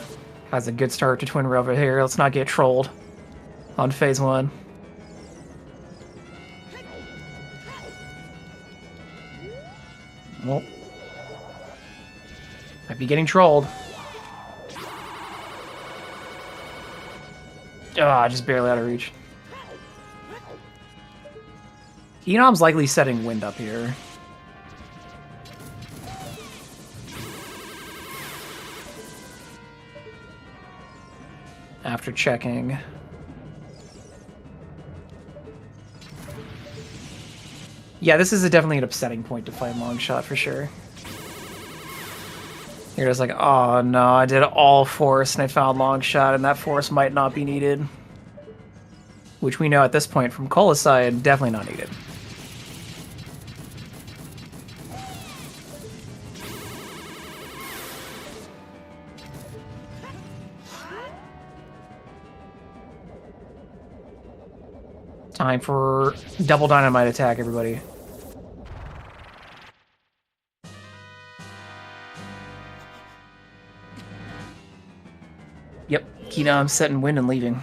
has a good start to Twin Rail over here. Let's not get trolled on phase 1. Well, might be getting trolled. Ah, just barely out of reach. Kydams likely setting wind up here. After checking. Yeah, this is definitely an upsetting point to find long shot for sure. You're just like, oh no, I did all Force and I found long shot and that Force might not be needed. Which we know at this point from Kola's side, definitely not needed. Time for double dynamite attack, everybody. Yep, Kydams setting wind and leaving.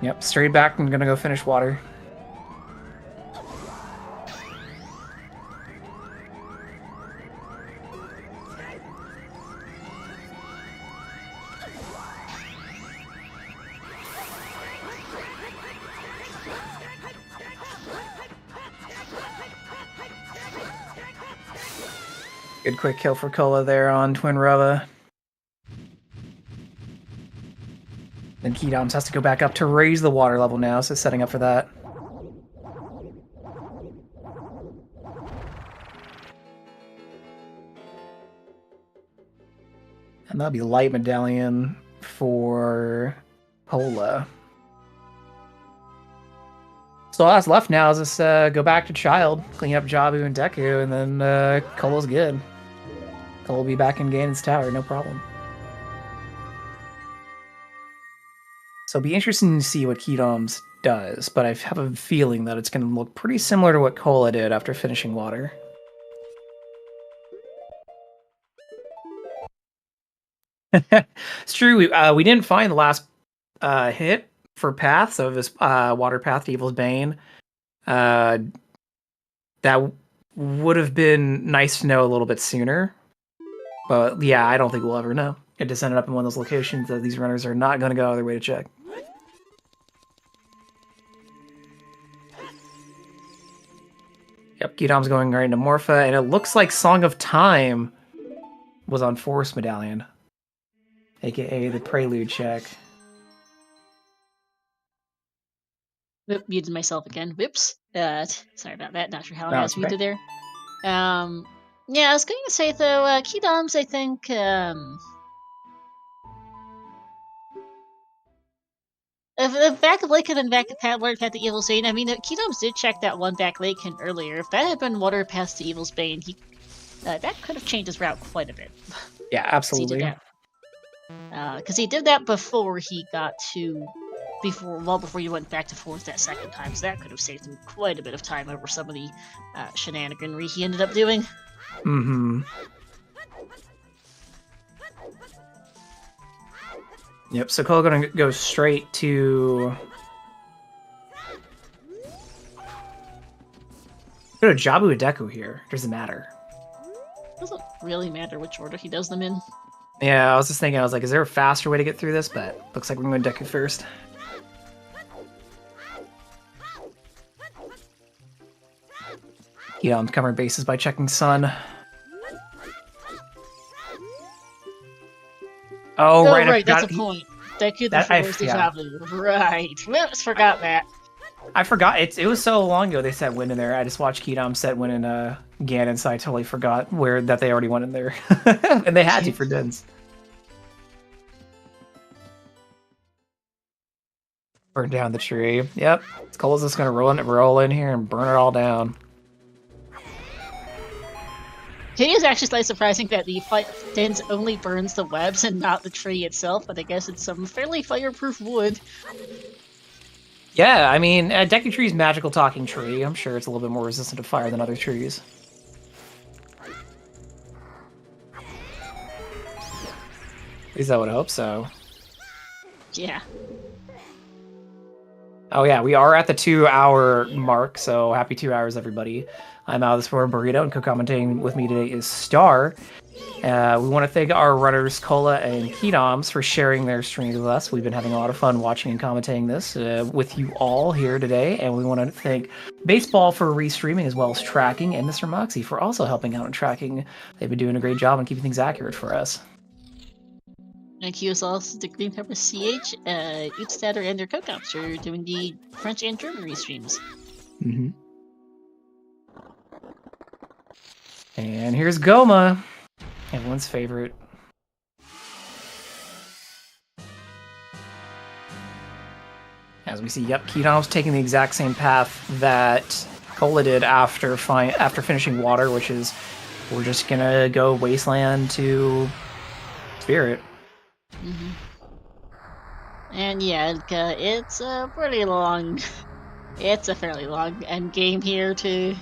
Yep, straight back. I'm gonna go finish water. Good quick kill for Cola there on Twin Rubba. Then Kydams has to go back up to raise the water level now, so setting up for that. And that'll be Light Medallion for Cola. So all that's left now is just go back to Child, clean up Jabu and Deku, and then Cola's good. Cola will be back in Ganon's Tower, no problem. So it'll be interesting to see what Kydams does, but I have a feeling that it's going to look pretty similar to what Cola did after finishing water. It's true, we didn't find the last hit for Path, so this Water Path to Evil's Bane. That would have been nice to know a little bit sooner. But yeah, I don't think we'll ever know. It just ended up in one of those locations that these runners are not going to go out of their way to check. Yep, Kydam's going right into Morpha, and it looks like Song of Time was on Force Medallion, aka the Prelude check. Whoop, muted myself again. Whoops. Sorry about that. Not sure how I was okay. muted there. Yeah, I was going to say though, Kydams, I think, if back of Lake and then back to Water Path to Evil's Bane, I mean, Kydams did check that one back Lake earlier. If that had been Water Path to Evil's Bane, that could have changed his route quite a bit. Yeah, absolutely. Because he did that before he got to, before he went back to Force that second time, so that could have saved him quite a bit of time over some of the shenaniganry he ended up doing. Mm-hmm. Yep, so Cole's gonna go straight to... Go to Jabu and Deku here. Doesn't matter. Doesn't really matter which order he does them in. Yeah, I was just thinking, I was like, is there a faster way to get through this? But looks like we're going to Deku first. I'm covering bases by checking Sun. Oh, right, that's a point. Deku the first Jabu. Right. Whoops, forgot that. I forgot. It was so long ago they said win in there. I just watched Kydam set win in Ganon, so I totally forgot that they already went in there. And they had to for Dins. Burn down the tree. Yep. Cola's just gonna roll in here and burn it all down. It is actually slightly surprising that the Dins only burns the webs and not the tree itself, but I guess it's some fairly fireproof wood. Yeah, I mean, Deku Tree's magical talking tree. I'm sure it's a little bit more resistant to fire than other trees. At least I would hope so. Yeah. Oh yeah, we are at the 2-hour mark, so happy 2 hours, everybody. I'm Alice for Burrito, and co-commentating with me today is Star. We want to thank our runners, Cola and Kydams, for sharing their streams with us. We've been having a lot of fun watching and commentating this with you all here today, and we want to thank Baseball for restreaming as well as tracking, and Mr. Moxie for also helping out in tracking. They've been doing a great job on keeping things accurate for us. Thank you as well to Green Pepper CH, Ootstatter, and their co-cops for doing the French and German restreams. Mm-hmm. And here's Goma, everyone's favorite. As we see, yep, Kydam's taking the exact same path that Cola did after finishing water, which is we're just gonna go Wasteland to Spirit. Mm-hmm. And yeah, it's a pretty long. It's a fairly long end game here to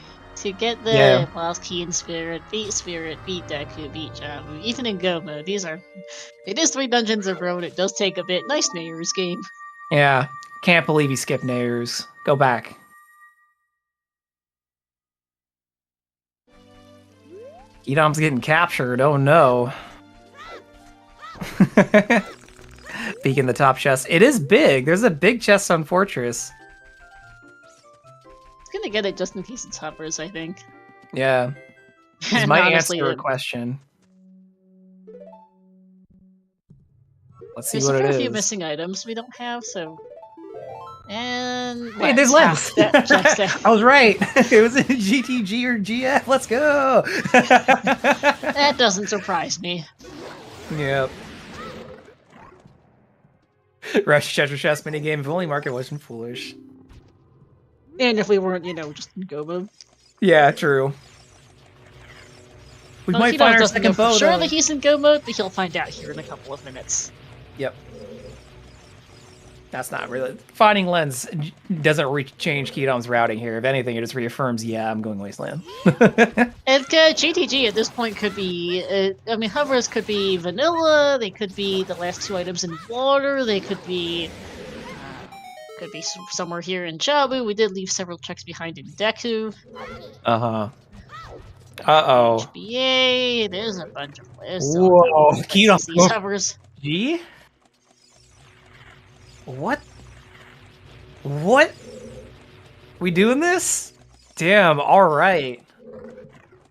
get the Lost Key in Spirit, beat Deku, beat Jabu, even in Go mode. It is 3 dungeons in a row, and it does take a bit. Nice Nayru's game. Yeah, can't believe you skipped Nayru's. Go back. Kydam's getting captured, oh no. Peeking the top chest. It is big. There's a big chest on Fortress. It's gonna get it just in case it's hovers, I think. Yeah. This might Honestly, answer a question. Let's see there's what a it fair few is. missing items we don't have, so. And Hey, there's lens. lens. That checks out. I was right. It was in GTG or GF. Let's go. That doesn't surprise me. Yep. Rush Treasure Chest minigame. If only Market wasn't foolish. And if we weren't, just in go mode. Yeah, true. We might find our doesn't know second for bow, sure though. that he's in go mode, but he'll find out here in a couple of minutes. Yep. That's not really... Finding lens doesn't change Kydams' routing here. If anything, it just reaffirms, yeah, I'm going Wasteland. And GTG at this point could be... hovers could be vanilla, they could be the last two items in water, they could be... somewhere here in Jabu. We did leave several checks behind in Deku. Uh-huh. Uh-oh. HBA, there's a bunch of lists. Whoa, Kydams. These hovers. G? What? What? We doing this? Damn, alright.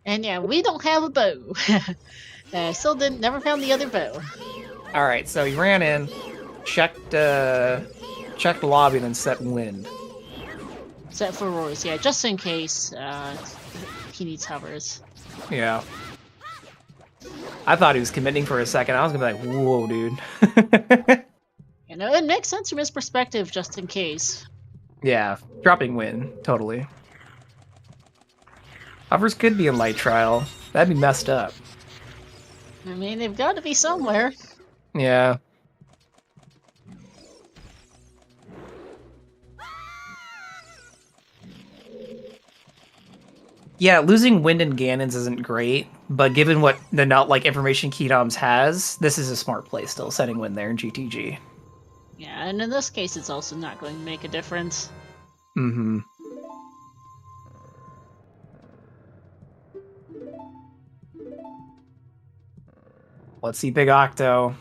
And yeah, we don't have a bow. Still never found the other bow. Alright, so he ran in, checked the lobby, and then set wind. Set for roars, yeah, just in case he needs hovers. Yeah. I thought he was committing for a second. I was gonna be like, whoa, dude. It makes sense from his perspective, just in case. Yeah, dropping wind, totally. Hovers could be in light trial. That'd be messed up. I mean, they've got to be somewhere. Yeah. Yeah, losing wind and Ganons isn't great, but given what the information Kydams has, this is a smart play still, setting wind there in GTG. Yeah, and in this case, it's also not going to make a difference. Mm-hmm. Let's see Big Octo.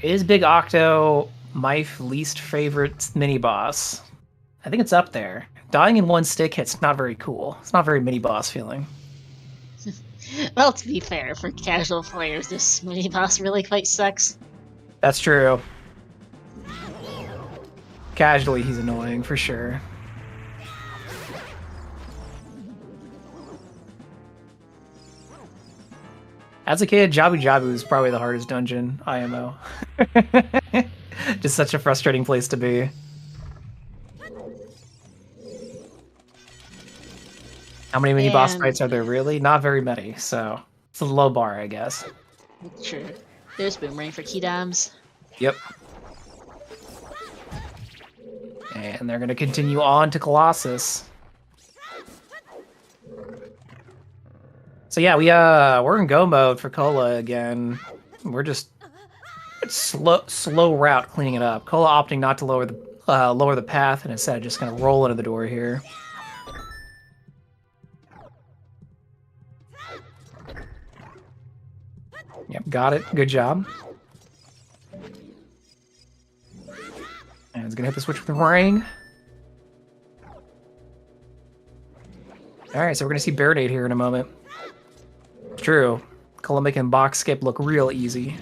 Is Big Octo my least favorite mini-boss? I think it's up there. Dying in one stick hit's not very cool. It's not very mini-boss feeling. Well, to be fair, for casual players, this mini-boss really quite sucks. That's true. Casually, he's annoying, for sure. As a kid, Jabu Jabu is probably the hardest dungeon, IMO. Just such a frustrating place to be. How many mini-boss fights are there, really? Not very many, so it's a low bar, I guess. Sure. There's Boomerang for Kydams. Yep. And they're going to continue on to Colossus. So yeah, we're in go mode for Cola again. We're just slow route cleaning it up. Cola opting not to lower the path and instead just kind of roll into the door here. Yep, got it. Good job. And it's gonna hit the switch with the ring. Alright, so we're gonna see Baronade here in a moment. True. Cola making box skip look real easy.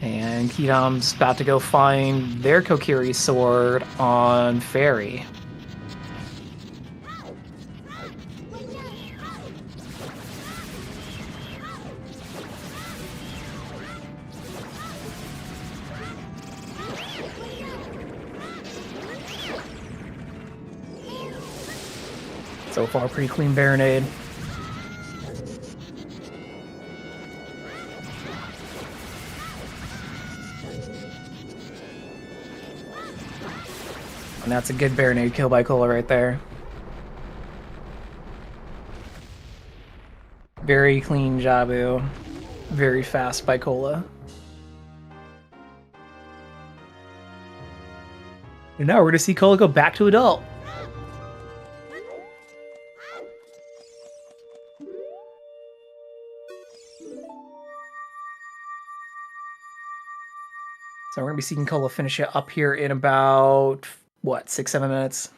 And Kydam's about to go find their Kokiri sword on Fairy. So far, pretty clean Baronade. And that's a good Baronade kill by Cola right there. Very clean Jabu. Very fast by Cola. And now we're gonna see Cola go back to adult. So we're gonna be seeing Cola finish it up here in about, what, 6-7 minutes?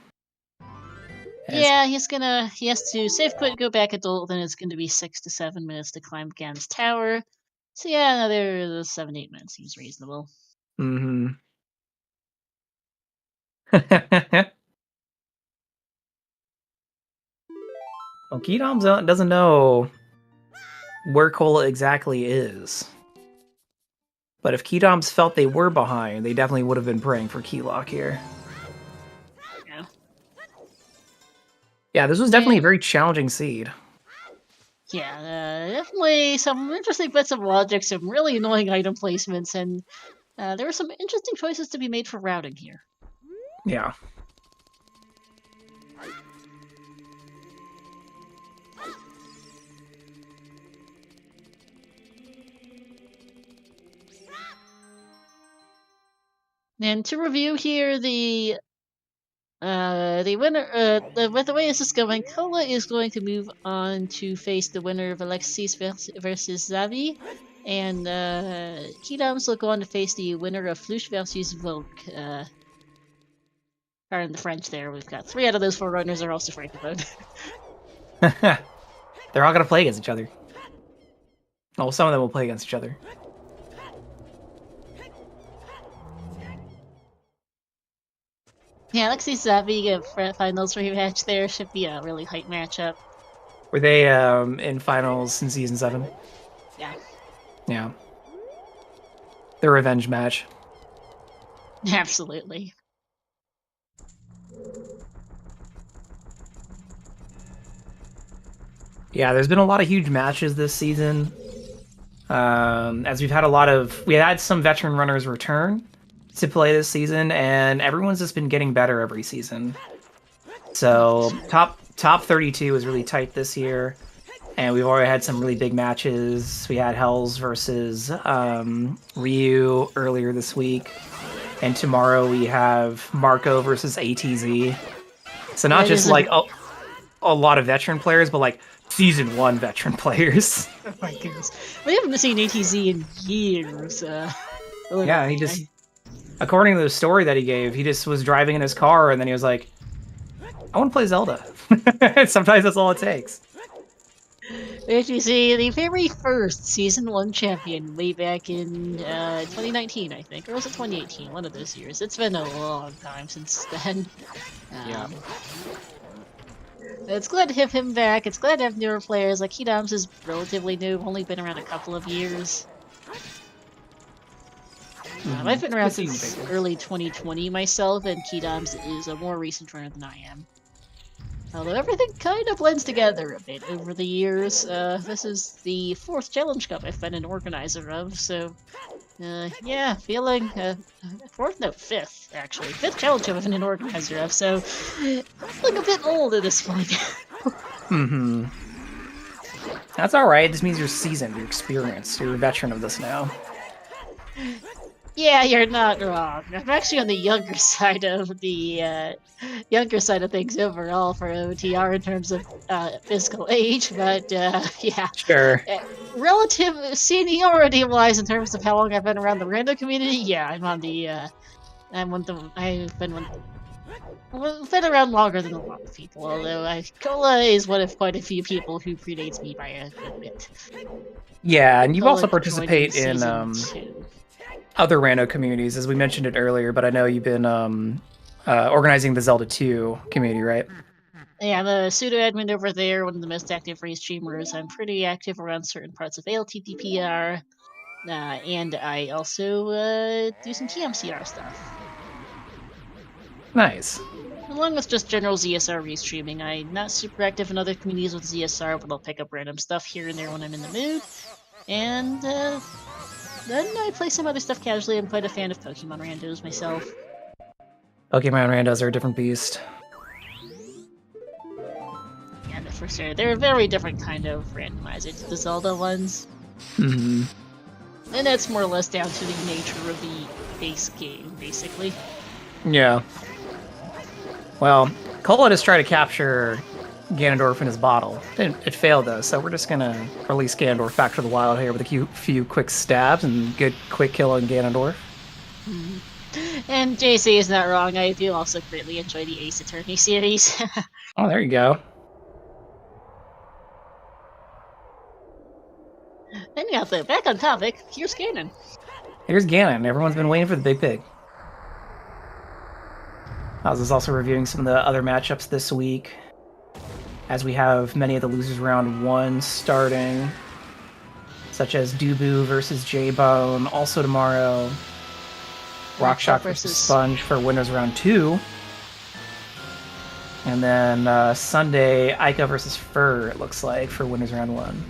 Yeah, he has to save quit, go back adult, then it's gonna be 6 to 7 minutes to climb Gan's tower. So yeah, another 7-8 minutes seems reasonable. Mm-hmm. Well, Kydams doesn't know where Cola exactly is. But if Kydams felt they were behind, they definitely would have been praying for Keylock here. Yeah. Yeah, this was definitely a very challenging seed. Yeah, definitely some interesting bits of logic, some really annoying item placements, and there were some interesting choices to be made for routing here. Yeah. And to review here, the winner, with the way this is going, Kola is going to move on to face the winner of Alexis versus Zavi, and Kydams will go on to face the winner of Fluche versus Volk. Pardon the French there, we've got 3 out of those 4 runners are also francophone. They're all going to play against each other. Well, some of them will play against each other. Yeah, Alexis Zavi finals rematch there should be a really hype matchup. Were they in finals in Season 7? Yeah. Yeah. The revenge match. Absolutely. Yeah, there's been a lot of huge matches this season. As we had some veteran runners return to play this season, and everyone's just been getting better every season. So top 32 is really tight this year, and we've already had some really big matches. We had Hells versus Ryu earlier this week, and tomorrow we have Marco versus ATZ. So not just like a lot of veteran players, but like Season 1 veteran players. Oh my goodness. We haven't seen ATZ in years. Yeah, he just, according to the story that he gave, he just was driving in his car and then he was like, I want to play Zelda. Sometimes that's all it takes. ATZ, the very first Season 1 champion way back in 2019, I think. Or was it 2018? One of those years. It's been a long time since then. Yeah. It's glad to have him back. It's glad to have newer players. Like, Kydams is relatively new, only been around a couple of years. I've been around since early 2020 myself, and Kydams is a more recent runner than I am. Although everything kind of blends together a bit over the years. This is the 4th Challenge Cup I've been an organizer of, so... yeah, feeling... 4th? No, 5th, actually. 5th Challenge Cup I've been an organizer of, so... feeling a bit old at this point. Mm-hmm. That's alright, this means you're seasoned, you're experienced, you're a veteran of this now. Yeah, you're not wrong. I'm actually on the younger side of things overall for OTR in terms of physical age, but yeah. Sure. Relative seniority-wise, in terms of how long I've been around the random community, yeah, I've been around longer than a lot of people. Although Cola is one of quite a few people who predates me by a good bit. Yeah, and you Cola also participate in other rando communities, as we mentioned it earlier, but I know you've been organizing the Zelda 2 community, right? Yeah, I'm a pseudo-admin over there, one of the most active race streamers. I'm pretty active around certain parts of ALTTPR, and I also do some TMCR stuff. Nice. Along with just general ZSR restreaming. I'm not super active in other communities with ZSR, but I'll pick up random stuff here and there when I'm in the mood. And then I play some other stuff casually. I'm quite a fan of Pokemon randos myself. Pokemon randos are a different beast. Yeah, for sure. They're a very different kind of randomizer to the Zelda ones. Mm-hmm. And that's more or less down to the nature of the base game, basically. Yeah. Well, Cola just tried to capture Ganondorf in his bottle. It failed though, so we're just gonna release Ganondorf back to the wild here with a few quick stabs and good quick kill on Ganondorf. And JC is not wrong, I do also greatly enjoy the Ace Attorney series. Oh, there you go. Anyhow, though, back on topic, here's Ganon. Here's Ganon. Everyone's been waiting for the big pig. I was also reviewing some of the other matchups this week, as we have many of the losers round 1 starting, such as Dubu versus J-Bone, also tomorrow. Rockshock versus Sponge for winners round 2. And then Sunday, Ica versus Fur, it looks like, for winners round 1.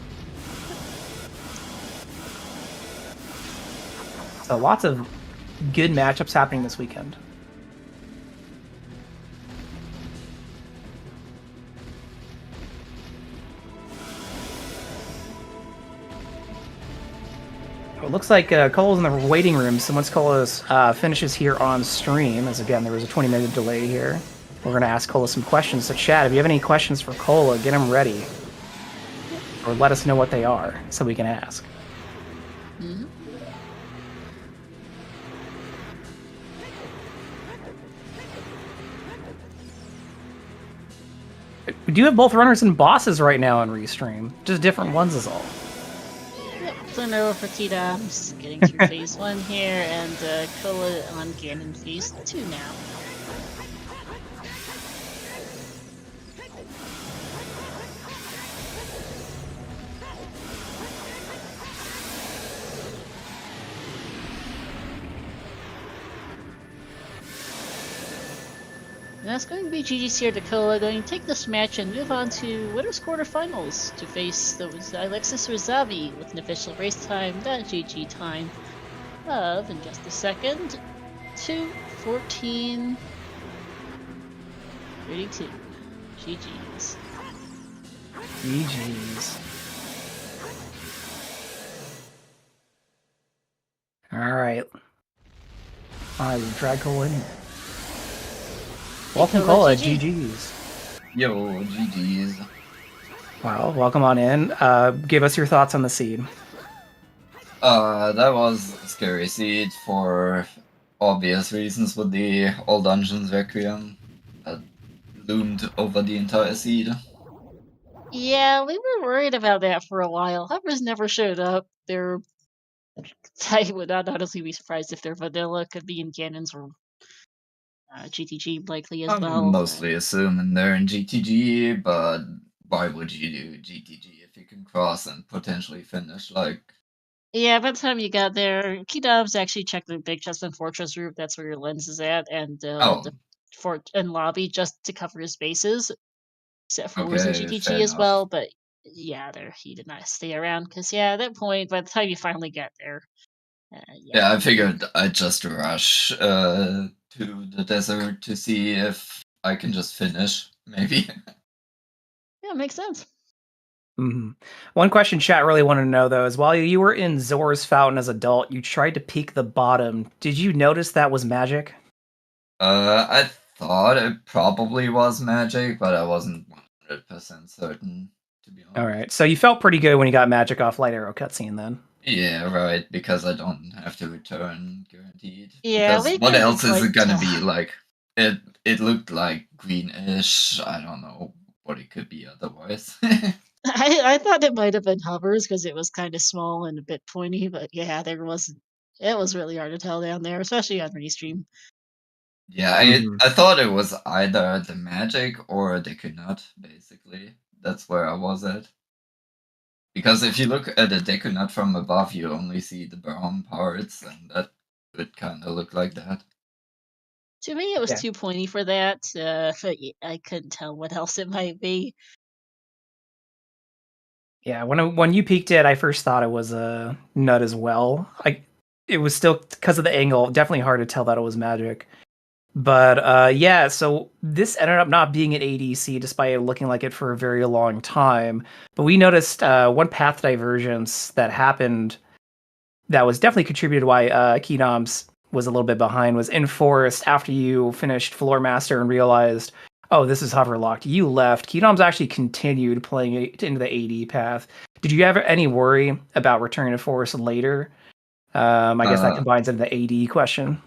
So lots of good matchups happening this weekend. It looks like Cola's in the waiting room, so once Cola's finishes here on stream, as again, there was a 20-minute delay here, we're going to ask Cola some questions. So chat, if you have any questions for Cola, get them ready. Or let us know what they are, so we can ask. Mm-hmm. We do have both runners and bosses right now on Restream, just different ones is all. Yep, turn over for Kydams, getting through phase 1 here, and Cola on Ganon phase 2 now. And that's going to be GG's here to Cola, going to take this match and move on to winners quarterfinals to face those Alexis or Zavi with an official race time, that GG time of, in just a second, 2:14:32. GG's. GG's. Alright. I will drag Cola in here. Welcome, Cola. GG's. Yo, GG's. Wow, welcome on in. Give us your thoughts on the seed. That was a scary seed for obvious reasons with the All Dungeons Requiem that loomed over the entire seed. Yeah, we were worried about that for a while. Hovers never showed up. I would not honestly be surprised if their vanilla could be in Ganon's or GTG likely as I'm well. mostly assuming they're in GTG, but why would you do GTG if you can cross and potentially finish? Like, yeah, by the time you got there, Kydams actually checked the Big Chest and Fortress route. That's where your lens is at, and the fort and lobby just to cover his bases, except for who's in okay, GTG fair as enough. well. But yeah, he did not stay around because at that point, by the time you finally get there, Yeah, I figured I'd just rush to the desert to see if I can just finish, maybe. Yeah, makes sense. Mm-hmm. One question chat really wanted to know, though, is while you were in Zora's Fountain as adult, you tried to peek the bottom. Did you notice that was magic? I thought it probably was magic, but I wasn't 100% certain, to be honest. Alright, so you felt pretty good when you got magic off Light Arrow cutscene, then? Yeah, right, because I don't have to return, guaranteed. Yeah, because what else is it gonna be? Like, it looked like greenish, I don't know what it could be otherwise. I thought it might have been hovers because it was kind of small and a bit pointy, but yeah, it was really hard to tell down there, especially on Restream. Yeah, I thought it was either the magic or the Dekunut, basically. That's where I was at. Because if you look at a Dekunut from above, you only see the brown parts, and that would kind of look like that. To me, it was too pointy for that. I couldn't tell what else it might be. Yeah, when you peeked it, I first thought it was a nut as well. It was still, because of the angle, definitely hard to tell that it was magic. But yeah, so this ended up not being an ADC despite looking like it for a very long time. But we noticed one path divergence that happened that was definitely contributed why Kydams was a little bit behind was in Forest after you finished Floor Master and realized, oh, this is hover locked. You left. Kydams actually continued playing it into the AD path. Did you have any worry about returning to Forest later? I guess that combines into the AD question.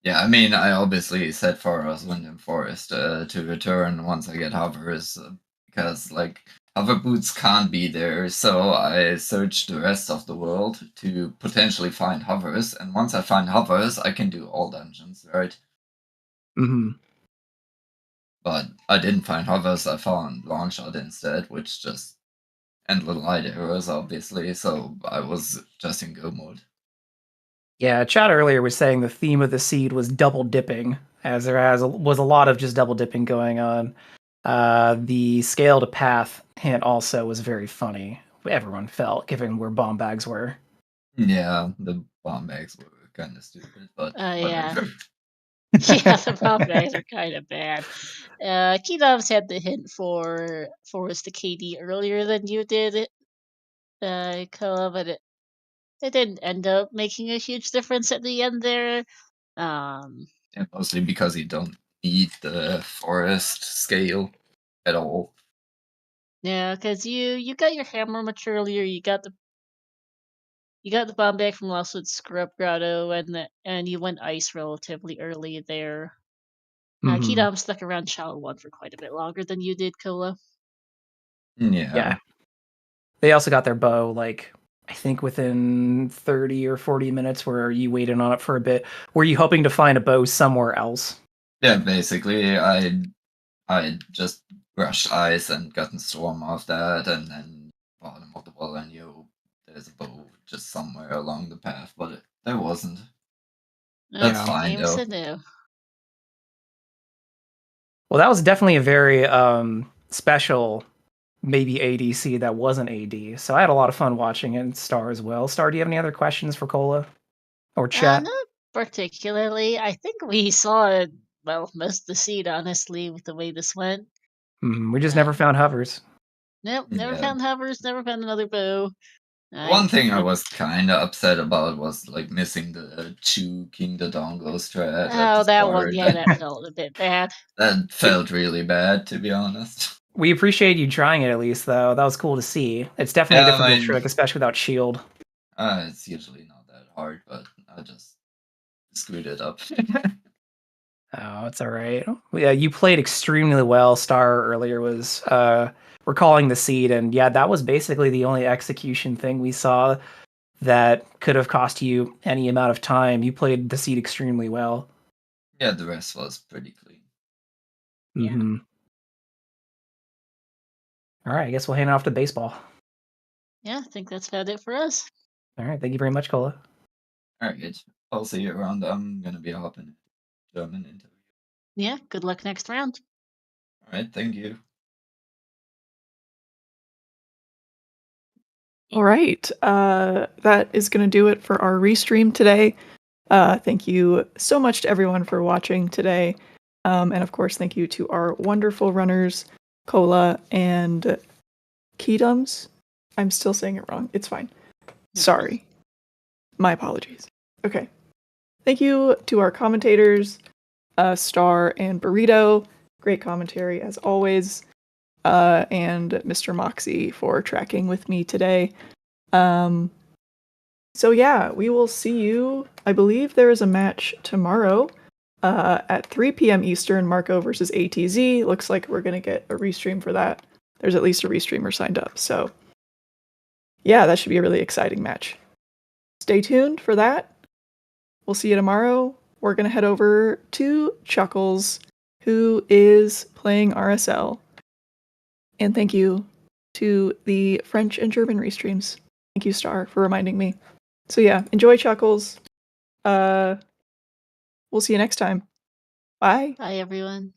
Yeah, I mean, I obviously set Forest, Wind, and Forest to return once I get hovers, because, like, hover boots can't be there, so I search the rest of the world to potentially find hovers, and once I find hovers, I can do all dungeons, right? Mm-hmm. But I didn't find hovers, I found Longshot instead, which just and little light arrows, obviously, so I was just in go mode. Yeah, Chad earlier was saying the theme of the seed was double dipping, as was a lot of just double dipping going on. The scale to path hint also was very funny. Everyone felt, given where bomb bags were. Yeah, the bomb bags were kind of stupid, but Yeah. whatever. Yeah, the bomb bags are kind of bad. Kydams had the hint for Forest to KD earlier than you did, Koa, but it didn't end up making a huge difference at the end there. Yeah, mostly because you don't need the forest scale at all. Yeah, because you got your hammer much earlier. You got the bomb bag from Lostwood Scrub Grotto, and you went ice relatively early there. Mm-hmm. Kydam stuck around Child 1 for quite a bit longer than you did, Kola. Yeah. They also got their bow, like, I think within 30 or 40 minutes where you waited on it for a bit. Were you hoping to find a bow somewhere else? Yeah, basically, I just brushed ice and gotten storm off that, and then bottom of the wall, and there's a bow just somewhere along the path, but there wasn't. That's Yeah. fine Games though. to know. Well, that was definitely a very special, maybe ADC that wasn't AD. So I had a lot of fun watching it, and Star as well. Star, do you have any other questions for Cola or chat? Not particularly. I think we saw most of the seed, honestly, with the way this went. We just never found hovers. Nope, never Yeah. found hovers, never found another bow. One thing I was kind of upset about was like missing the Chew King the Dongo strat at the that one, start. yeah, that felt a bit bad. That felt really bad, to be honest. We appreciate you trying it at least, though. That was cool to see. It's definitely a Yeah, difficult I mean, trick, especially without shield. it's usually not that hard, but I just screwed it up. Oh, it's all right. Yeah, you played extremely well. Star earlier was recalling the seed, and yeah, that was basically the only execution thing we saw that could have cost you any amount of time. You played the seed extremely well. Yeah, the rest was pretty clean. Mm-hmm. All right, I guess we'll hand it off to baseball. Yeah, I think that's about it for us. All right, thank you very much, Cola. All right, I'll see you around. I'm gonna be hopping German interview. Yeah, good luck next round. All right, thank you. All right. That is going to do it for our restream today. Thank you so much to everyone for watching today. And of course, thank you to our wonderful runners, Cola and Kydams. I'm still saying it wrong. It's fine. Sorry. My apologies. Okay. Thank you to our commentators, Star and Burrito. Great commentary as always. And Mr. Moxie for tracking with me today. So yeah, we will see you. I believe there is a match tomorrow at 3 p.m. Eastern, Marco versus ATZ. Looks like we're going to get a restream for that. There's at least a restreamer signed up. So yeah, that should be a really exciting match. Stay tuned for that. We'll see you tomorrow. We're going to head over to Chuckles, who is playing RSL. And thank you to the French and German restreams. Thank you, Star, for reminding me. So yeah, enjoy Chuckles. We'll see you next time. Bye. Bye, everyone.